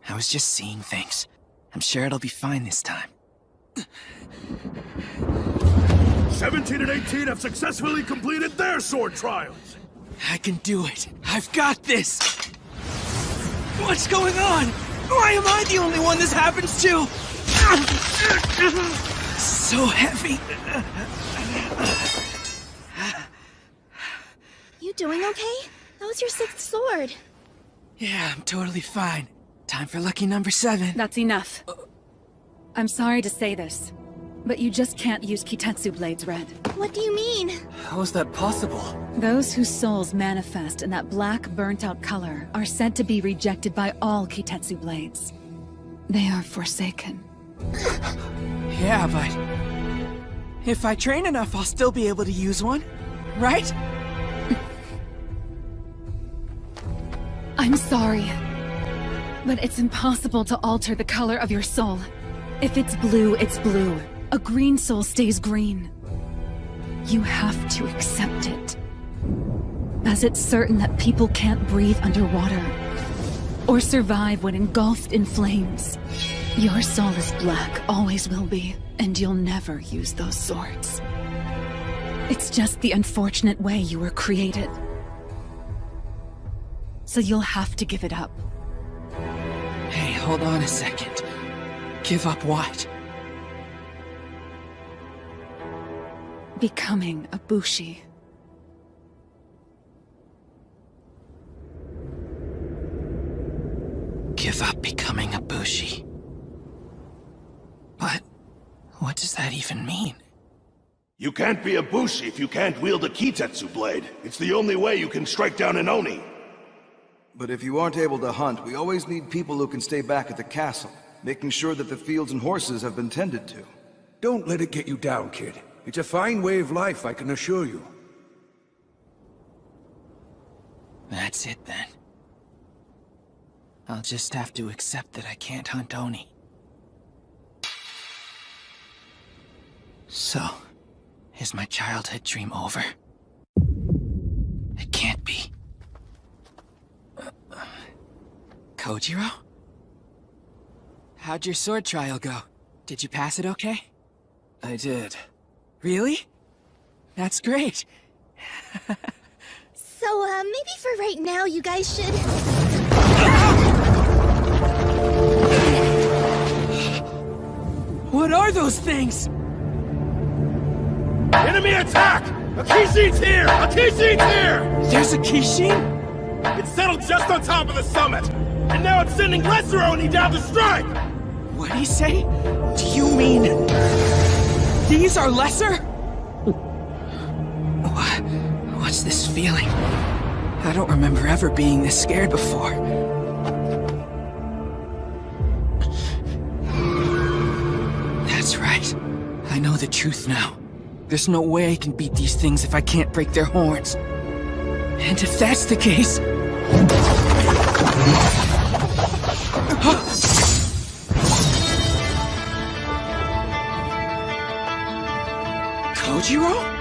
I was just seeing things. I'm sure it'll be fine this time. 17 and 18 have successfully completed their sword trials. I can do it. I've got this. What's going on? Why am I the only one this happens to? So heavy. You doing okay? That was your 6th sword. Yeah, I'm totally fine. Time for lucky number 7. That's enough. I'm sorry to say this, but you just can't use Kitetsu blades, Red. What do you mean? How is that possible? Those whose souls manifest in that black, burnt-out color are said to be rejected by all Kitetsu blades. They are forsaken. Yeah, but if I train enough, I'll still be able to use one, right? I'm sorry, but it's impossible to alter the color of your soul. If it's blue, it's blue. A green soul stays green. You have to accept it. As it's certain that people can't breathe underwater, or survive when engulfed in flames. Your soul is black, always will be, and you'll never use those swords. It's just the unfortunate way you were created. So you'll have to give it up. Hey, hold on a second. Give up what? Becoming a Bushi. Give up becoming a Bushi. But what does that even mean? You can't be a Bushi if you can't wield a Kitetsu blade. It's the only way you can strike down an Oni. But if you aren't able to hunt, we always need people who can stay back at the castle, making sure that the fields and horses have been tended to. Don't let it get you down, kid. It's a fine way of life, I can assure you. That's it then. I'll just have to accept that I can't hunt Oni. So, is my childhood dream over? It can't be. Kojiro? How'd your sword trial go? Did you pass it okay? I did. Really? That's great. So, maybe for right now, you guys should... What are those things? Enemy attack! A Kishin's here! A Kishin's here! There's a Kishin? It's settled just on top of the summit! And now it's sending Lesser Oni down to strike! What'd he say? Do you mean... these are lesser? What's this feeling? I don't remember ever being this scared before. That's right. I know the truth now. There's no way I can beat these things if I can't break their horns. And if that's the case... Kojiro?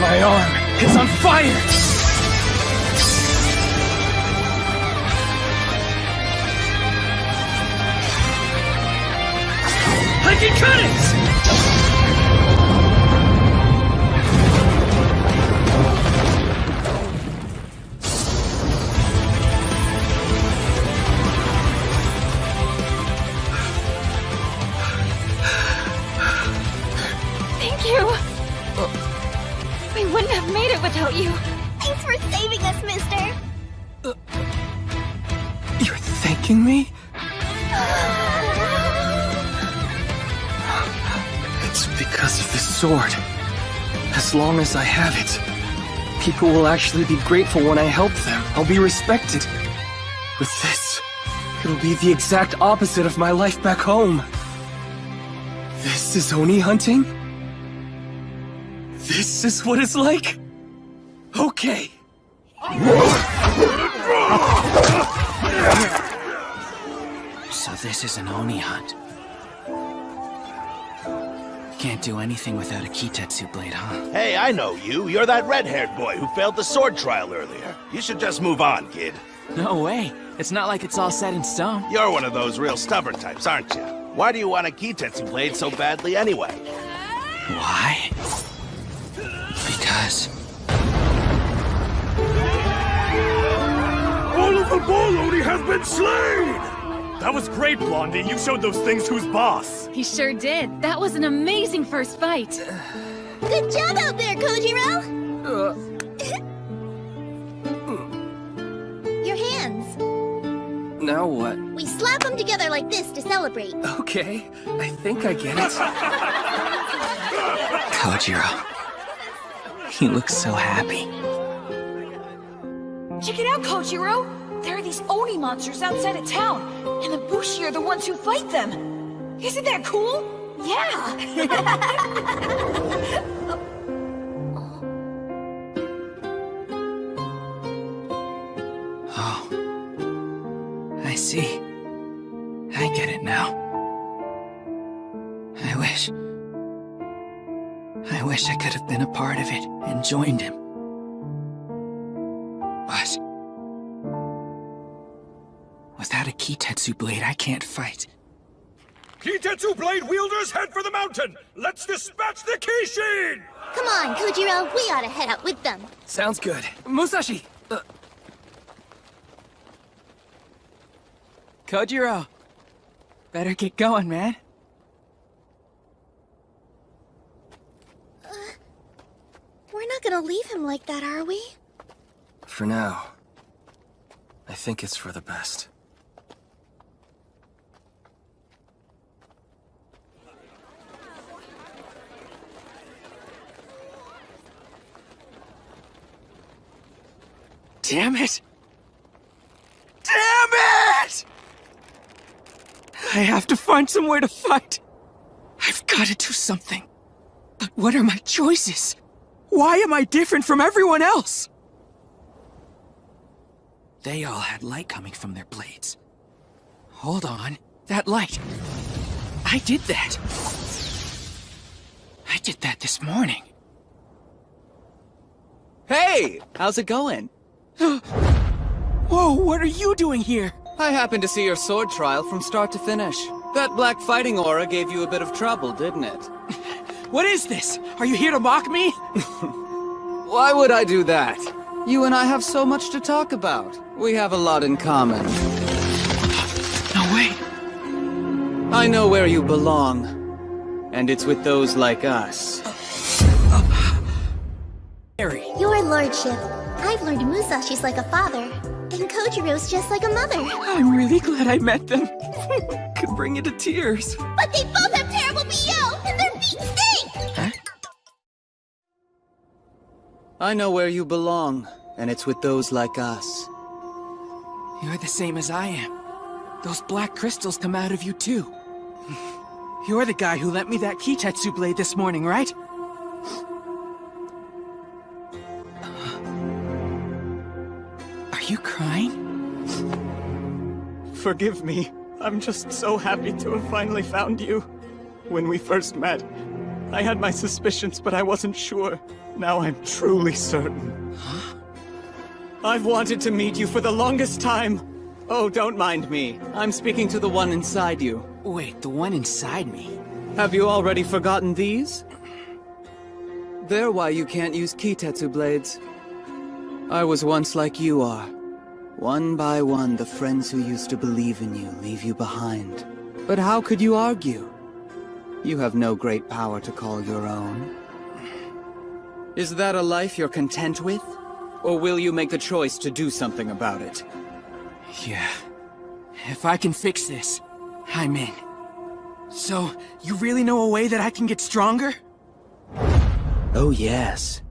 My arm is on fire! I can cut it! Thank you! We wouldn't have made it without you. Thanks for saving us, mister. You're thanking me? It's because of the sword. As long as I have it, people will actually be grateful when I help them. I'll be respected. With this, it'll be the exact opposite of my life back home. This is Oni hunting? This is what it's like? Okay. So this is an Oni hunt. Can't do anything without a Kitetsu blade, huh? Hey, I know you. You're that red-haired boy who failed the sword trial earlier. You should just move on, kid. No way. It's not like it's all set in stone. You're one of those real stubborn types, aren't you? Why do you want a Kitetsu blade so badly anyway? Why? Because... All of the Bologna have been slain! That was great, Blondie. You showed those things who's boss. He sure did. That was an amazing first fight. Good job out there, Kojiro! Your hands. Now what? We slap them together like this to celebrate. Okay, I think I get it. Kojiro. He looks so happy. Check it out, Kojiro! There are these Oni monsters outside of town, and the Bushi are the ones who fight them. Isn't that cool? Yeah! Oh. I see. I get it now. I wish I could have been a part of it and joined him. But... without a Kitetsu blade, I can't fight. Kitetsu blade wielders, head for the mountain! Let's dispatch the Kishin! Come on, Kojiro, we ought to head out with them. Sounds good. Musashi! Kojiro! Better get going, man. We're not gonna leave him like that, are we? For now, I think it's for the best. Damn it! Damn it! I have to find somewhere to fight. I've got to do something. But what are my choices? Why am I different from everyone else? They all had light coming from their blades. Hold on. That light. I did that. I did that this morning. Hey! How's it going? Whoa, what are you doing here? I happened to see your sword trial from start to finish. That black fighting aura gave you a bit of trouble, didn't it? What is this? Are you here to mock me? Why would I do that? You and I have so much to talk about. We have a lot in common. No way. I know where you belong. And it's with those like us. Your lordship, I've learned Musashi's like a father, and Kojiro's just like a mother. I'm really glad I met them. Could bring you to tears. But they both have terrible BO, and their feet stink! Huh? I know where you belong, and it's with those like us. You're the same as I am. Those black crystals come out of you too. You're the guy who lent me that Kitetsu blade this morning, right? Are you crying? Forgive me. I'm just so happy to have finally found you. When we first met, I had my suspicions, but I wasn't sure. Now I'm truly certain. Huh? I've wanted to meet you for the longest time. Oh, don't mind me. I'm speaking to the one inside you. Wait, the one inside me? Have you already forgotten these? They're why you can't use Kitetsu blades. I was once like you are. One by one, the friends who used to believe in you leave you behind. But how could you argue? You have no great power to call your own. Is that a life you're content with? Or will you make the choice to do something about it? Yeah. If I can fix this, I'm in. So, you really know a way that I can get stronger? Oh, yes.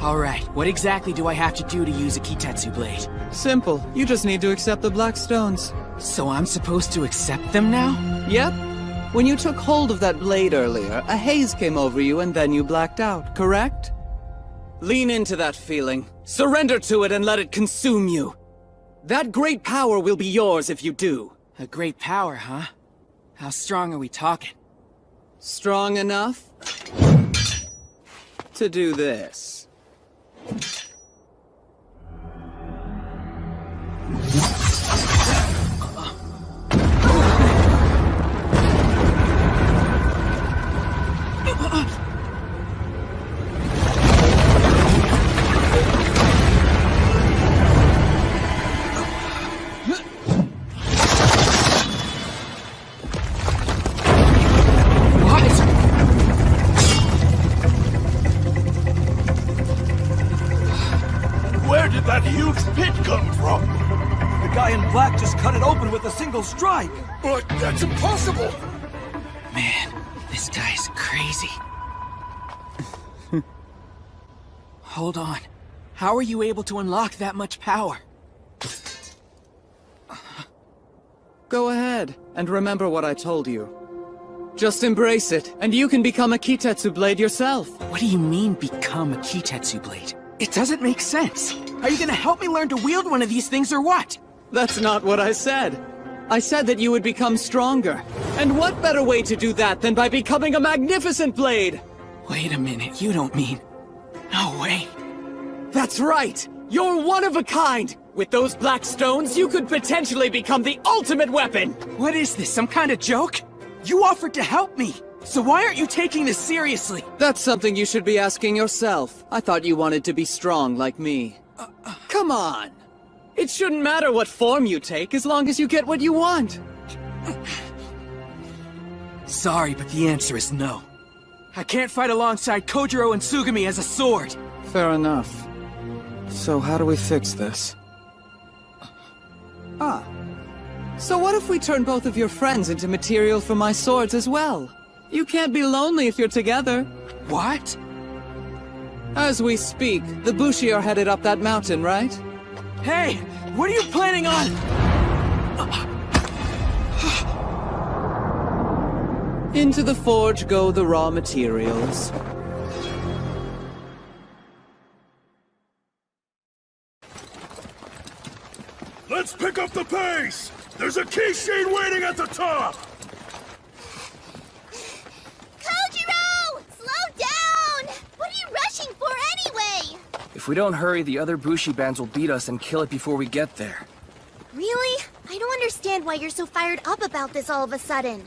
Alright, what exactly do I have to do to use a Kitetsu blade? Simple. You just need to accept the black stones. So I'm supposed to accept them now? Yep. When you took hold of that blade earlier, a haze came over you and then you blacked out, correct? Lean into that feeling. Surrender to it and let it consume you. That great power will be yours if you do. A great power, huh? How strong are we talking? Strong enough to do this. Where did that huge pit come from? The guy in black just cut it open with a single strike. But that's impossible! Man, this guy's crazy. Hold on. How are you able to unlock that much power? Go ahead, and remember what I told you. Just embrace it, and you can become a Kitetsu blade yourself. What do you mean, become a Kitetsu blade? It doesn't make sense. Are you gonna help me learn to wield one of these things or what? That's not what I said. I said that you would become stronger. And what better way to do that than by becoming a magnificent blade? Wait a minute, you don't mean... No way. That's right! You're one of a kind! With those black stones, you could potentially become the ultimate weapon! What is this, some kind of joke? You offered to help me! So why aren't you taking this seriously? That's something you should be asking yourself. I thought you wanted to be strong like me. Come on! It shouldn't matter what form you take, as long as you get what you want. Sorry, but the answer is no. I can't fight alongside Kojiro and Tsugumi as a sword! Fair enough. So how do we fix this? So what if we turn both of your friends into material for my swords as well? You can't be lonely if you're together. What? As we speak, the Bushi are headed up that mountain, right? Hey! What are you planning on? Into the forge go the raw materials. Let's pick up the pace! There's a Kishin waiting at the top! Kojiro! Slow down! What are you rushing for anyway? If we don't hurry, the other Bushi bands will beat us and kill it before we get there. Really? I don't understand why you're so fired up about this all of a sudden.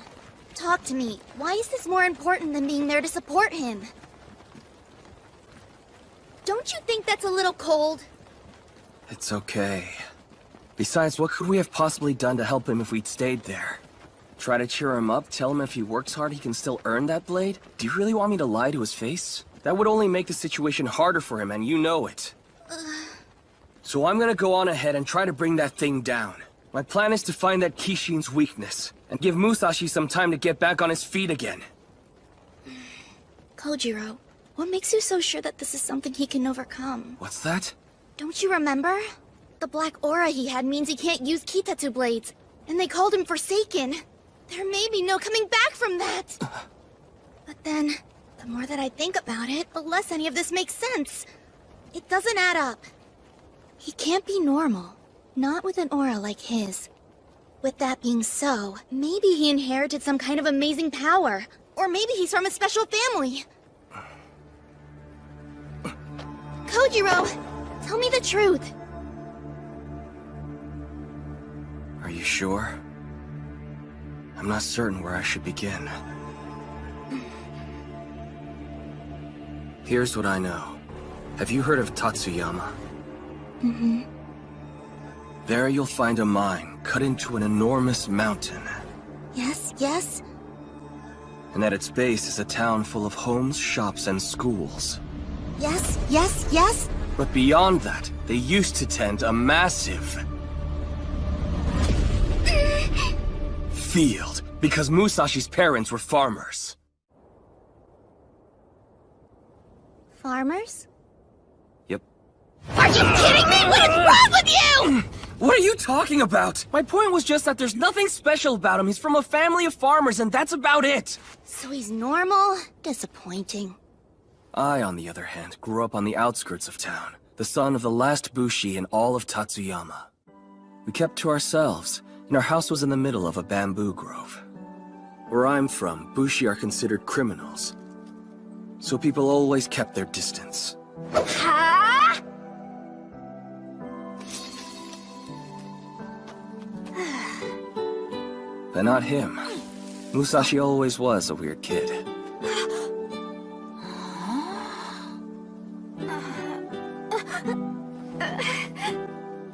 Talk to me. Why is this more important than being there to support him? Don't you think that's a little cold? It's okay. Besides, what could we have possibly done to help him if we'd stayed there? Try to cheer him up, tell him if he works hard he can still earn that blade? Do you really want me to lie to his face? That would only make the situation harder for him, and you know it. So I'm gonna go on ahead and try to bring that thing down. My plan is to find that Kishin's weakness, and give Musashi some time to get back on his feet again. Kojiro, what makes you so sure that this is something he can overcome? What's that? Don't you remember? The black aura he had means he can't use Kitetsu blades, and they called him Forsaken. There may be no coming back from that. But then, the more that I think about it, the less any of this makes sense. It doesn't add up. He can't be normal, not with an aura like his. With that being so, maybe he inherited some kind of amazing power, or maybe he's from a special family. Kojiro, tell me the truth. Are you sure? I'm not certain where I should begin. Here's what I know. Have you heard of Tatsuyama? Mm-hmm. There you'll find a mine cut into an enormous mountain. Yes, yes? And at its base is a town full of homes, shops, and schools. Yes, yes, yes? But beyond that, they used to tend a massive field, because Musashi's parents were farmers. Farmers? Yep. Are you kidding me? What is wrong with you? What are you talking about? My point was just that there's nothing special about him. He's from a family of farmers, and that's about it. So he's normal? Disappointing. I, on the other hand, grew up on the outskirts of town, the son of the last Bushi in all of Tatsuyama. We kept to ourselves, and our house was in the middle of a bamboo grove. Where I'm from, Bushi are considered criminals, so people always kept their distance. Ha! But not him. Musashi always was a weird kid.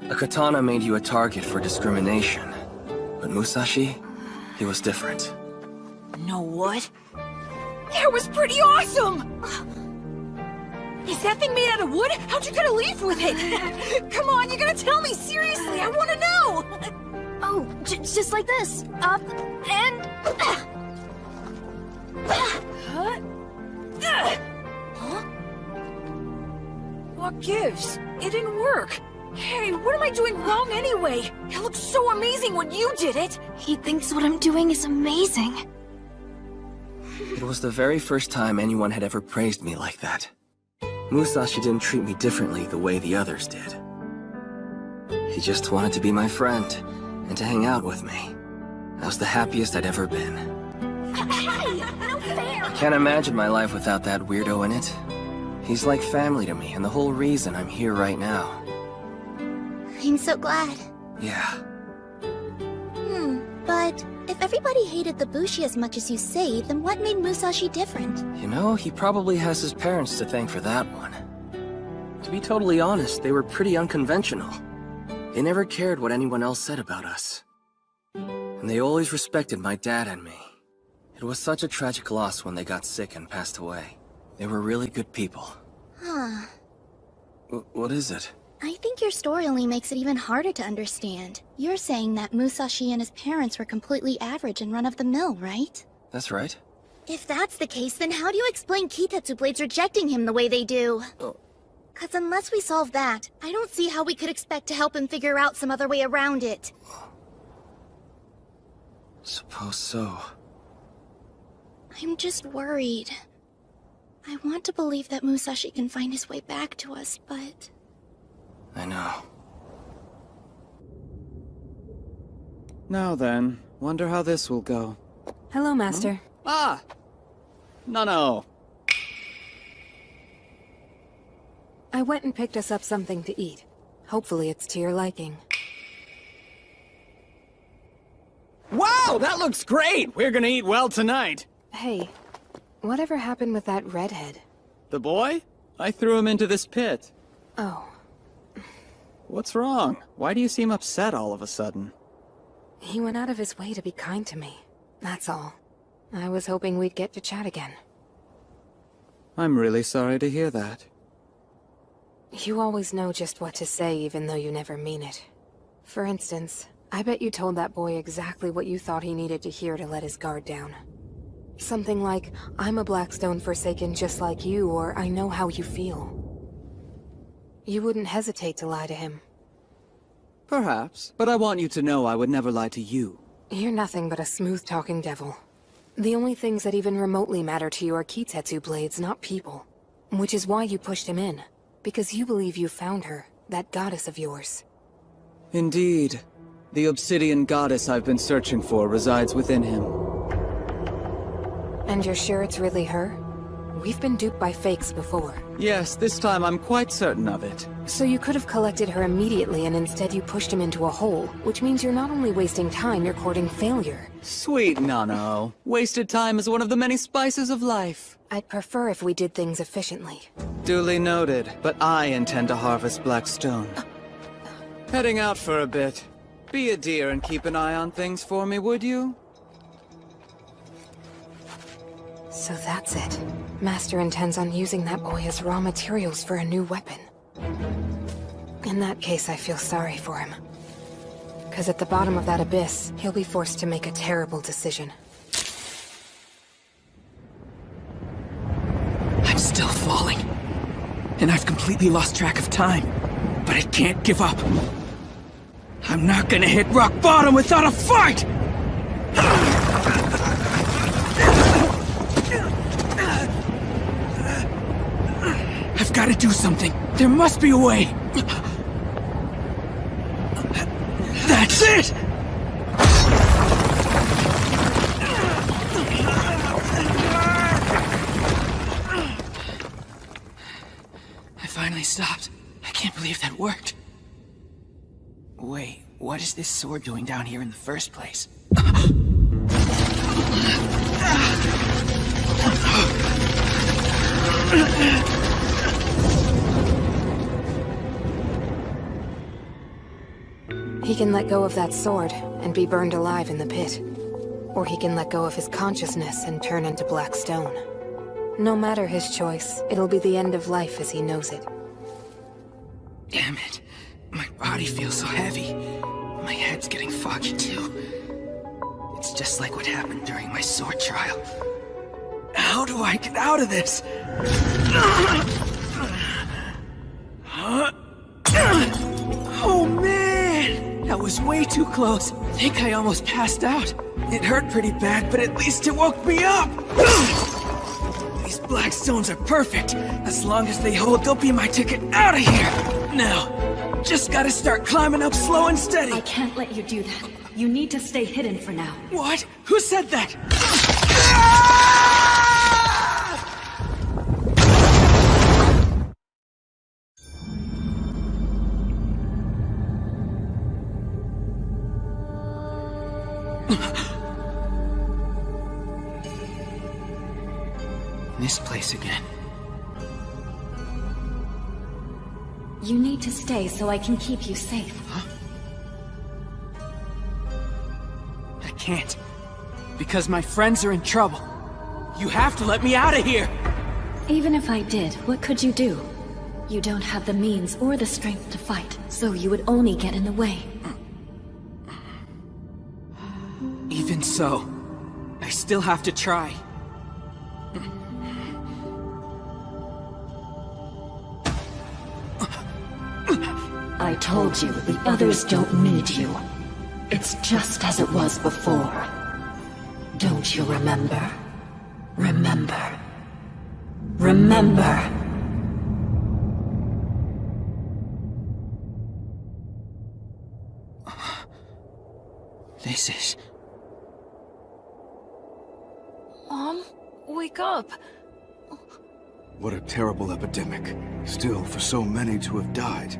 A katana made you a target for discrimination. But Musashi, he was different. Know what? That was pretty awesome! Is that thing made out of wood? How'd you get a leaf with it? Come on, you gotta tell me, seriously, I wanna know! Oh, just like this. Up, and... Huh? What gives? It didn't work. Hey, what am I doing wrong anyway? It looked so amazing when you did it! He thinks what I'm doing is amazing. It was the very first time anyone had ever praised me like that. Musashi didn't treat me differently the way the others did. He just wanted to be my friend, and to hang out with me. I was the happiest I'd ever been. Hey, no fair! I can't imagine my life without that weirdo in it. He's like family to me, and the whole reason I'm here right now. I'm so glad. Yeah. But if everybody hated the Bushi as much as you say, then what made Musashi different? You know, he probably has his parents to thank for that one. To be totally honest, they were pretty unconventional. They never cared what anyone else said about us. And they always respected my dad and me. It was such a tragic loss when they got sick and passed away. They were really good people. Huh. What is it? I think your story only makes it even harder to understand. You're saying that Musashi and his parents were completely average and run-of-the-mill, right? That's right. If that's the case, then how do you explain Kitetsu Blades rejecting him the way they do? Cause unless we solve that, I don't see how we could expect to help him figure out some other way around it. Suppose so. I'm just worried. I want to believe that Musashi can find his way back to us, but... I know. Now then, wonder how this will go. Hello, Master. Ah! No. I went and picked us up something to eat. Hopefully it's to your liking. Wow! Oh, that looks great! We're gonna eat well tonight. Hey, whatever happened with that redhead? The boy? I threw him into this pit. Oh. What's wrong? Why do you seem upset all of a sudden? He went out of his way to be kind to me. That's all. I was hoping we'd get to chat again. I'm really sorry to hear that. You always know just what to say even though you never mean it. For instance, I bet you told that boy exactly what you thought he needed to hear to let his guard down. Something like, I'm a Blackstone Forsaken just like you, or I know how you feel. You wouldn't hesitate to lie to him. Perhaps, but I want you to know I would never lie to you. You're nothing but a smooth-talking devil. The only things that even remotely matter to you are Kitetsu blades, not people. Which is why you pushed him in. Because you believe you found her, that goddess of yours. Indeed. The obsidian goddess I've been searching for resides within him. And you're sure it's really her? We've been duped by fakes before. Yes, this time I'm quite certain of it. So you could have collected her immediately and instead you pushed him into a hole, which means you're not only wasting time, you're courting failure. Sweet Nano. Wasted time is one of the many spices of life. I'd prefer if we did things efficiently. Duly noted, but I intend to harvest Blackstone. Heading out for a bit. Be a dear and keep an eye on things for me, would you? So that's it. Master intends on using that boy as raw materials for a new weapon. In that case, I feel sorry for him. 'Cause at the bottom of that abyss, he'll be forced to make a terrible decision. I'm still falling. And I've completely lost track of time. But I can't give up. I'm not gonna hit rock bottom without a fight! I've gotta do something. There must be a way. That's it! I finally stopped. I can't believe that worked. Wait, what is this sword doing down here in the first place? He can let go of that sword and be burned alive in the pit. Or he can let go of his consciousness and turn into black stone. No matter his choice, it'll be the end of life as he knows it. Damn it. My body feels so heavy. My head's getting foggy too. It's just like what happened during my sword trial. How do I get out of this? Oh man! That was way too close. I think I almost passed out. It hurt pretty bad, but at least it woke me up! These black stones are perfect. As long as they hold, they'll be my ticket out of here! Now, just gotta start climbing up slow and steady. I can't let you do that. You need to stay hidden for now. What? Who said that? This place again. You need to stay so I can keep you safe. Huh? I can't. Because my friends are in trouble. You have to let me out of here! Even if I did, what could you do? You don't have the means or the strength to fight, so you would only get in the way. Even so, I still have to try. I told you, the others don't need you. It's just as it was before. Don't you remember? Remember. Remember! This is... Mom, wake up. What a terrible epidemic. Still, for so many to have died.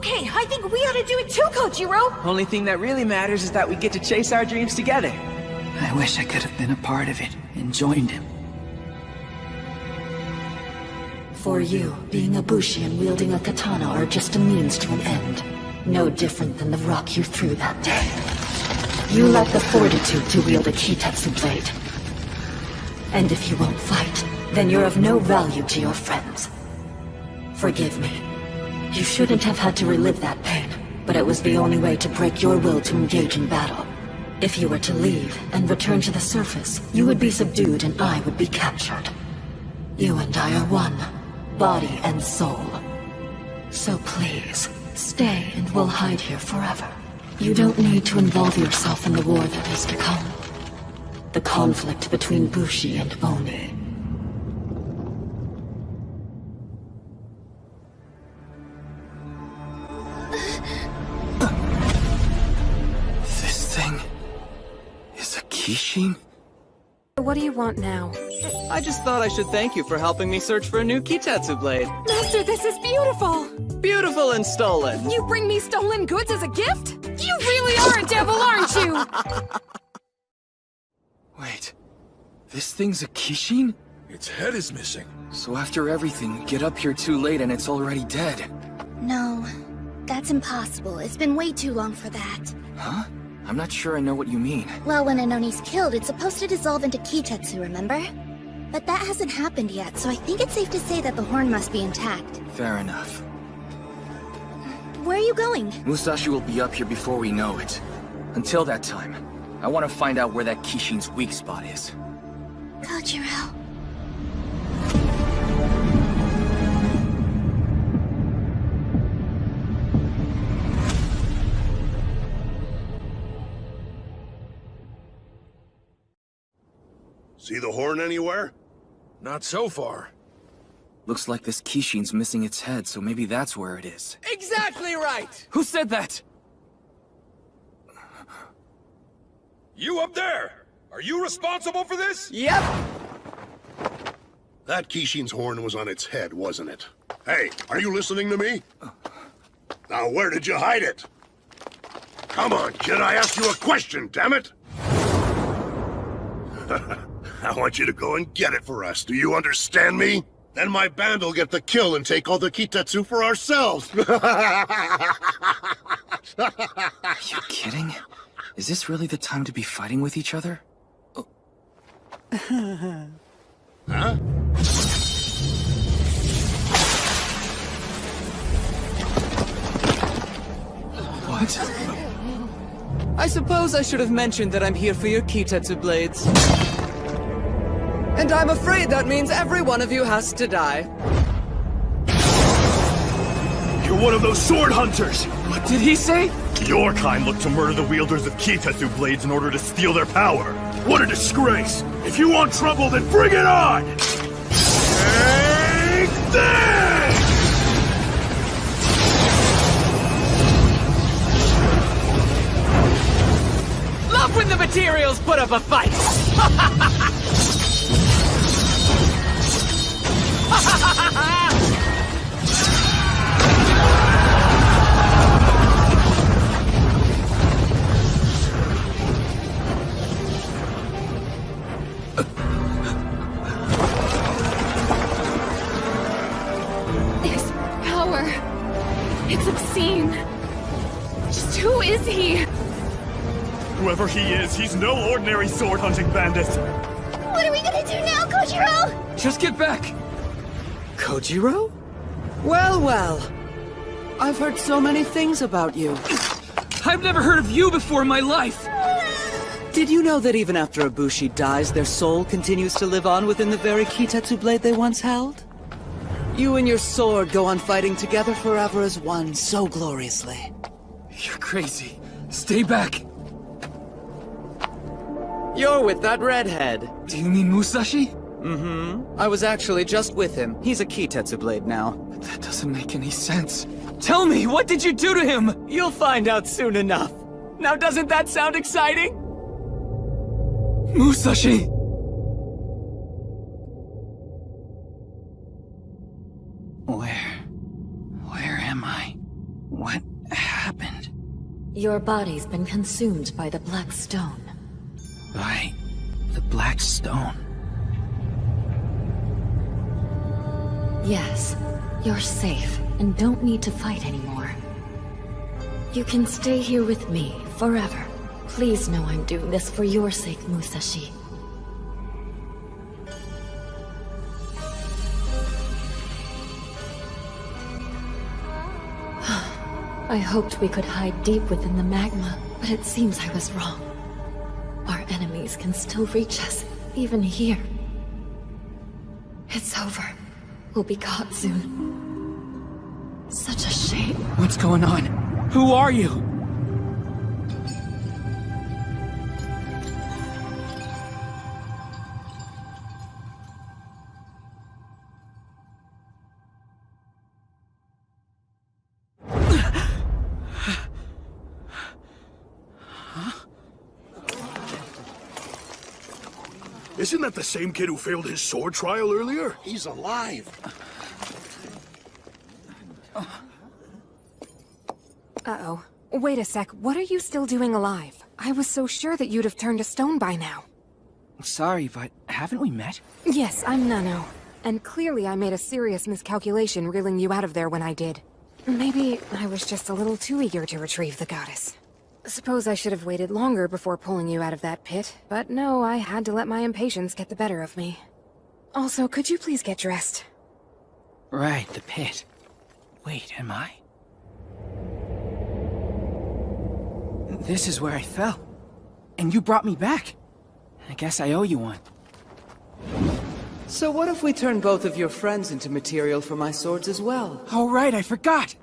Okay, I think we ought to do it too, Kojiro! Only thing that really matters is that we get to chase our dreams together. I wish I could have been a part of it and joined him. For you, being a bushi and wielding a katana are just a means to an end. No different than the rock you threw that day. You lack the fortitude to wield a kitetsu blade. And if you won't fight, then you're of no value to your friends. Forgive me. You shouldn't have had to relive that pain, but it was the only way to break your will to engage in battle. If you were to leave and return to the surface, you would be subdued and I would be captured. You and I are one, body and soul. So please, stay and we'll hide here forever. You don't need to involve yourself in the war that is to come. The conflict between Bushi and Oni. This thing is a Kishin? What do you want now? I just thought I should thank you for helping me search for a new kitetsu blade. Master, this is beautiful! Beautiful and stolen. You bring me stolen goods as a gift? You really are a devil, aren't you? Wait, this thing's a Kishin? Its head is missing. So after everything, we get up here too late and it's already dead. No, that's impossible. It's been way too long for that. Huh? I'm not sure I know what you mean. Well, when an Oni's killed, it's supposed to dissolve into kitetsu, remember? But that hasn't happened yet, so I think it's safe to say that the horn must be intact. Fair enough. Where are you going? Musashi will be up here before we know it. Until that time, I want to find out where that Kishin's weak spot is. Kojiro. See the horn anywhere? Not so far. Looks like this Kishin's missing its head, so maybe that's where it is. Exactly right! Who said that? You up there! Are you responsible for this? Yep! That Kishin's horn was on its head, wasn't it? Hey, are you listening to me? Now where did you hide it? Come on, kid, I asked you a question, damn it! I want you to go and get it for us, do you understand me? Then my band will get the kill and take all the kitetsu for ourselves! Are you kidding? Is this really the time to be fighting with each other? Oh. Huh? What? I suppose I should have mentioned that I'm here for your kitetsu blades. And I'm afraid that means every one of you has to die. You're one of those sword hunters! What did he say? Your kind look to murder the wielders of kitetsu blades in order to steal their power. What a disgrace! If you want trouble, then bring it on! Take this! Love when the materials put up a fight! His power... It's obscene. Just who is he? Whoever he is, he's no ordinary sword-hunting bandit. What are we gonna do now, Kojiro? Just get back! Kojiro? Well, well. I've heard so many things about you. I've never heard of you before in my life! Did you know that even after a Bushi dies, their soul continues to live on within the very kitetsu blade they once held? You and your sword go on fighting together forever as one so gloriously. You're crazy. Stay back! You're with that redhead. Do you mean Musashi? Mm-hmm. I was actually just with him. He's a kitetsu blade now. That doesn't make any sense. Tell me, what did you do to him? You'll find out soon enough. Now doesn't that sound exciting? Musashi! Where am I? What happened? Your body's been consumed by the Black Stone. By the Black Stone? Yes, you're safe and don't need to fight anymore. You can stay here with me forever. Please know I'm doing this for your sake, Musashi. I hoped we could hide deep within the magma, but it seems I was wrong. Our enemies can still reach us, even here. It's over. We'll be caught soon. Such a shame. What's going on? Who are you? Isn't that the same kid who failed his sword trial earlier? He's alive. Uh-oh. Wait a sec, what are you still doing alive? I was so sure that you'd have turned to stone by now. Sorry, but haven't we met? Yes, I'm Nano. And clearly I made a serious miscalculation reeling you out of there when I did. Maybe I was just a little too eager to retrieve the goddess. Suppose I should have waited longer before pulling you out of that pit, but no, I had to let my impatience get the better of me. Also, could you please get dressed? Right, the pit. Wait, am I? This is where I fell. And you brought me back. I guess I owe you one. So what if we turn both of your friends into material for my swords as well? Oh right, I forgot!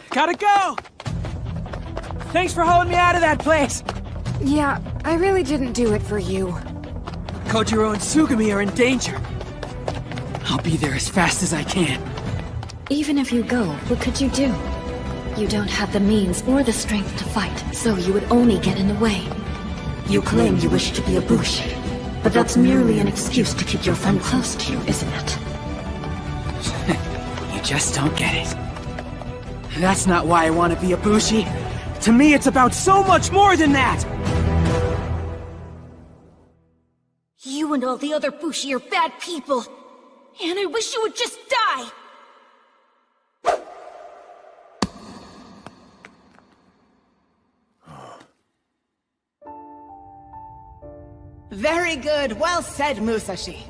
Gotta go! Thanks for hauling me out of that place! Yeah, I really didn't do it for you. Kojiro and Tsugumi are in danger. I'll be there as fast as I can. Even if you go, what could you do? You don't have the means or the strength to fight, so you would only get in the way. You claim you wish to be a Bushi, but that's merely an excuse to keep your friend close to you, isn't it? You just don't get it. That's not why I want to be a Bushi. To me, it's about so much more than that! You and all the other Bushi are bad people. And I wish you would just die! Very good. Well said, Musashi.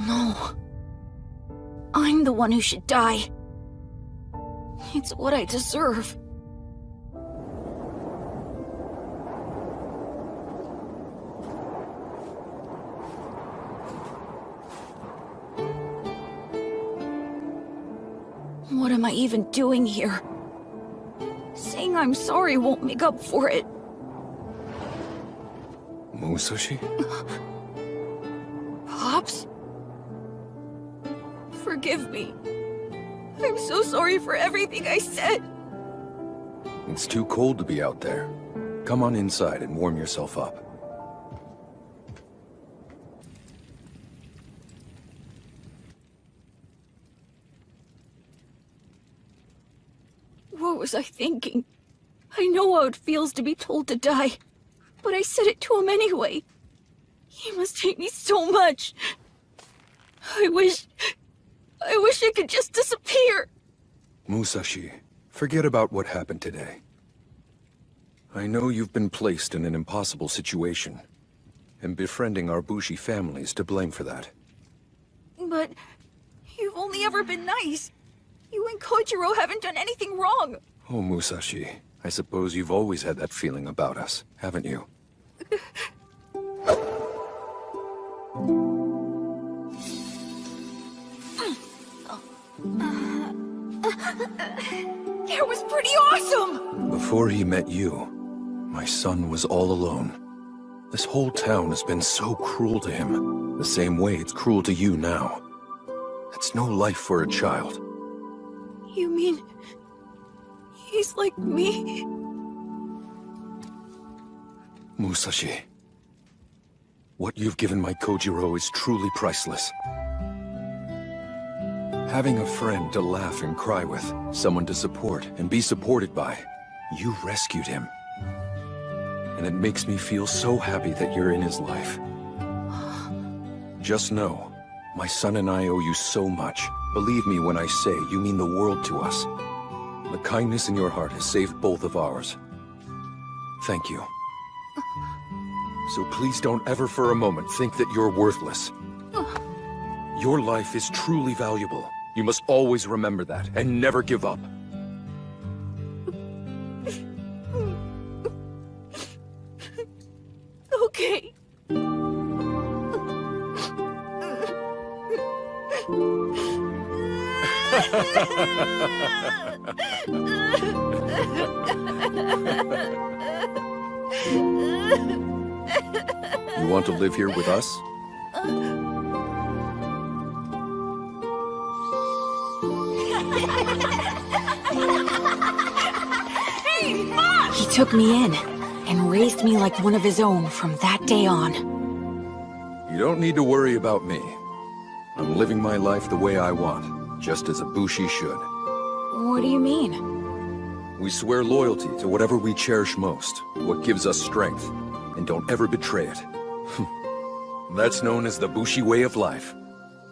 No. I'm the one who should die. It's what I deserve. What am I even doing here? Saying I'm sorry won't make up for it. Musashi? Pops? Forgive me. I'm so sorry for everything I said. It's too cold to be out there. Come on inside and warm yourself up. What was I thinking? I know how it feels to be told to die, but I said it to him anyway. He must hate me so much. I wish I could just disappear. Musashi, forget about what happened today. I know you've been placed in an impossible situation, and befriending our Bushi family is to blame for that. But you've only ever been nice. You and Kojiro haven't done anything wrong. Oh, Musashi, I suppose you've always had that feeling about us, haven't you? It was pretty awesome! Before he met you, my son was all alone. This whole town has been so cruel to him, the same way it's cruel to you now. That's no life for a child. You mean... he's like me? Musashi. What you've given my Kojiro is truly priceless. Having a friend to laugh and cry with, someone to support and be supported by, you rescued him. And it makes me feel so happy that you're in his life. Just know, my son and I owe you so much. Believe me when I say you mean the world to us. The kindness in your heart has saved both of ours. Thank you. So please don't ever for a moment think that you're worthless. Your life is truly valuable. You must always remember that, and never give up. Okay. You want to live here with us? Hey, Mom! He took me in and raised me like one of his own from that day on. You don't need to worry about me. I'm living my life the way I want, just as a Bushi should. What do you mean? We swear loyalty to whatever we cherish most, what gives us strength, and don't ever betray it. That's known as the Bushi way of life.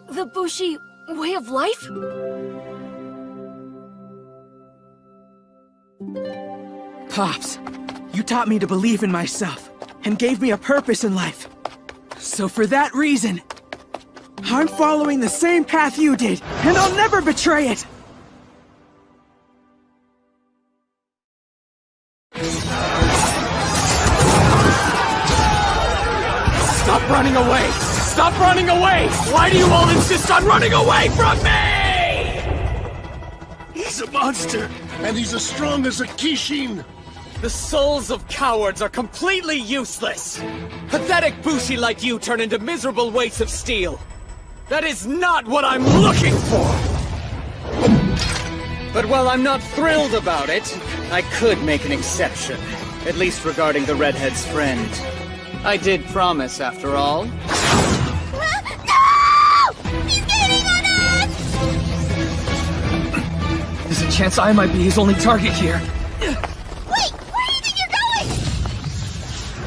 The Bushi way of life? Pops, you taught me to believe in myself, and gave me a purpose in life. So for that reason, I'm following the same path you did, and I'll never betray it! Stop running away! Stop running away! Why do you all insist on running away from me? He's a monster, and he's as strong as a Kishin. The souls of cowards are completely useless. Pathetic Bushi like you turn into miserable weights of steel. That is not what I'm looking for! But while I'm not thrilled about it, I could make an exception. At least regarding the redhead's friend. I did promise, after all. No! He's getting on us! There's a chance I might be his only target here. Wait! Where do you think you're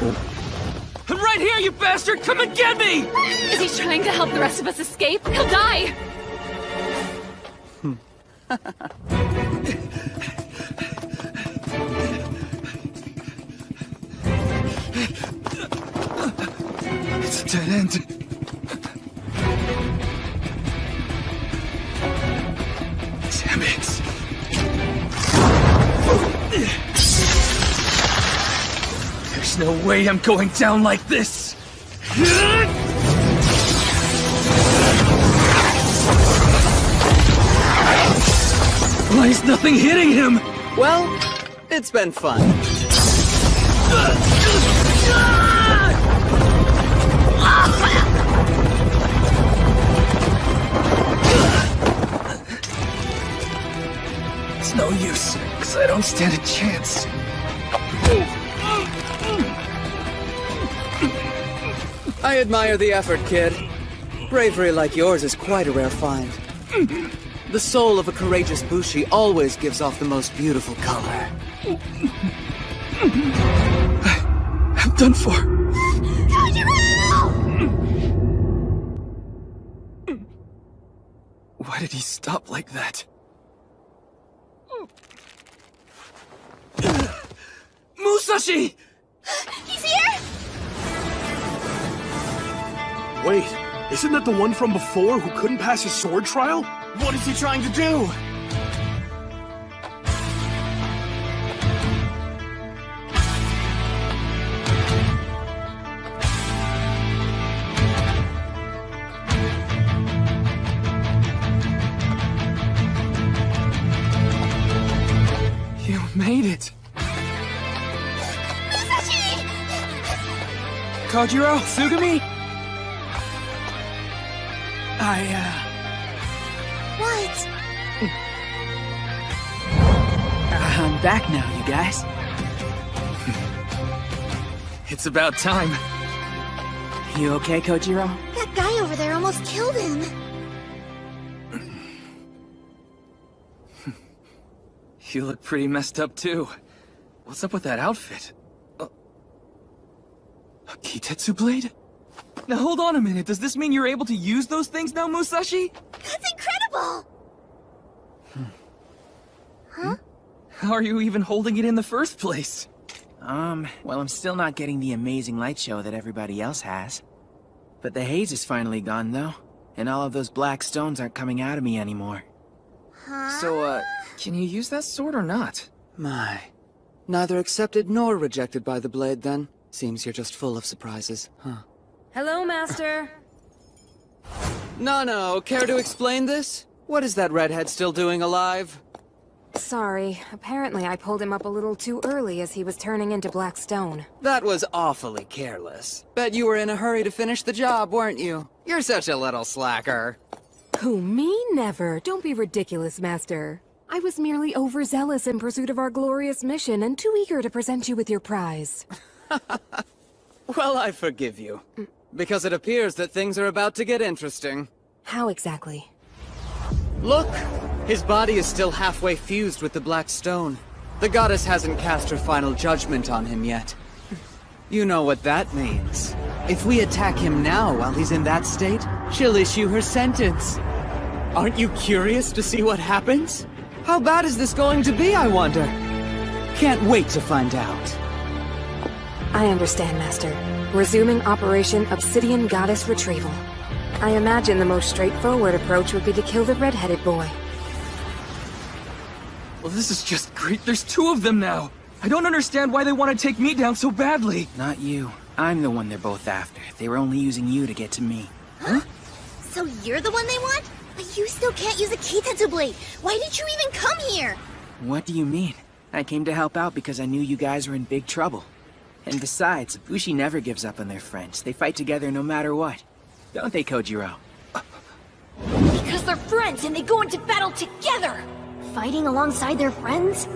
going? I'm right here, you bastard! Come and get me! Is he trying to help the rest of us escape? He'll die! It's a dead end. Damn it. There's no way I'm going down like this! Why is nothing hitting him? Well, it's been fun. It's no use, because I don't stand a chance. I admire the effort, kid. Bravery like yours is quite a rare find. The soul of a courageous Bushi always gives off the most beautiful color. I'm done for. Why did he stop like that? Musashi! He's here! Wait, isn't that the one from before who couldn't pass his sword trial? What is he trying to do? You made it. Musashi! Kojiro, Sugami? What? I'm back now, you guys. It's about time. You okay, Kojiro? That guy over there almost killed him. You look pretty messed up, too. What's up with that outfit? A Kitetsu blade? Now hold on a minute, does this mean you're able to use those things now, Musashi? That's incredible! Huh? How are you even holding it in the first place? Well, I'm still not getting the amazing light show that everybody else has. But the haze is finally gone, though. And all of those black stones aren't coming out of me anymore. So, can you use that sword or not? My. Neither accepted nor rejected by the blade, then. Seems you're just full of surprises, huh? Hello, Master. No, care to explain this? What is that redhead still doing alive? Sorry, apparently I pulled him up a little too early as he was turning into black stone. That was awfully careless. Bet you were in a hurry to finish the job, weren't you? You're such a little slacker. Who, me? Never. Don't be ridiculous, Master. I was merely overzealous in pursuit of our glorious mission and too eager to present you with your prize. Well, I forgive you. Because it appears that things are about to get interesting. How exactly? Look! His body is still halfway fused with the black stone. The goddess hasn't cast her final judgment on him yet. You know what that means. If we attack him now while he's in that state, she'll issue her sentence. Aren't you curious to see what happens? How bad is this going to be, I wonder? Can't wait to find out. I understand, Master. Resuming Operation Obsidian Goddess Retrieval. I imagine the most straightforward approach would be to kill the red-headed boy. Well, this is just great. There's two of them now. I don't understand why they want to take me down so badly. Not you. I'm the one they're both after. They were only using you to get to me. Huh? So you're the one they want? But you still can't use a Kitetsu blade. Why did you even come here? What do you mean? I came to help out because I knew you guys were in big trouble. And besides, Bushi never gives up on their friends. They fight together no matter what. Don't they, Kojiro? Because they're friends and they go into battle together! Fighting alongside their friends?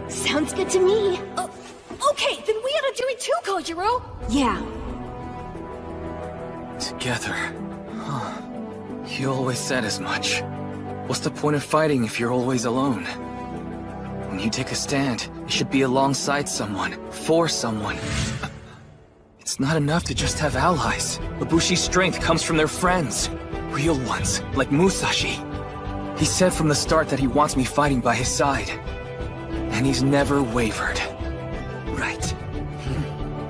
Sounds good to me. Okay, then we ought to do it too, Kojiro! Yeah. Together. Huh. You always said as much. What's the point of fighting if you're always alone? When you take a stand, it should be alongside someone, for someone. It's not enough to just have allies. Ibushi's strength comes from their friends. Real ones, like Musashi. He said from the start that he wants me fighting by his side. And he's never wavered. Right.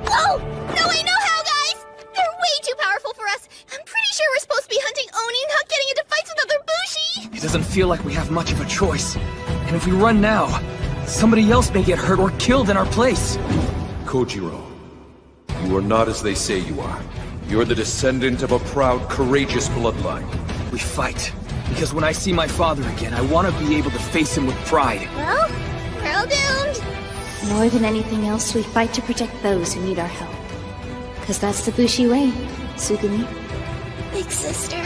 Oh! No, I know how, guys! They're way too powerful for us. I'm pretty sure we're supposed to be hunting Oni, not getting into fights with other Bushi! It doesn't feel like we have much of a choice. And if we run now, somebody else may get hurt or killed in our place. Kojiro, you are not as they say you are. You're the descendant of a proud, courageous bloodline. We fight. Because when I see my father again, I want to be able to face him with pride. Well, we're all doomed. More than anything else, we fight to protect those who need our help. Because that's the Bushi way, Tsugumi. Big sister.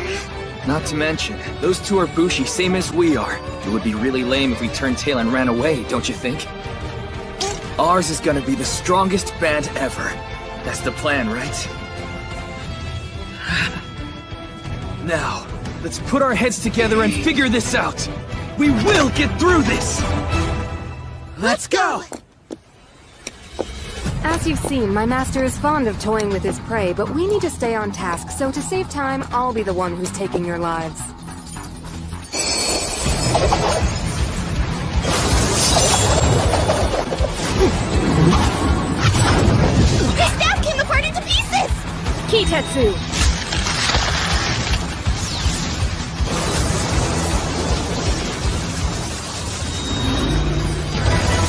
Not to mention, those two are Bushi, same as we are. It would be really lame if we turned tail and ran away, don't you think? Ours is gonna be the strongest band ever. That's the plan, right? Now, let's put our heads together and figure this out! We will get through this! Let's go! As you've seen, my master is fond of toying with his prey, but we need to stay on task, so to save time, I'll be the one who's taking your lives. His staff came apart into pieces! Kitetsu!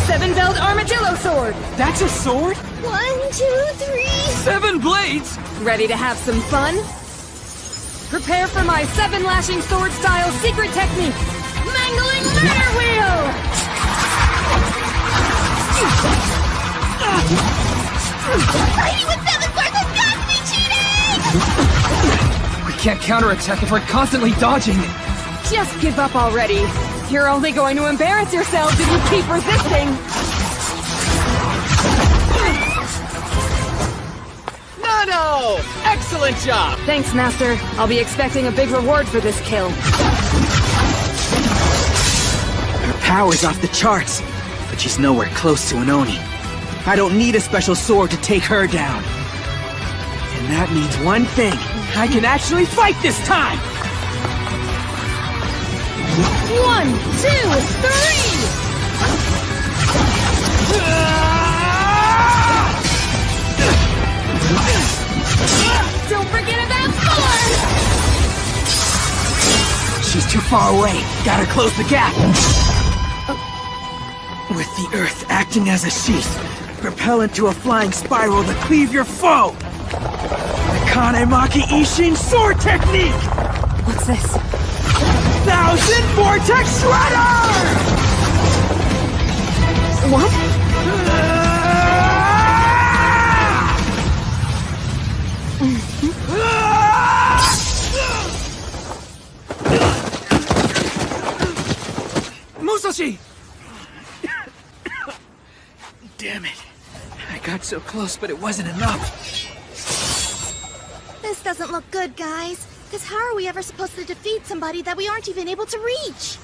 Seven-belled armadillo sword! That's a sword? 1, 2, 3... 7 blades? Ready to have some fun? Prepare for my 7-lashing sword style secret technique! Mangling murder wheel! Fighting with 7 swords has got to be cheating! We can't counterattack if we're constantly dodging. Just give up already. You're only going to embarrass yourselves if you keep resisting. No! Excellent job! Thanks, Master. I'll be expecting a big reward for this kill. Her power's off the charts, but she's nowhere close to an Oni. I don't need a special sword to take her down. And that means one thing. I can actually fight this time! 1, 2, 3! Don't forget about 4! She's too far away. Gotta close the gap. With the earth acting as a sheath, propel into a flying spiral to cleave your foe. The Kanemaki Ishin sword technique! What's this? 1000 Vortex Shredder! What? Musashi! Damn it. I got so close, but it wasn't enough. This doesn't look good, guys. Because how are we ever supposed to defeat somebody that we aren't even able to reach?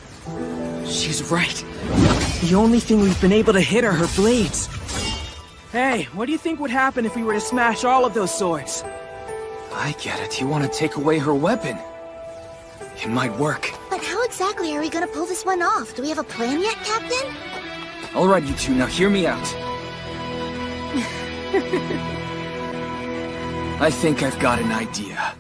She's right. The only thing we've been able to hit are her blades. Hey, what do you think would happen if we were to smash all of those swords? I get it. You want to take away her weapon. It might work. But how exactly are we gonna pull this one off? Do we have a plan yet, Captain? Alright, you two, now hear me out. I think I've got an idea.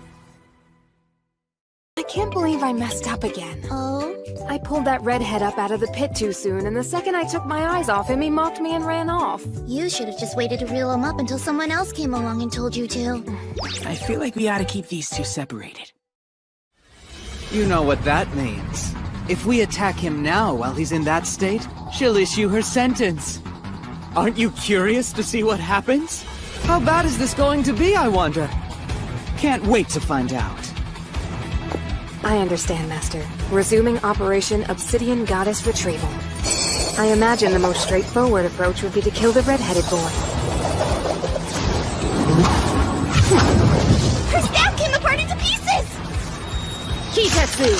I can't believe I messed up again. Oh? I pulled that redhead up out of the pit too soon, and the second I took my eyes off him, he mocked me and ran off. You should have just waited to reel him up until someone else came along and told you to. I feel like we ought to keep these two separated. You know what that means. If we attack him now while he's in that state, she'll issue her sentence. Aren't you curious to see what happens? How bad is this going to be, I wonder? Can't wait to find out. I understand, Master. Resuming Operation Obsidian Goddess Retrieval. I imagine the most straightforward approach would be to kill the red-headed boy. Her staff came apart into pieces! Kitetsu!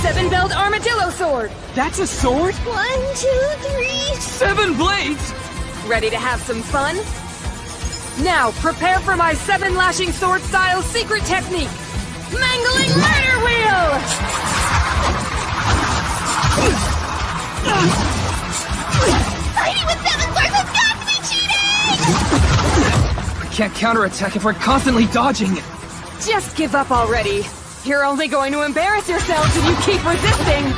Seven-belled armadillo sword! That's a sword? 1, 2, 3... 7 blades?! Ready to have some fun? Now, prepare for my 7-lashing sword style secret technique! Mangling murder wheel! Fighting with 7 swords has got to be cheating! We can't counterattack if we're constantly dodging. Just give up already. You're only going to embarrass yourselves if you keep resisting.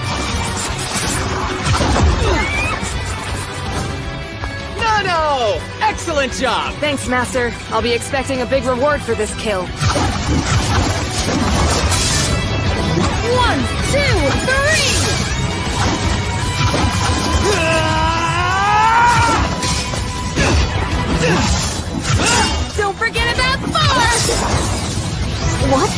No! Excellent job! Thanks, Master. I'll be expecting a big reward for this kill. 1, 2, 3! Don't forget about 4! What?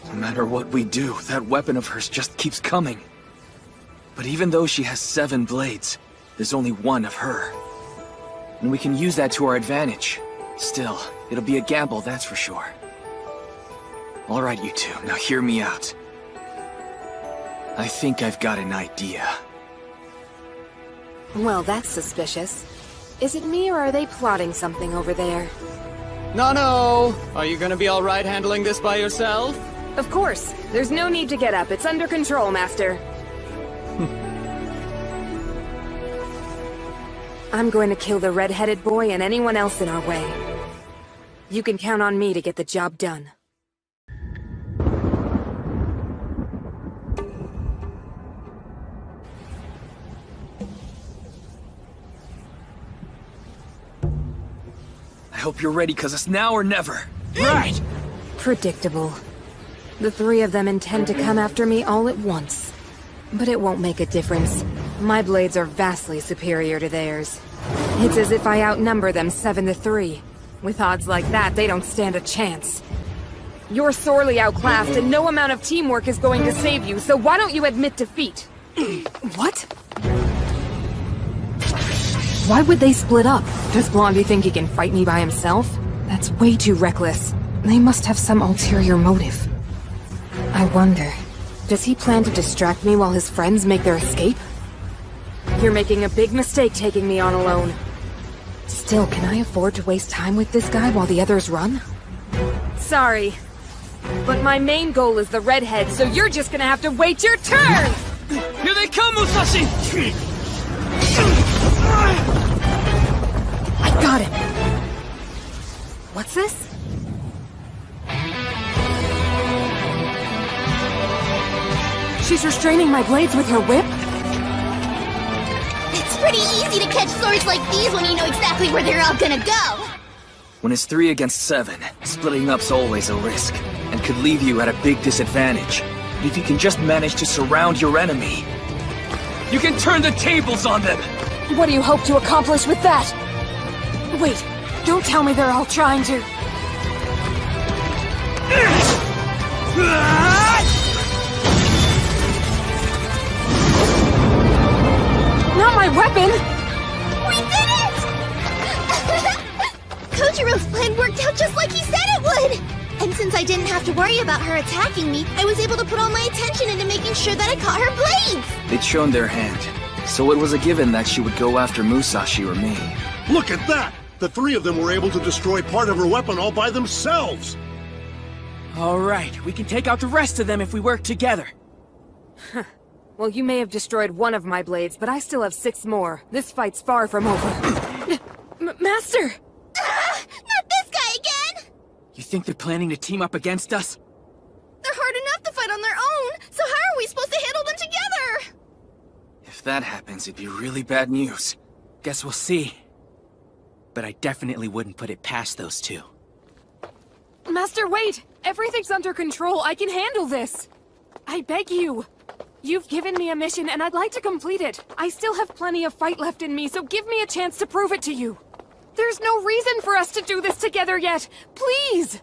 No matter what we do, that weapon of hers just keeps coming. But even though she has 7 blades, there's only one of her. And we can use that to our advantage. Still, it'll be a gamble, that's for sure. Alright, you two, now hear me out. I think I've got an idea. Well, that's suspicious. Is it me, or are they plotting something over there? No. Are you gonna be alright handling this by yourself? Of course. There's no need to get up. It's under control, Master. I'm going to kill the red-headed boy and anyone else in our way. You can count on me to get the job done. I hope you're ready, cause it's now or never. Right! Predictable. The 3 of them intend to come after me all at once. But it won't make a difference. My blades are vastly superior to theirs. It's as if I outnumber them 7-3. With odds like that, they don't stand a chance. You're sorely outclassed, and no amount of teamwork is going to save you, so why don't you admit defeat? What? Why would they split up? Does Blondie think he can fight me by himself? That's way too reckless. They must have some ulterior motive. I wonder, does he plan to distract me while his friends make their escape? You're making a big mistake taking me on alone. Still, can I afford to waste time with this guy while the others run? Sorry, but my main goal is the redhead, so you're just gonna have to wait your turn! Here they come, Musashi! I got it! What's this? She's restraining my blades with her whip? It's pretty easy to catch swords like these when you know exactly where they're all gonna go. When it's 3 against 7, splitting up's always a risk, and could leave you at a big disadvantage. But if you can just manage to surround your enemy, you can turn the tables on them! What do you hope to accomplish with that? Wait, don't tell me they're all trying to... Not my weapon! We did it! Kojiro's plan worked out just like he said it would! And since I didn't have to worry about her attacking me, I was able to put all my attention into making sure that I caught her blades! They'd shown their hand, so it was a given that she would go after Musashi or me. Look at that! The 3 of them were able to destroy part of her weapon all by themselves! All right, we can take out the rest of them if we work together. Well, you may have destroyed one of my blades, but I still have 6 more. This fight's far from over. Master! Not this guy again! You think they're planning to team up against us? They're hard enough to fight on their own, so how are we supposed to handle them together? If that happens, it'd be really bad news. Guess we'll see. But I definitely wouldn't put it past those 2. Master, wait! Everything's under control. I can handle this. I beg you. You've given me a mission, and I'd like to complete it. I still have plenty of fight left in me, so give me a chance to prove it to you. There's no reason for us to do this together yet. Please!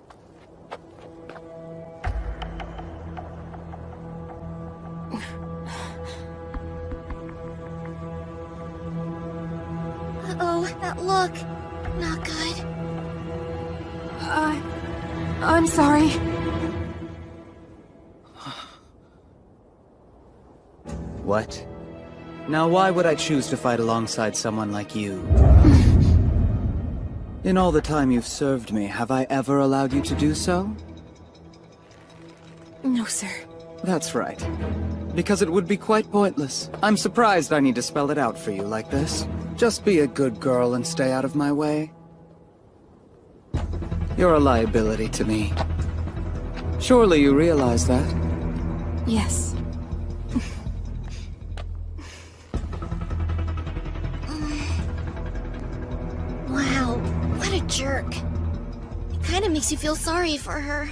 Uh-oh, that look. Not good. I'm sorry. What? Now why would I choose to fight alongside someone like you? In all the time you've served me, have I ever allowed you to do so? No, sir. That's right. Because it would be quite pointless. I'm surprised I need to spell it out for you like this. Just be a good girl and stay out of my way. You're a liability to me. Surely you realize that? Yes. Wow, what a jerk. It kinda makes you feel sorry for her.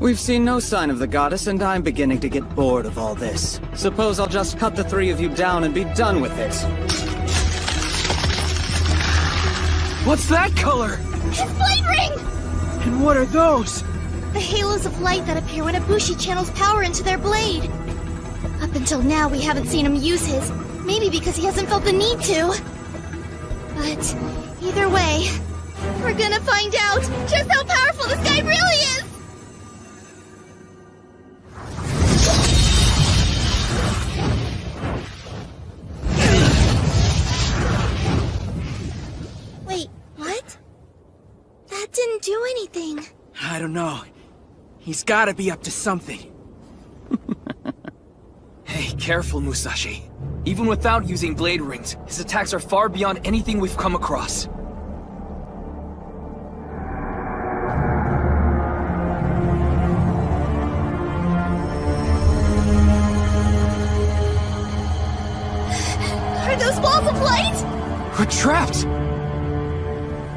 We've seen no sign of the goddess, and I'm beginning to get bored of all this. Suppose I'll just cut the 3 of you down and be done with it. What's that color? His blade ring! And what are those? The halos of light that appear when a Bushi channels power into their blade. Up until now, we haven't seen him use his. Maybe because he hasn't felt the need to. But either way, we're gonna find out just how powerful this guy really is! Wait, what? That didn't do anything. I don't know. He's gotta be up to something. Hey, careful, Musashi. Even without using blade rings, his attacks are far beyond anything we've come across. Are those balls of light? We're trapped!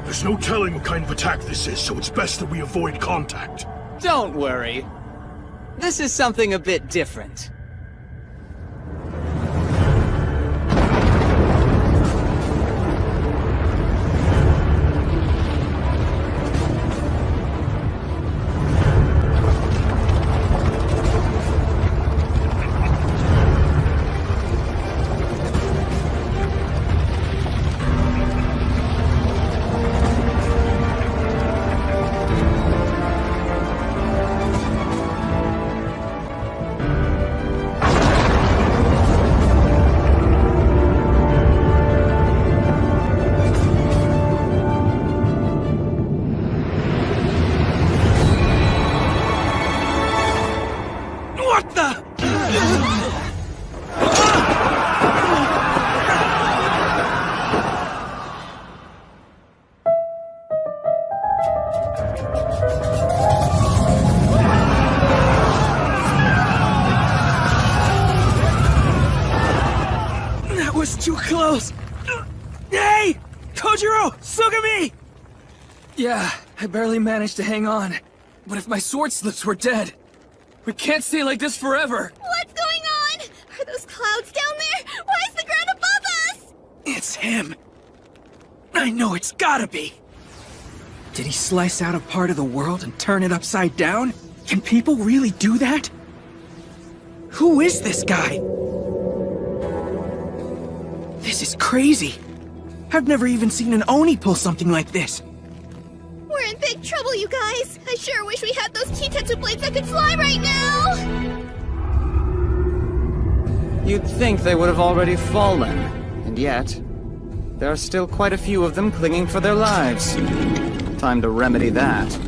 There's no telling what kind of attack this is, so it's best that we avoid contact. Don't worry. This is something a bit different. Too close! Hey! Kojiro! Sugami! Yeah, I barely managed to hang on. But if my sword slips, we're dead. We can't stay like this forever! What's going on? Are those clouds down there? Why is the ground above us? It's him! I know it's gotta be! Did he slice out a part of the world and turn it upside down? Can people really do that? Who is this guy? This is crazy. I've never even seen an Oni pull something like this. We're in big trouble, you guys. I sure wish we had those Kitetsu blades that could fly right now. You'd think they would have already fallen. And yet, there are still quite a few of them clinging for their lives. Time to remedy that.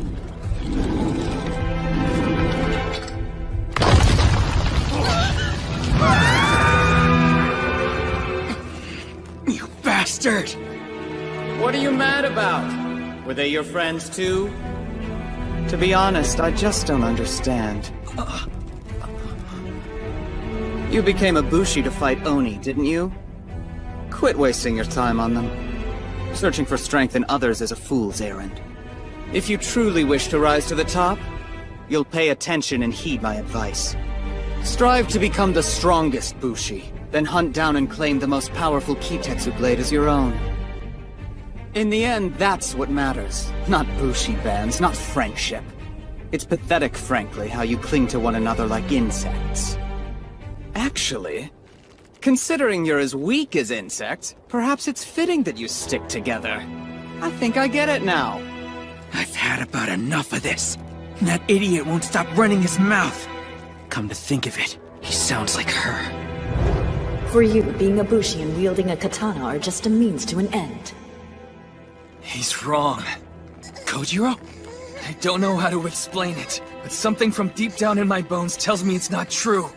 Bastard! What are you mad about? Were they your friends too? To be honest, I just don't understand. You became a Bushi to fight Oni, didn't you? Quit wasting your time on them. Searching for strength in others is a fool's errand. If you truly wish to rise to the top, you'll pay attention and heed my advice. Strive to become the strongest Bushi. Then hunt down and claim the most powerful Kitetsu blade as your own. In the end, that's what matters. Not Bushi bands, not friendship. It's pathetic, frankly, how you cling to one another like insects. Actually, considering you're as weak as insects, perhaps it's fitting that you stick together. I think I get it now. I've had about enough of this. That idiot won't stop running his mouth. Come to think of it, he sounds like her. For you, being a Bushi and wielding a katana are just a means to an end. He's wrong. Kojiro? I don't know how to explain it, but something from deep down in my bones tells me it's not true.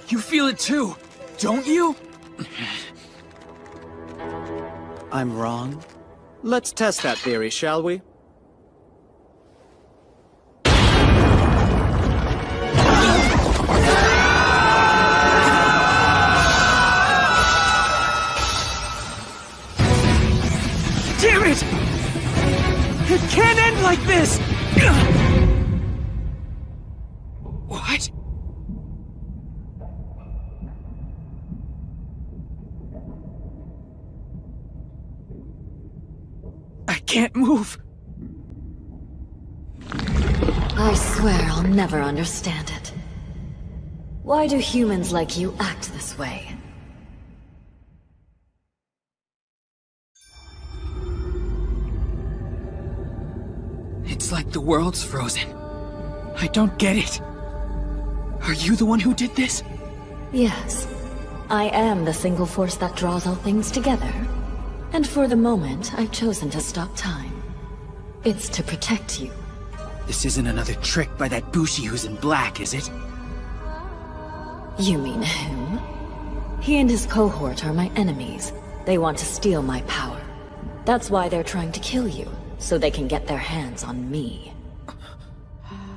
You feel it too, don't you? I'm wrong? Let's test that theory, shall we? Damn it! It can't end like this! What? I can't move. I swear I'll never understand it. Why do humans like you act this way? It's like the world's frozen. I don't get it. Are you the one who did this? Yes. I am the single force that draws all things together. And for the moment, I've chosen to stop time. It's to protect you. This isn't another trick by that Bushi who's in black, is it? You mean him? He and his cohort are my enemies. They want to steal my power. That's why they're trying to kill you, so they can get their hands on me.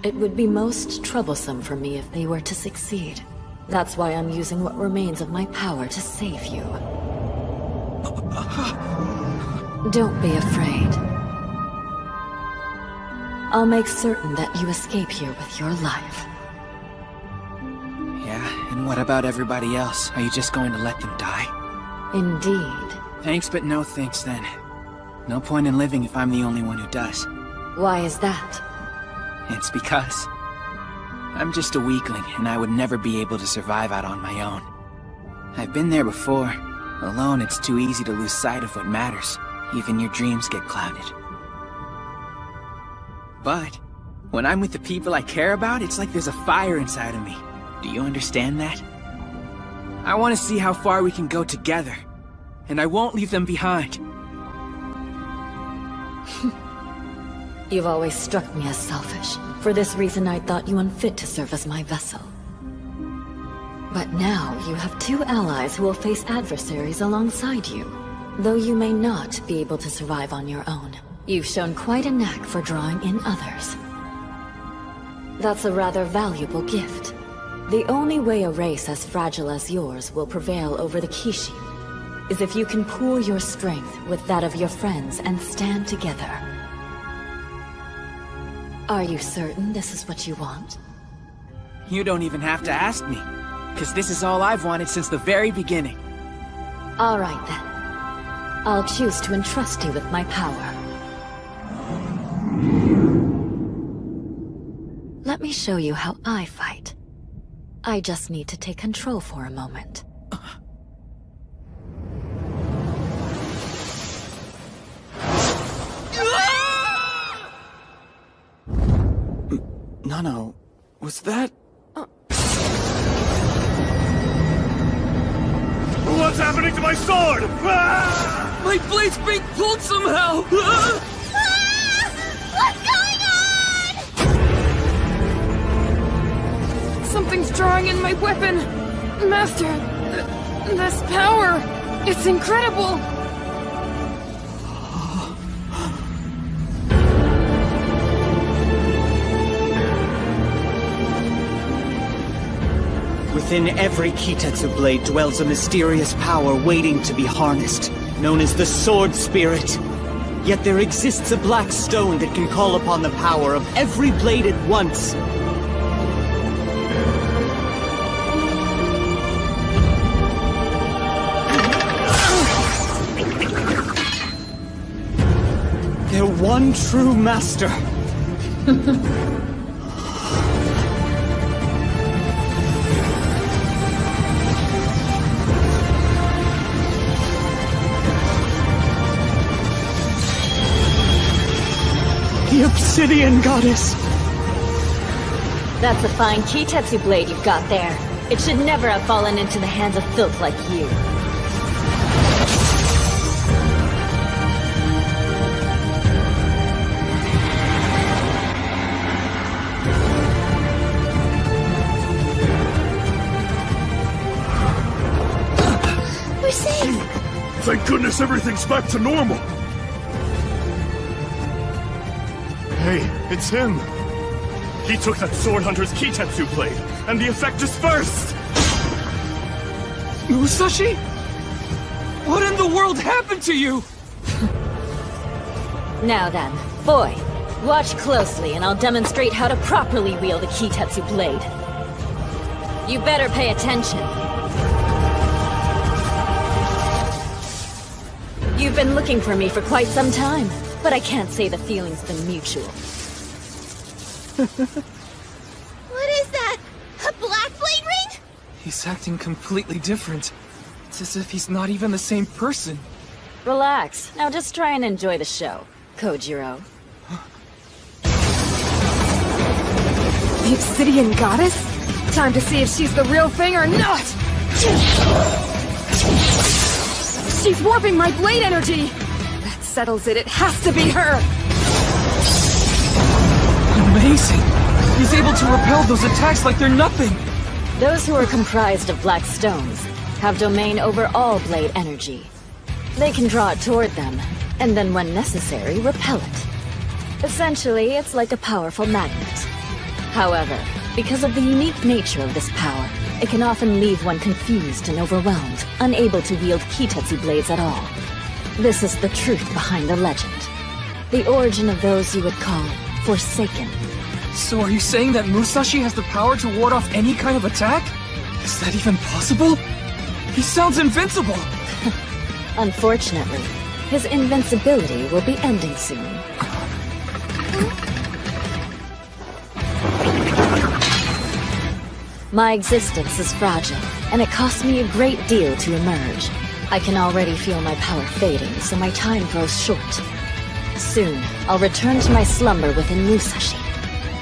It would be most troublesome for me if they were to succeed. That's why I'm using what remains of my power to save you. Don't be afraid. I'll make certain that you escape here with your life. Yeah, and what about everybody else? Are you just going to let them die? Indeed. Thanks, but no thanks then. No point in living if I'm the only one who does. Why is that? It's because I'm just a weakling, and I would never be able to survive out on my own. I've been there before. Alone, it's too easy to lose sight of what matters. Even your dreams get clouded. But when I'm with the people I care about, it's like there's a fire inside of me. Do you understand that? I want to see how far we can go together, and I won't leave them behind. You've always struck me as selfish. For this reason, I thought you unfit to serve as my vessel. But now, you have two allies who will face adversaries alongside you. Though you may not be able to survive on your own, you've shown quite a knack for drawing in others. That's a rather valuable gift. The only way a race as fragile as yours will prevail over the Kishi is if you can pool your strength with that of your friends and stand together. Are you certain this is what you want? You don't even have to ask me, because this is all I've wanted since the very beginning. All right then. I'll choose to entrust you with my power. Let me show you how I fight. I just need to take control for a moment. Nano, was that... What's happening to my sword? Ah! My blade's being pulled somehow! Ah! What's going on? Something's drawing in my weapon! Master, this power, it's incredible! Within every Kitetsu blade dwells a mysterious power waiting to be harnessed, known as the Sword Spirit. Yet there exists a black stone that can call upon the power of every blade at once. Their one true master. The Obsidian Goddess! That's a fine Kitetsu blade you've got there. It should never have fallen into the hands of filth like you. We're safe! Thank goodness everything's back to normal! Hey, it's him! He took that Sword Hunter's Kitetsu blade, and the effect dispersed! Musashi? What in the world happened to you? Now then, boy, watch closely and I'll demonstrate how to properly wield the Kitetsu blade. You better pay attention. You've been looking for me for quite some time, but I can't say the feeling's been mutual. What is that? A black blade ring? He's acting completely different. It's as if he's not even the same person. Relax. Now just try and enjoy the show, Kojiro. The Obsidian Goddess? Time to see if she's the real thing or not! She's warping my blade energy! That settles it, it has to be her! Amazing! He's able to repel those attacks like they're nothing! Those who are comprised of black stones have domain over all blade energy. They can draw it toward them, and then when necessary, repel it. Essentially, it's like a powerful magnet. However, because of the unique nature of this power, it can often leave one confused and overwhelmed, unable to wield Kitetsu blades at all. This is the truth behind the legend. The origin of those you would call forsaken. So are you saying that Musashi has the power to ward off any kind of attack? Is that even possible? He sounds invincible! Unfortunately, his invincibility will be ending soon. My existence is fragile, and it cost me a great deal to emerge. I can already feel my power fading, so my time grows short. Soon, I'll return to my slumber within Musashi.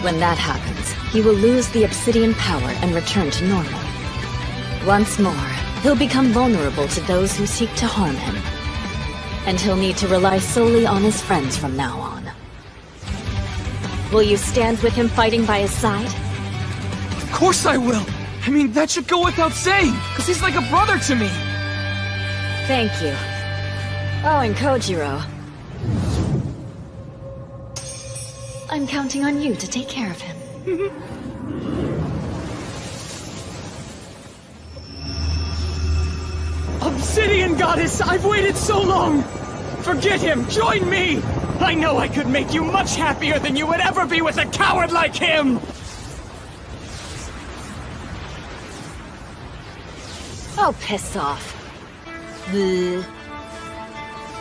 When that happens, he will lose the obsidian power and return to normal. Once more, he'll become vulnerable to those who seek to harm him. And he'll need to rely solely on his friends from now on. Will you stand with him fighting by his side? Of course I will! I mean, that should go without saying, because he's like a brother to me! Thank you. Oh, and Kojiro. I'm counting on you to take care of him. Obsidian Goddess, I've waited so long! Forget him, join me! I know I could make you much happier than you would ever be with a coward like him! Oh, piss off. Bleh.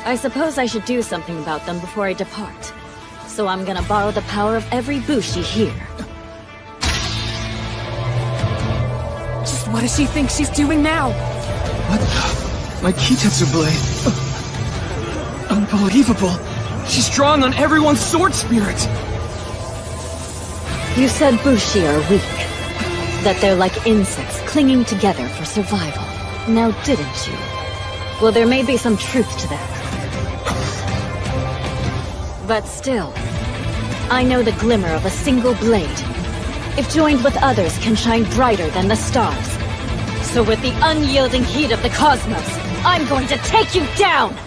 I suppose I should do something about them before I depart. So I'm gonna borrow the power of every Bushi here. Just what does she think she's doing now? What the? My Kitetsu blade. Unbelievable. She's drawing on everyone's sword spirit. You said Bushi are weak. That they're like insects clinging together for survival. Now didn't you? Well, there may be some truth to that. But still, I know the glimmer of a single blade, if joined with others, can shine brighter than the stars. So with the unyielding heat of the cosmos, I'm going to take you down!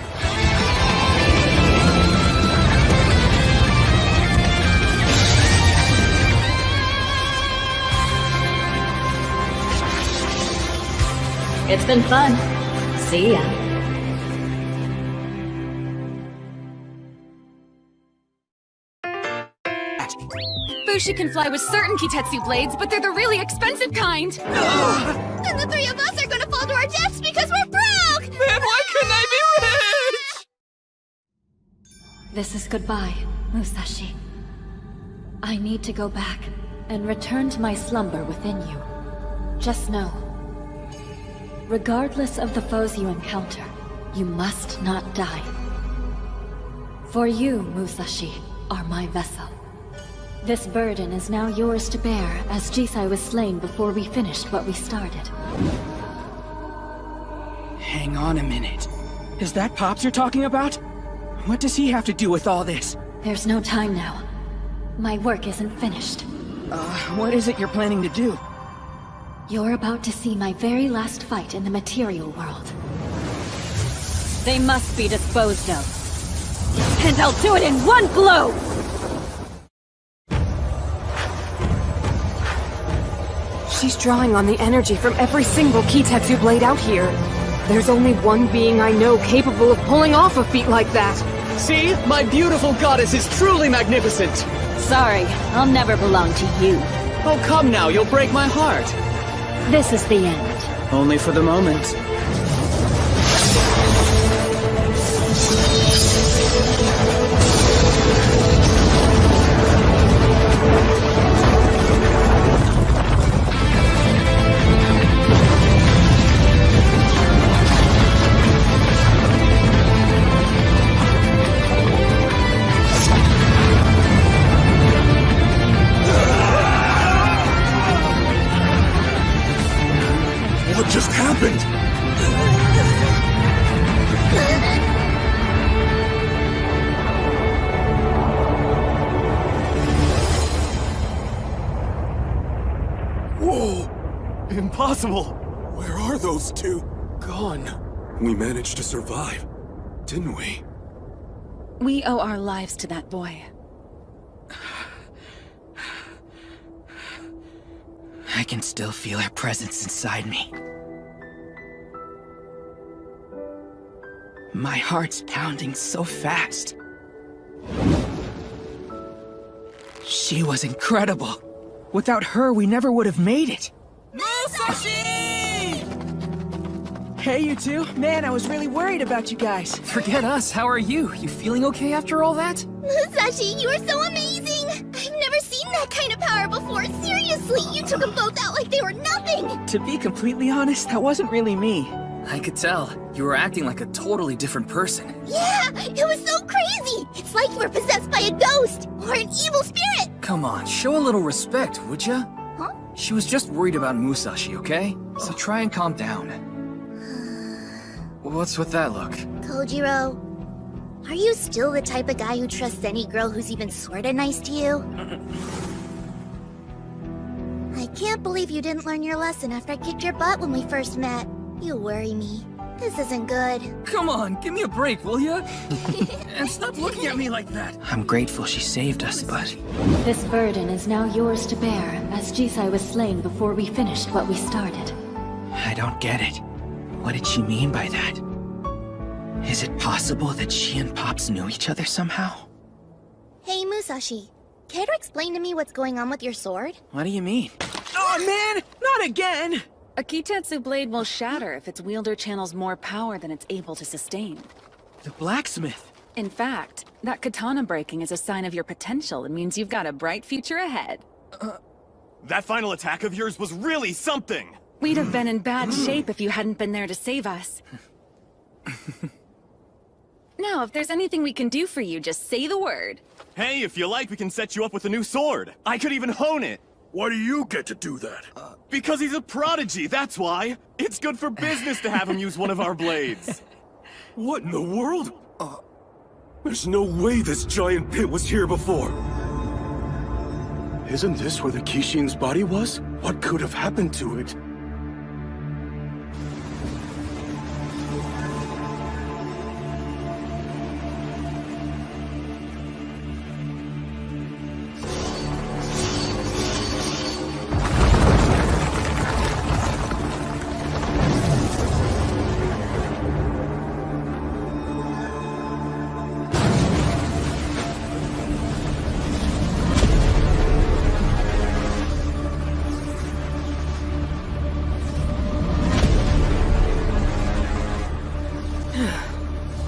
It's been fun. See ya. Bushi can fly with certain Kitetsu blades, but they're the really expensive kind! And the three of us are gonna fall to our deaths because we're broke! Man, why couldn't I be rich? This is goodbye, Musashi. I need to go back and return to my slumber within you. Just know, regardless of the foes you encounter, you must not die. For you, Musashi, are my vessel. This burden is now yours to bear, as Jisai was slain before we finished what we started. Hang on a minute. Is that Pops you're talking about? What does he have to do with all this? There's no time now. My work isn't finished. What is it you're planning to do? You're about to see my very last fight in the material world. They must be disposed of. And I'll do it in one blow! She's drawing on the energy from every single Kitetsu blade out here. There's only one being I know capable of pulling off a feat like that. See? My beautiful goddess is truly magnificent! Sorry, I'll never belong to you. Oh, come now, you'll break my heart. This is the end. Only for the moment. What just happened? Whoa! Impossible! Where are those two? Gone. We managed to survive, didn't we? We owe our lives to that boy. I can still feel her presence inside me. My heart's pounding so fast. She was incredible. Without her, we never would have made it. Musashi! Hey, you two. Man, I was really worried about you guys. Forget us, how are you? You feeling okay after all that? Musashi, you are so amazing! I've never seen that kind of power before. Seriously, you took them both out like they were nothing! To be completely honest, that wasn't really me. I could tell. You were acting like a totally different person. Yeah, it was so crazy! It's like you were possessed by a ghost or an evil spirit! Come on, show a little respect, would ya? Huh? She was just worried about Musashi, okay? So try and calm down. What's with that look? Kojiro, are you still the type of guy who trusts any girl who's even sorta nice to you? I can't believe you didn't learn your lesson after I kicked your butt when we first met. You worry me. This isn't good. Come on, give me a break, will ya? And stop looking at me like that. I'm grateful she saved us, but... This burden is now yours to bear, as Jisai was slain before we finished what we started. I don't get it. What did she mean by that? Is it possible that she and Pops knew each other somehow? Hey, Musashi. Care to explain to me what's going on with your sword? What do you mean? Oh man, not again! A Kitetsu blade will shatter if its wielder channels more power than it's able to sustain. The blacksmith. In fact, that katana breaking is a sign of your potential and means you've got a bright future ahead. That final attack of yours was really something! We'd have been in bad shape if you hadn't been there to save us. Now, if there's anything we can do for you, just say the word. Hey, if you like, we can set you up with a new sword. I could even hone it. Why do you get to do that? Because he's a prodigy, that's why. It's good for business to have him use one of our blades. What in the world? There's no way this giant pit was here before. Isn't this where the Kishin's body was? What could have happened to it?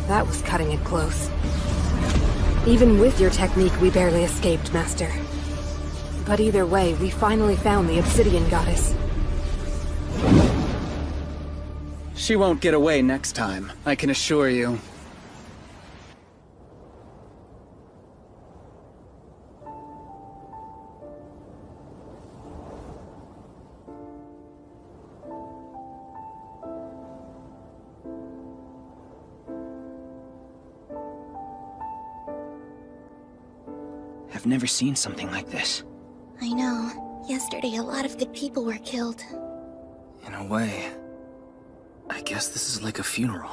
That was cutting it close. Even with your technique, we barely escaped, Master. But either way, we finally found the Obsidian Goddess. She won't get away next time, I can assure you. I've never seen something like this. I know. Yesterday, a lot of good people were killed. In a way, I guess this is like a funeral.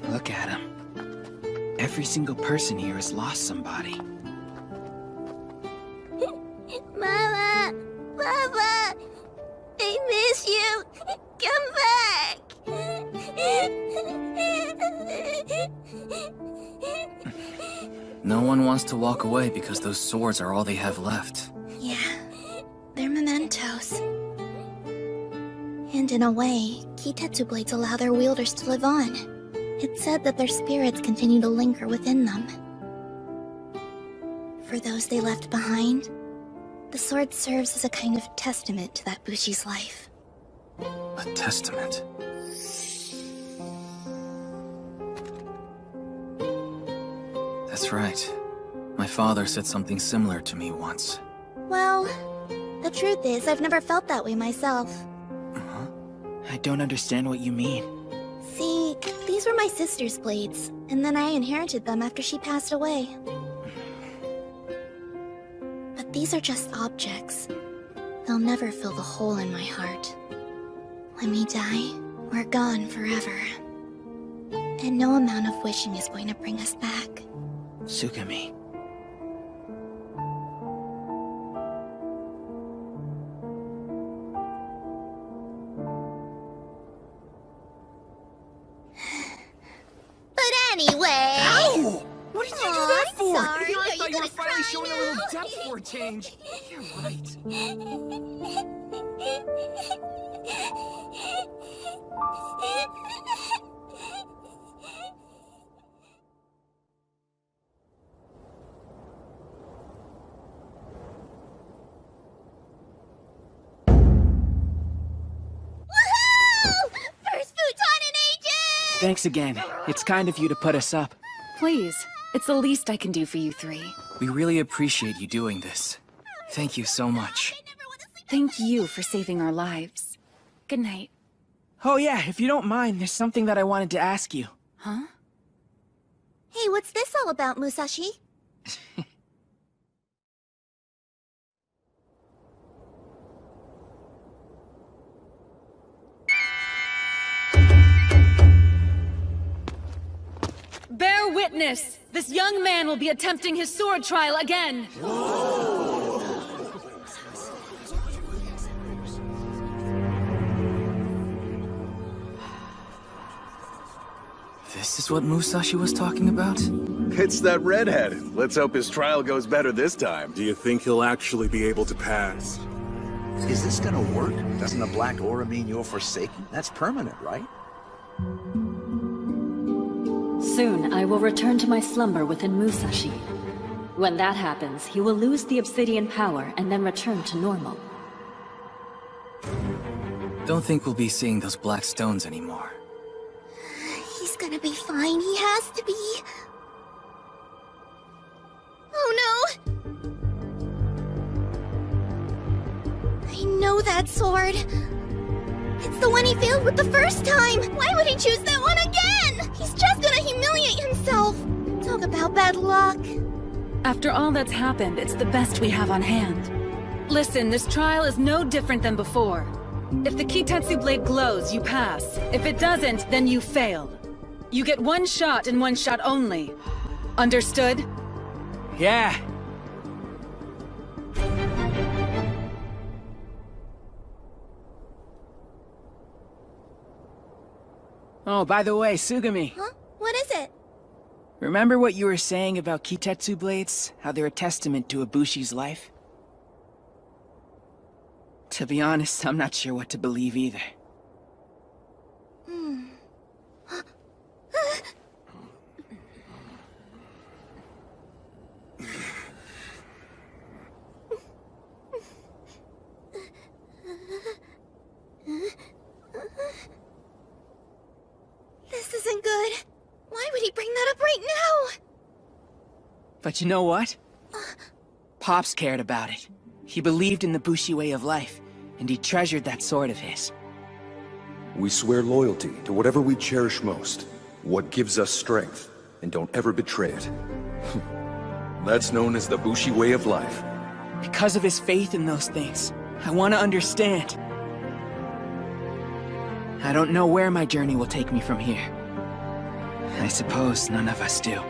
Look at him. Every single person here has lost somebody. Mama! Papa! I miss you! Come back! No one wants to walk away because those swords are all they have left. Yeah, they're mementos. And in a way, Kitetsu blades allow their wielders to live on. It's said that their spirits continue to linger within them. For those they left behind, the sword serves as a kind of testament to that Bushi's life. A testament. That's right. My father said something similar to me once. Well, the truth is, I've never felt that way myself. I don't understand what you mean. See, these were my sister's blades, and then I inherited them after she passed away. But these are just objects. They'll never fill the hole in my heart. When we die, we're gone forever. And no amount of wishing is going to bring us back. Sugami. But anyway... Ow! What did you do that for? Sorry. I Are thought you you were gonna finally cry showing a now? little depth for a change. You're right. First futon in ages! Thanks again. It's kind of you to put us up. Please, it's the least I can do for you three. We really appreciate you doing this. Thank you so much. Thank you for saving our lives. Good night. Oh yeah, if you don't mind, there's something that I wanted to ask you. Huh? Hey, what's this all about, Musashi? Bear witness! This young man will be attempting his sword trial again! This is what Musashi was talking about? It's that redhead. Let's hope his trial goes better this time. Do you think he'll actually be able to pass? Is this gonna work? Doesn't the black aura mean you're forsaken? That's permanent, right? Soon, I will return to my slumber within Musashi. When that happens, he will lose the obsidian power and then return to normal. Don't think we'll be seeing those black stones anymore. He's gonna be fine. He has to be. Oh no! I know that sword. It's the one he failed with the first time. Why would he choose that one again? He's just gonna humiliate himself. Talk about bad luck. After all that's happened, it's the best we have on hand. Listen, this trial is no different than before. If the Kitetsu blade glows, you pass. If it doesn't, then you fail. You get one shot and one shot only. Understood? Yeah. Oh, by the way, Sugami. Huh? What is it? Remember what you were saying about Kitetsu blades? How they're a testament to Ibushi's life? To be honest, I'm not sure what to believe either. This isn't good. Why would he bring that up right now? But you know what? Pops cared about it. He believed in the Bushi way of life, and he treasured that sword of his. We swear loyalty to whatever we cherish most, what gives us strength, and don't ever betray it. That's known as the Bushi way of life. Because of his faith in those things, I want to understand. I don't know where my journey will take me from here. I suppose none of us do.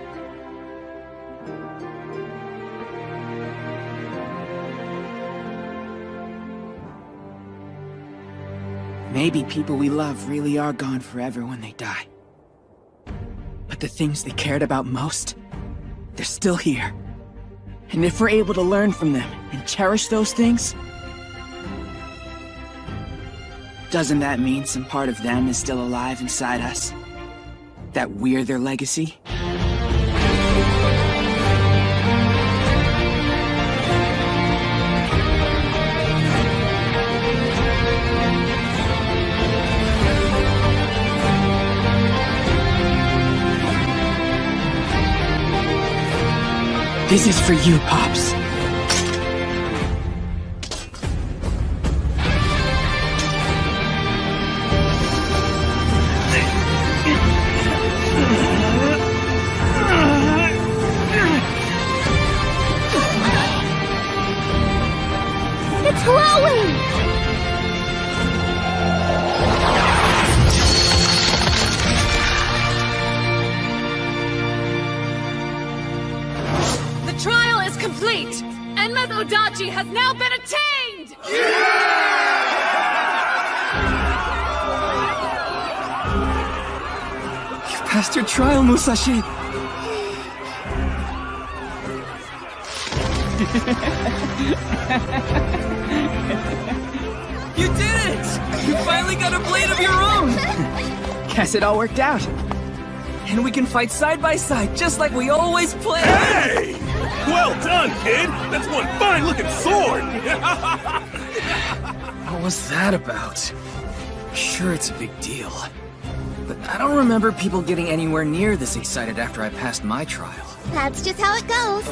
Maybe people we love really are gone forever when they die. But the things they cared about most, they're still here. And if we're able to learn from them and cherish those things, doesn't that mean some part of them is still alive inside us? That we're their legacy? This is for you, Pops. It's glowing! complete! Enma's Odachi has now been attained! You passed your trial, Musashi! You did it! You finally got a blade of your own! Guess it all worked out. And we can fight side by side, just like we always planned! Hey! Well done, kid! That's one fine-looking sword! What was that about? Sure, it's a big deal. But I don't remember people getting anywhere near this excited after I passed my trial. That's just how it goes.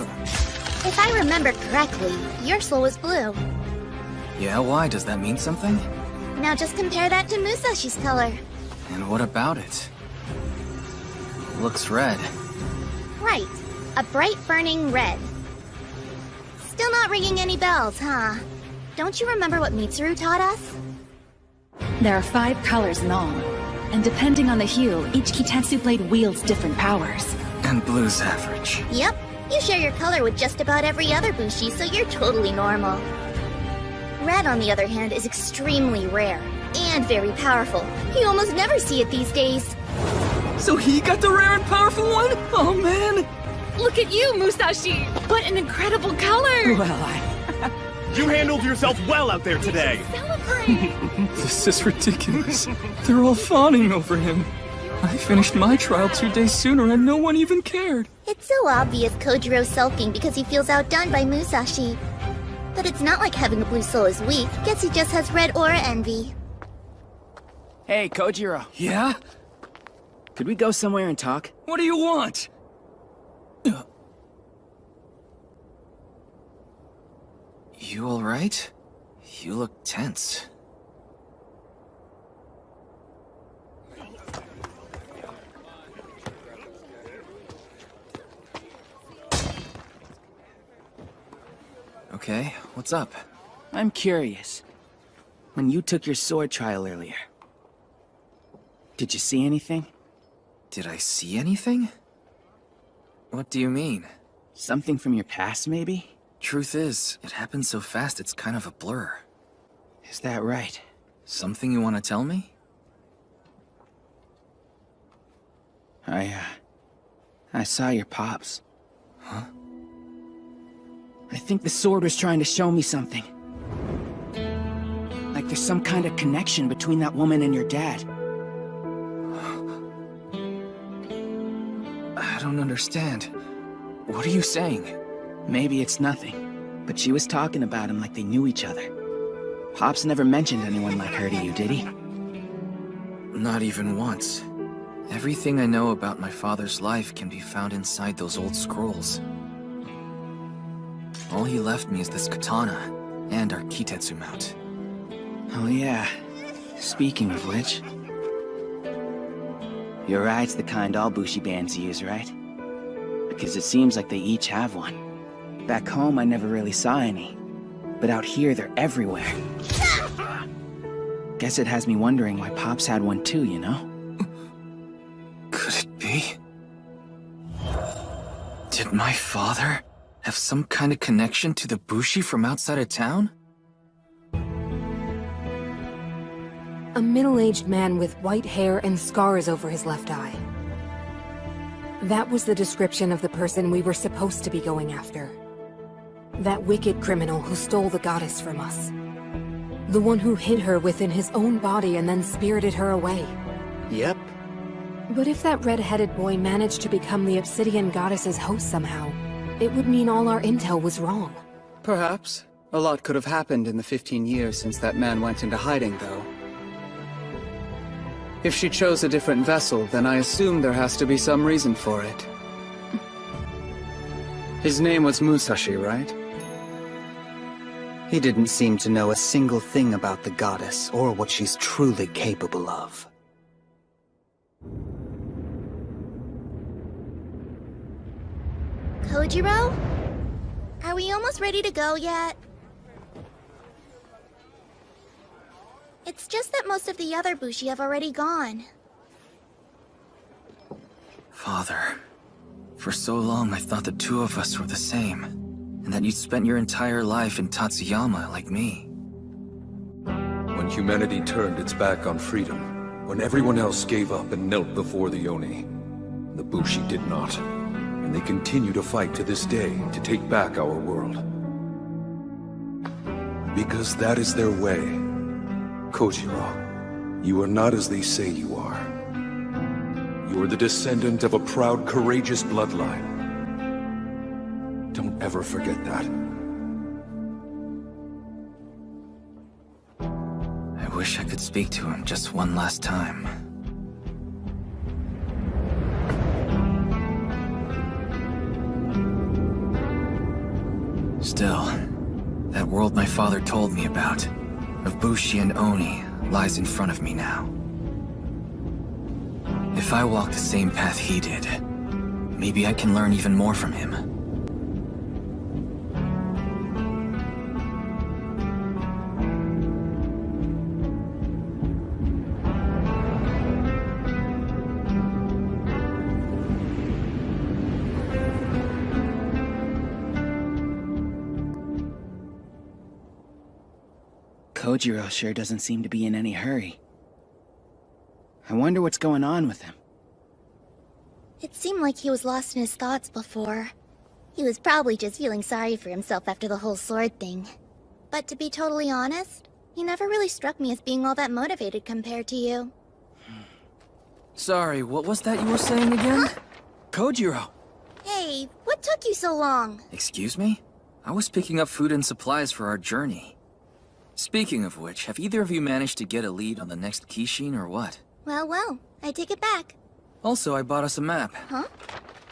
If I remember correctly, your soul is blue. Yeah, why? Does that mean something? Now just compare that to Musashi's color. And what about it? Looks red. Right. A bright burning red. Still not ringing any bells, huh? Don't you remember what Mitsuru taught us? There are 5 colors in all, and depending on the hue, each Kitetsu blade wields different powers. And blue's average. Yep. You share your color with just about every other Bushi, so you're totally normal. Red, on the other hand, is extremely rare, and very powerful. You almost never see it these days. So he got the rare and powerful one? Oh man! Look at you, Musashi! What an incredible color! Well, You handled yourself well out there today! Celebrate! This is ridiculous. They're all fawning over him. I finished my trial 2 days sooner and no one even cared. It's so obvious Kojiro's sulking because he feels outdone by Musashi. But it's not like having a blue soul is weak. Guess he just has red aura envy. Hey, Kojiro. Yeah? Could we go somewhere and talk? What do you want? You alright? You look tense. Okay, what's up? I'm curious. When you took your sword trial earlier, did you see anything? Did I see anything? What do you mean? Something from your past, maybe? Truth is, it happened so fast it's kind of a blur. Is that right? Something you want to tell me? I saw your pops. Huh? I think the sword was trying to show me something. Like there's some kind of connection between that woman and your dad. I don't understand. What are you saying? Maybe it's nothing, but she was talking about him like they knew each other. Pops never mentioned anyone like her to you, did he? Not even once. Everything I know about my father's life can be found inside those old scrolls. All he left me is this katana, and our Kitetsu mount. Oh yeah. Speaking of which... Your ride's the kind all Bushi bands use, right? Because it seems like they each have one. Back home, I never really saw any. But out here, they're everywhere. Guess it has me wondering why Pops had one too, you know? Could it be? Did my father have some kind of connection to the Bushi from outside of town? A middle-aged man with white hair and scars over his left eye. That was the description of the person we were supposed to be going after. That wicked criminal who stole the goddess from us. The one who hid her within his own body and then spirited her away. Yep. But if that red-headed boy managed to become the Obsidian Goddess's host somehow, it would mean all our intel was wrong. Perhaps. A lot could have happened in the 15 years since that man went into hiding, though. If she chose a different vessel, then I assume there has to be some reason for it. His name was Musashi, right? He didn't seem to know a single thing about the goddess, or what she's truly capable of. Kojiro? Are we almost ready to go yet? It's just that most of the other Bushi have already gone. Father. For so long I thought the two of us were the same. and that you'd spent your entire life in Tatsuyama like me. When humanity turned its back on freedom, when everyone else gave up and knelt before the Oni, the Bushi did not. And they continue to fight to this day to take back our world. Because that is their way. Kojiro, you are not as they say you are. You are the descendant of a proud, courageous bloodline. Don't ever forget that. I wish I could speak to him just one last time. Still, that world my father told me about, of Bushi and Oni, lies in front of me now. If I walk the same path he did, maybe I can learn even more from him. Kojiro sure doesn't seem to be in any hurry. I wonder what's going on with him. It seemed like he was lost in his thoughts before. He was probably just feeling sorry for himself after the whole sword thing. But to be totally honest, he never really struck me as being all that motivated compared to you. Sorry, what was that you were saying again? Huh? Kojiro! Hey, what took you so long? Excuse me? I was picking up food and supplies for our journey. Speaking of which, have either of you managed to get a lead on the next Kishin or what? Well, I take it back. Also, I bought us a map. Huh?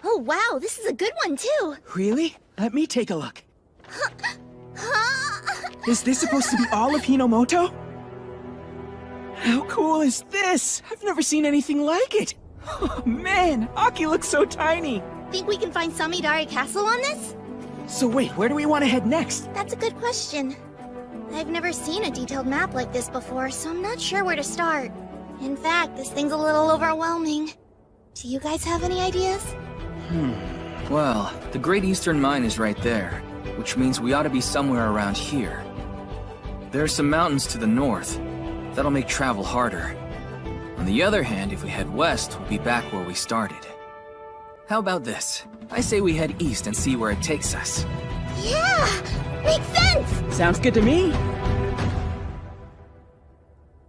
Oh wow, this is a good one too! Really? Let me take a look. Is this supposed to be all of Hinomoto? How cool is this? I've never seen anything like it! Oh man, Aki looks so tiny! Think we can find Samidari Castle on this? So wait, where do we want to head next? That's a good question. I've never seen a detailed map like this before, so I'm not sure where to start. In fact, this thing's a little overwhelming. Do you guys have any ideas? Well, the Great Eastern Mine is right there, which means we ought to be somewhere around here. There are some mountains to the north. That'll make travel harder. On the other hand, if we head west, we'll be back where we started. How about this? I say we head east and see where it takes us. Yeah! Makes sense! Sounds good to me.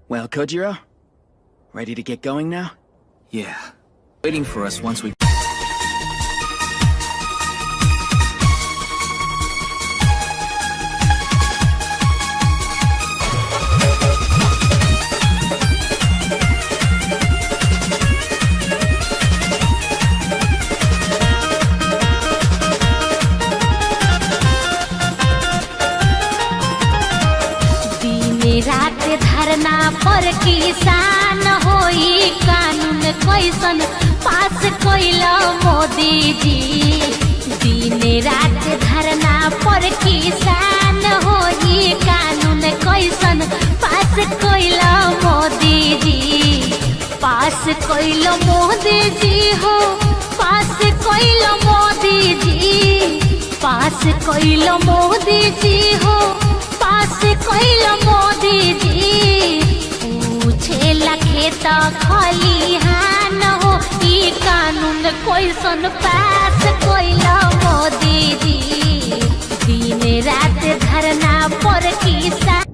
Well, Kojiro, ready to get going now? Yeah. Waiting for us once we... रात धरना पर किसान होई कानून कैसन पास कोइला मोदी जी दिन रात धरना पर किसान होई कानून कैसन पास कोइला मोदी जी पास कोइला मोदी जी हो पास कोइला मोदी जी पास कोइला मोदी जी हो पास कोइला मोदी जी पूछेला खेत खलिहान हो ई कानून कैसन पास कोइला मोदी जी दिन रात धरना पर किसान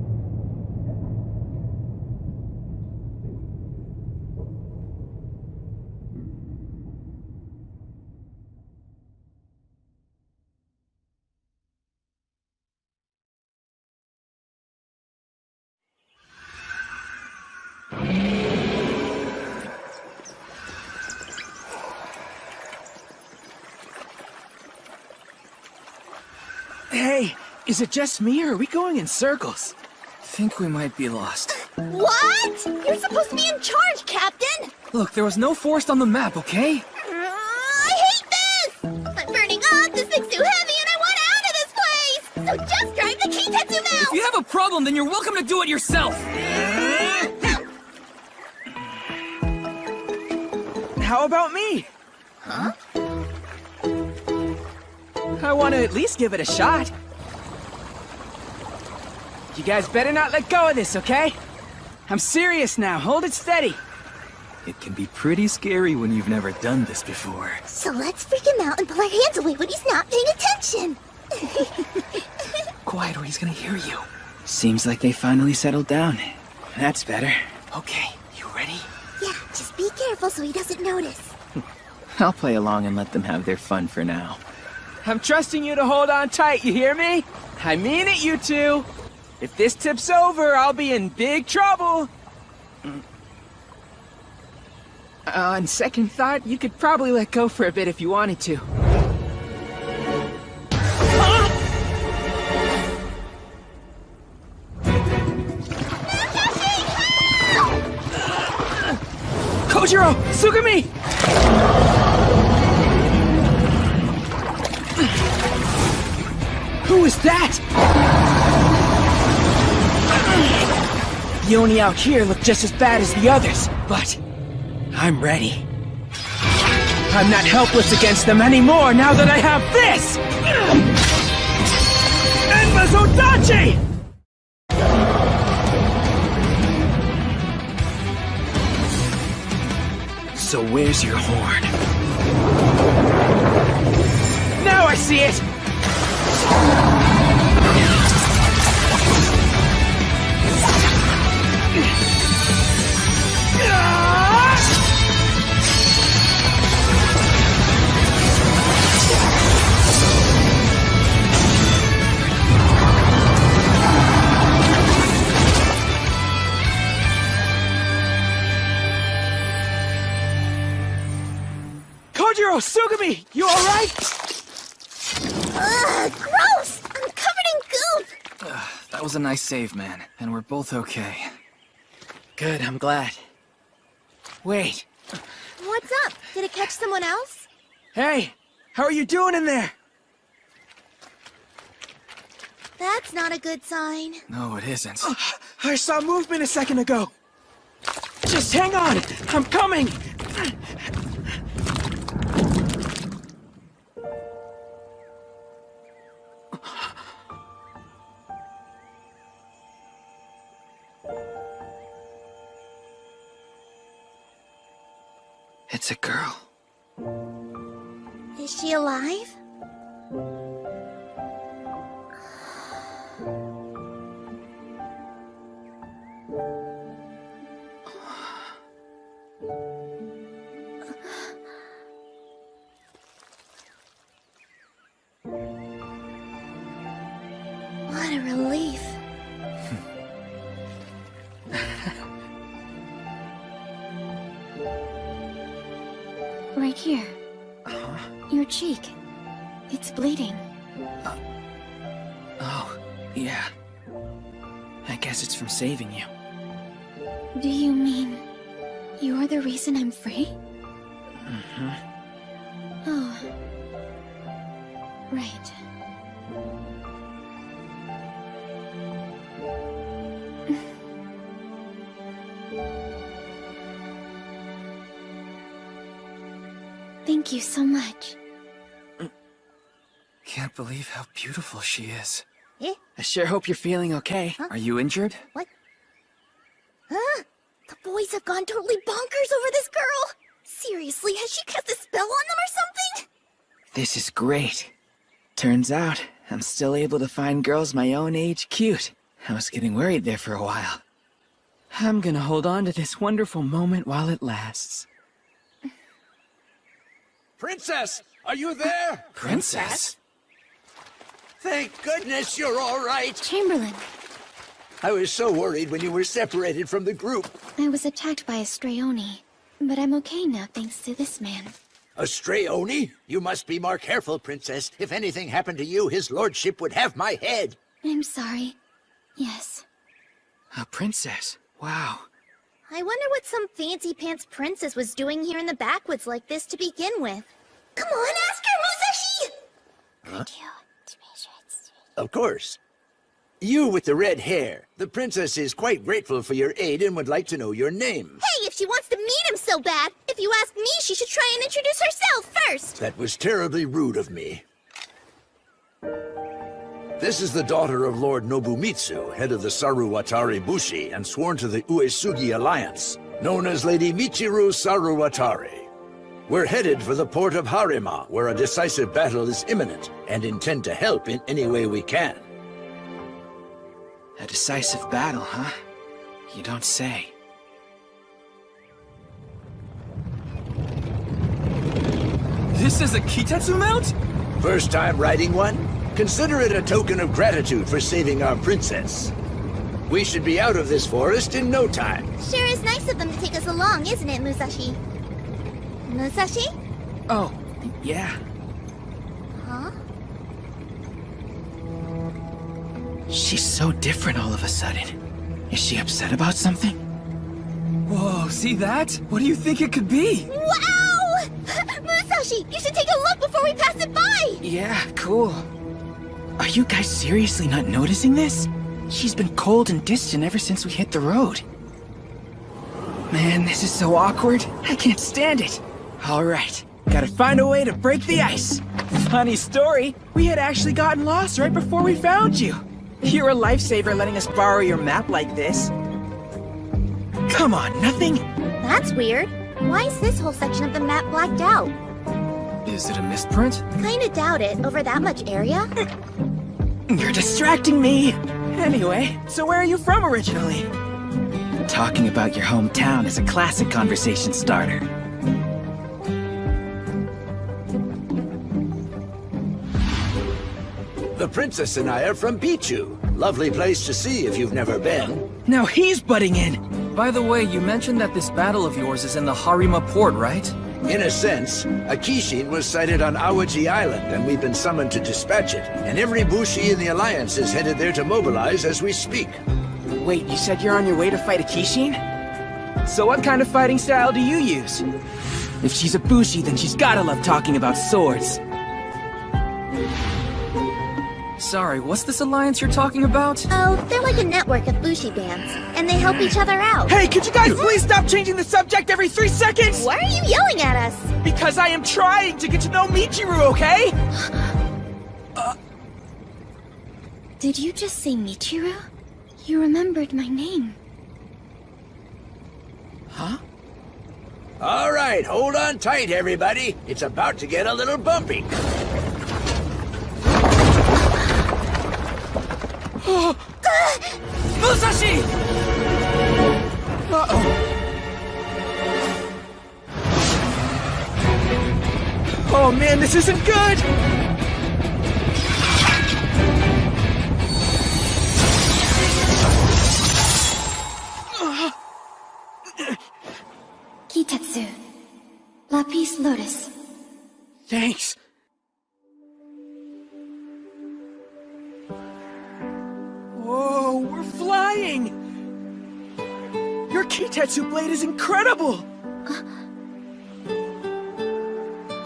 Hey, is it just me or are we going in circles? Think we might be lost. What? You're supposed to be in charge, Captain! Look, there was no forest on the map, okay? I hate this! I'm burning up, this thing's too heavy, and I want out of this place! So just drive the Kitetsu mount! If you have a problem, then you're welcome to do it yourself! How about me? Huh? I want to at least give it a shot. You guys better not let go of this, okay? I'm serious now. Hold it steady. It can be pretty scary when you've never done this before. So let's freak him out and pull our hands away when he's not paying attention. Quiet or he's gonna hear you. Seems like they finally settled down. That's better. Okay, you ready? Yeah, just be careful so he doesn't notice. I'll play along and let them have their fun for now. I'm trusting you to hold on tight, you hear me? I mean it, you two. If this tips over, I'll be in big trouble. On second thought, you could probably let go for a bit if you wanted to. Kojiro! Sugami! Who is that? The Oni out here look just as bad as the others, but I'm ready. I'm not helpless against them anymore now that I have this! Enma's Odachi! So where's your horn? Now I see it! Kojiro, Sugami, you alright? Ugh, gross! I'm covered in goop! That was a nice save, man. And we're both okay. Good, I'm glad. Wait. What's up? Did it catch someone else? Hey, how are you doing in there? That's not a good sign. No, it isn't. I saw movement a second ago. Just hang on, I'm coming! It's a girl. Is she alive? What a relief. Right here. Your cheek. It's bleeding. Oh, yeah. I guess it's from saving you. Do you mean you're the reason I'm free? Mm-hmm. Oh. Right. Thank you so much. Can't believe how beautiful she is. Eh? I sure hope you're feeling okay. Are you injured? What? Huh? The boys have gone totally bonkers over this girl! Seriously, has she cast a spell on them or something? This is great. Turns out, I'm still able to find girls my own age cute. I was getting worried there for a while. I'm gonna hold on to this wonderful moment while it lasts. Princess, are you there? Princess? Thank goodness you're all right. Chamberlain, I was so worried when you were separated from the group. I was attacked by a stray Oni, but I'm okay now thanks to this man. A stray Oni? You must be more careful, Princess. If anything happened to you, his lordship would have my head. I'm sorry. Yes. A princess? Wow. I wonder what some fancy pants princess was doing here in the backwoods like this to begin with. Come on, ask her, Musashi! Huh? Of course. You with the red hair. The princess is quite grateful for your aid and would like to know your name. Hey, if she wants to meet him so bad, if you ask me, she should try and introduce herself first! That was terribly rude of me. This is the daughter of Lord Nobumitsu, head of the Saruwatari Bushi and sworn to the Uesugi Alliance, known as Lady Michiru Saruwatari. We're headed for the port of Harima, where a decisive battle is imminent, and intend to help in any way we can. A decisive battle, huh? You don't say. This is a Kitetsu mount? First time riding one? Consider it a token of gratitude for saving our princess. We should be out of this forest in no time. Sure is nice of them to take us along, isn't it, Musashi? Musashi? Oh, yeah. Huh? She's so different all of a sudden. Is she upset about something? Whoa, see that? What do you think it could be? Wow! Musashi, you should take a look before we pass it by! Yeah, cool. Are you guys seriously not noticing this? She's been cold and distant ever since we hit the road. Man, this is so awkward. I can't stand it. Alright, gotta find a way to break the ice. Funny story, we had actually gotten lost right before we found you. You're a lifesaver letting us borrow your map like this. Come on, nothing? That's weird. Why is this whole section of the map blacked out? Is it a misprint? Kinda doubt it, over that much area. You're distracting me! Anyway, so where are you from originally? Talking about your hometown is a classic conversation starter. The princess and I are from Pichu. Lovely place to see if you've never been. Now he's butting in! By the way, you mentioned that this battle of yours is in the Harima port, right? In a sense, a Kishin was sighted on Awaji Island, and we've been summoned to dispatch it. And every Bushi in the Alliance is headed there to mobilize as we speak. Wait, you said you're on your way to fight a Kishin? So what kind of fighting style do you use? If she's a Bushi, then she's gotta love talking about swords. Sorry, what's this alliance you're talking about? Oh, they're like a network of Bushi bands, and they help each other out. Hey, could you guys please stop changing the subject every 3 seconds? Why are you yelling at us? Because I am trying to get to know Michiru, okay? Did you just say Michiru? You remembered my name. Huh? All right, hold on tight, everybody. It's about to get a little bumpy. Musashi! Uh-oh. Oh man, this isn't good! Kitetsu. Lapis Lotus. Thanks. Whoa, we're flying! Your Kitetsu blade is incredible!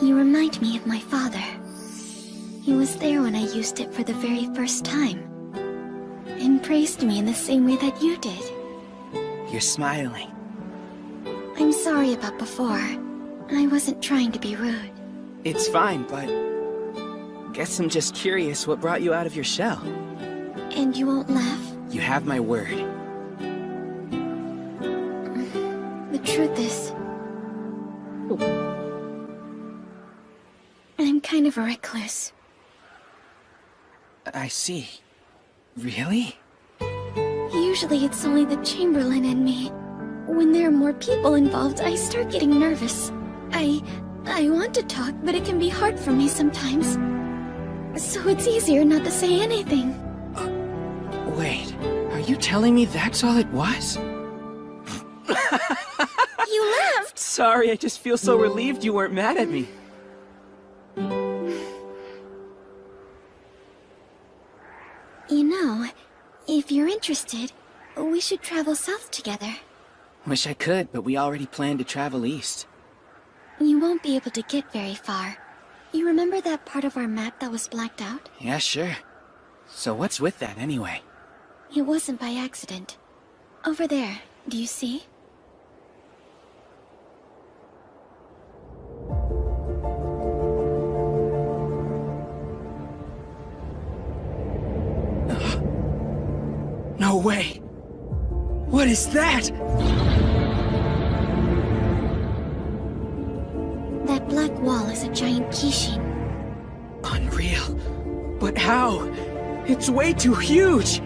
You remind me of my father. He was there when I used it for the very first time, and praised me in the same way that you did. You're smiling. I'm sorry about before. I wasn't trying to be rude. It's fine, but... guess I'm just curious what brought you out of your shell. And you won't laugh? You have my word. The truth is... I'm kind of a recluse. I see. Really? Usually it's only the Chamberlain and me. When there are more people involved, I start getting nervous. I want to talk, but it can be hard for me sometimes. So it's easier not to say anything. Wait, are you telling me that's all it was? You laughed! Sorry, I just feel so relieved you weren't mad at me. You know, if you're interested, we should travel south together. Wish I could, but we already planned to travel east. You won't be able to get very far. You remember that part of our map that was blacked out? Yeah, sure. So what's with that anyway? It wasn't by accident. Over there, do you see? way! What is that? That black wall is a giant Kishin. Unreal. But how? It's way too huge!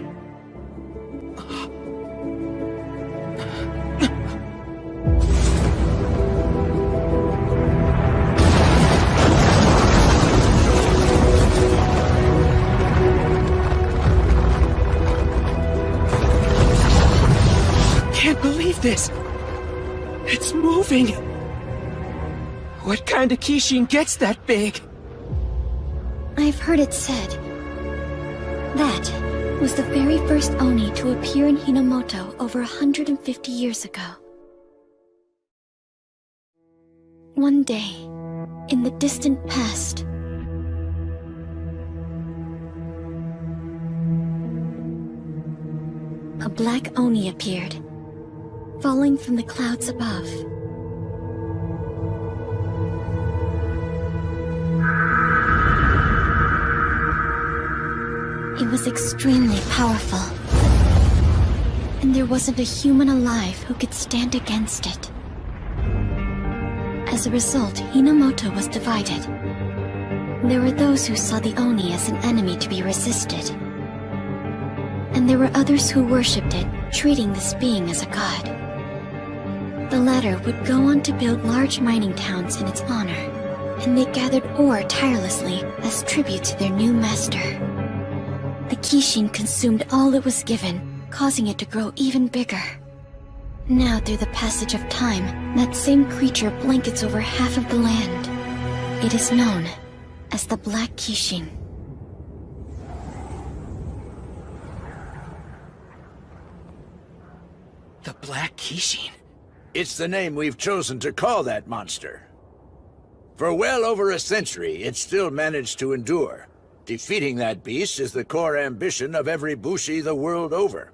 Can't believe this! It's moving! What kind of Kishin gets that big? I've heard it said. That was the very first Oni to appear in Hinomoto over 150 years ago. One day, in the distant past, a black Oni appeared, falling from the clouds above. It was extremely powerful, and there wasn't a human alive who could stand against it. As a result, Hinomoto was divided. There were those who saw the Oni as an enemy to be resisted, and there were others who worshipped it, treating this being as a god. The latter would go on to build large mining towns in its honor, and they gathered ore tirelessly as tribute to their new master. The Kishin consumed all it was given, causing it to grow even bigger. Now, through the passage of time, that same creature blankets over half of the land. It is known as the Black Kishin. The Black Kishin? It's the name we've chosen to call that monster. For well over a century, it's still managed to endure. Defeating that beast is the core ambition of every Bushi the world over.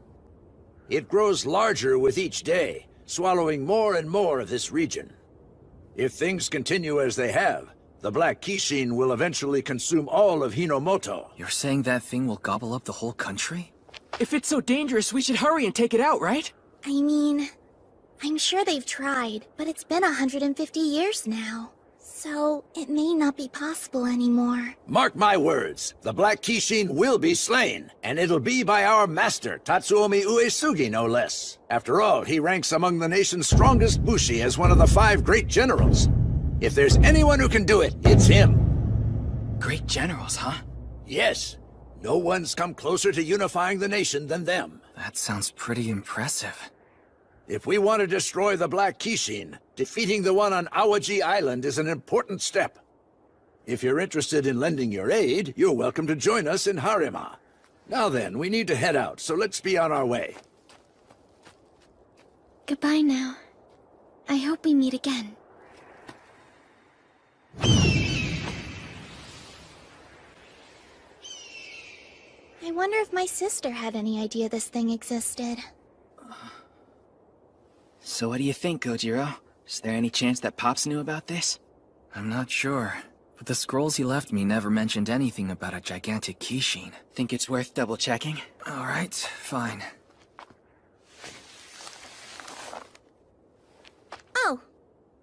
It grows larger with each day, swallowing more and more of this region. If things continue as they have, the Black Kishin will eventually consume all of Hinomoto. You're saying that thing will gobble up the whole country? If it's so dangerous, we should hurry and take it out, right? I mean, I'm sure they've tried, but it's been 150 years now. So, it may not be possible anymore. Mark my words, the Black Kishin will be slain, and it'll be by our master, Tatsuomi Uesugi, no less. After all, he ranks among the nation's strongest Bushi as one of the 5 great generals. If there's anyone who can do it, it's him. Great generals, huh? Yes. No one's come closer to unifying the nation than them. That sounds pretty impressive. If we want to destroy the Black Kishin, defeating the one on Awaji Island is an important step. If you're interested in lending your aid, you're welcome to join us in Harima. Now then, we need to head out, so let's be on our way. Goodbye now. I hope we meet again. I wonder if my sister had any idea this thing existed. So what do you think, Gojiro? Is there any chance that Pops knew about this? I'm not sure, but the scrolls he left me never mentioned anything about a gigantic Kishin. Think it's worth double-checking? Alright, fine. Oh,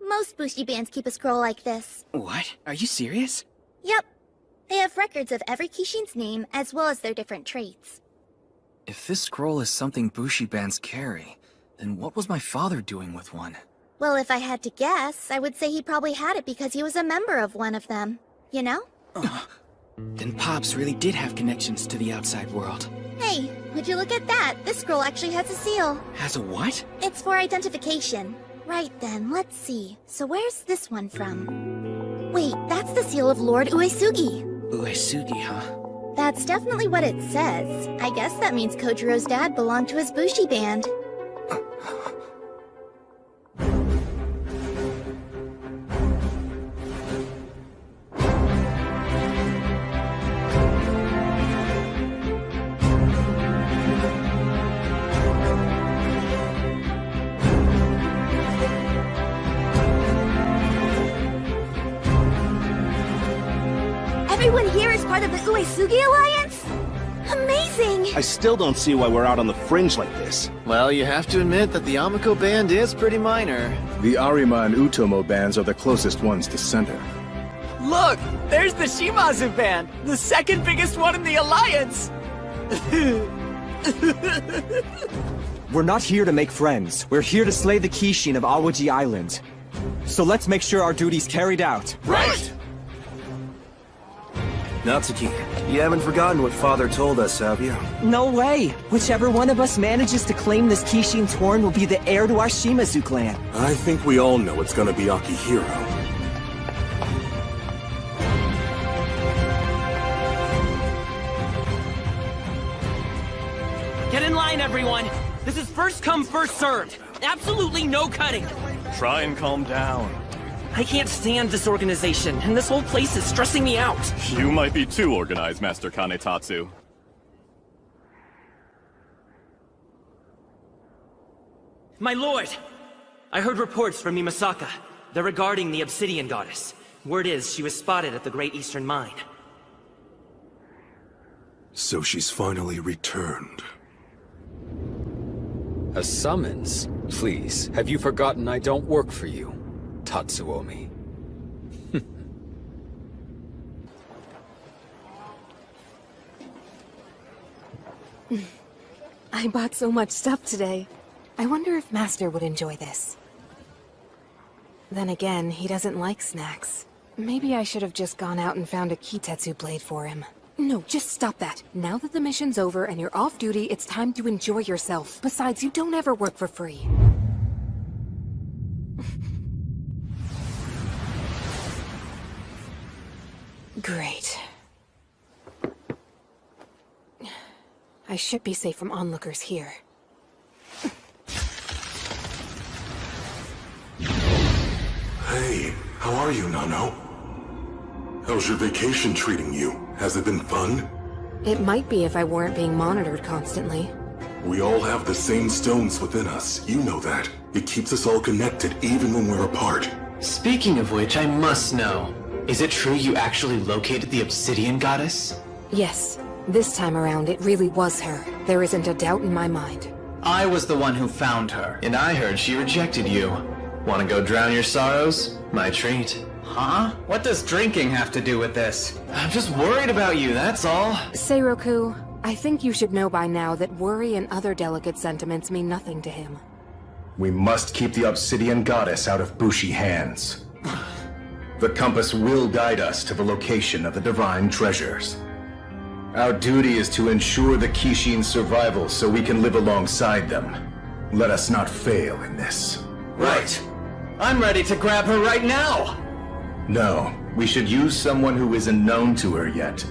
most Bushi bands keep a scroll like this. What? Are you serious? Yep. They have records of every Kishin's name, as well as their different traits. If this scroll is something Bushi bands carry, then what was my father doing with one? Well, if I had to guess, I would say he probably had it because he was a member of one of them. You know? Then Pops really did have connections to the outside world. Hey, would you look at that? This scroll actually has a seal. Has a what? It's for identification. Right then, let's see. So where's this one from? Wait, that's the seal of Lord Uesugi. Uesugi, huh? That's definitely what it says. I guess that means Kojiro's dad belonged to his Bushi band. Everyone here is part of the Uesugi Alliance? Amazing! amazing! I still don't see why we're out on the fringe like this. Well, you have to admit that the Amiko band is pretty minor. The Arima and Utomo bands are the closest ones to center. Look! There's the Shimazu band! The second biggest one in the Alliance! We're not here to make friends. We're here to slay the Kishin of Awaji Island. So let's make sure our duty's carried out. Right! Natsuki, you haven't forgotten what Father told us, have you? No way! Whichever one of us manages to claim this Kishin's horn will be the heir to our Shimazu clan. I think we all know it's gonna be Akihiro. Get in line, everyone! This is first come, first served! Absolutely no cutting! Try and calm down. I can't stand this organization, and this whole place is stressing me out! You might be too organized, Master Kanetatsu. My lord! I heard reports from Mimasaka. They're regarding the Obsidian Goddess. Word is she was spotted at the Great Eastern Mine. So she's finally returned. A summons? Please, have you forgotten I don't work for you, Tatsuomi? I bought so much stuff today. I wonder if Master would enjoy this. Then again, he doesn't like snacks. Maybe I should have just gone out and found a Kitetsu blade for him. No, just stop that. Now that the mission's over and you're off duty, it's time to enjoy yourself. Besides, you don't ever work for free. Great. I should be safe from onlookers here. Hey, how are you, Nano? How's your vacation treating you? Has it been fun? It might be if I weren't being monitored constantly. We all have the same stones within us, you know that. It keeps us all connected even when we're apart. Speaking of which, I must know. Is it true you actually located the Obsidian Goddess? Yes. This time around, it really was her. There isn't a doubt in my mind. I was the one who found her, and I heard she rejected you. Want to go drown your sorrows? My treat. Huh? What does drinking have to do with this? I'm just worried about you, that's all. Seiroku, I think you should know by now that worry and other delicate sentiments mean nothing to him. We must keep the Obsidian Goddess out of Bushi hands. The compass will guide us to the location of the divine treasures. Our duty is to ensure the Kishin's survival so we can live alongside them. Let us not fail in this. Right. I'm ready to grab her right now! No, we should use someone who isn't known to her yet.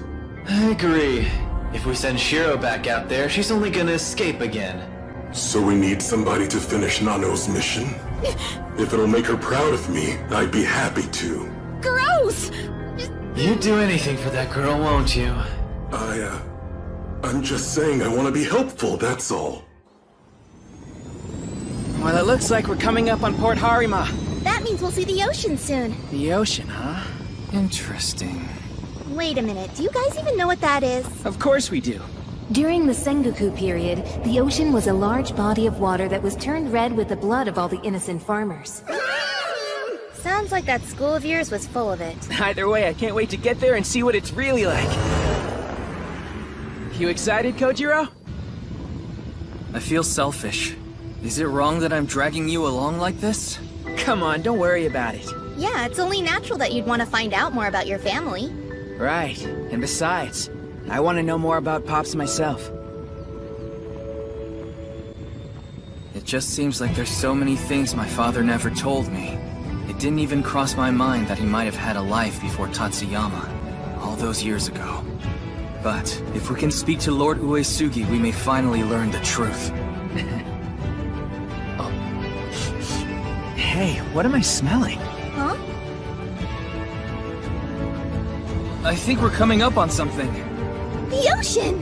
I agree. If we send Shiro back out there, she's only gonna escape again. So we need somebody to finish Nano's mission? If it'll make her proud of me, I'd be happy to. Gross! You'd do anything for that girl, won't you? I'm just saying I want to be helpful, that's all. Well, it looks like we're coming up on Port Harima. That means we'll see the ocean soon. The ocean, huh? Interesting. Wait a minute, do you guys even know what that is? Of course we do. During the Sengoku period, the ocean was a large body of water that was turned red with the blood of all the innocent farmers. Sounds like that school of yours was full of it. Either way, I can't wait to get there and see what it's really like. You excited, Kojiro? I feel selfish. Is it wrong that I'm dragging you along like this? Come on, don't worry about it. Yeah, it's only natural that you'd want to find out more about your family. Right, and besides, I want to know more about Pops myself. It just seems like there's so many things my father never told me. It didn't even cross my mind that he might have had a life before Tatsuyama, all those years ago. But if we can speak to Lord Uesugi, we may finally learn the truth. Hey, what am I smelling? Huh? I think we're coming up on something. The ocean!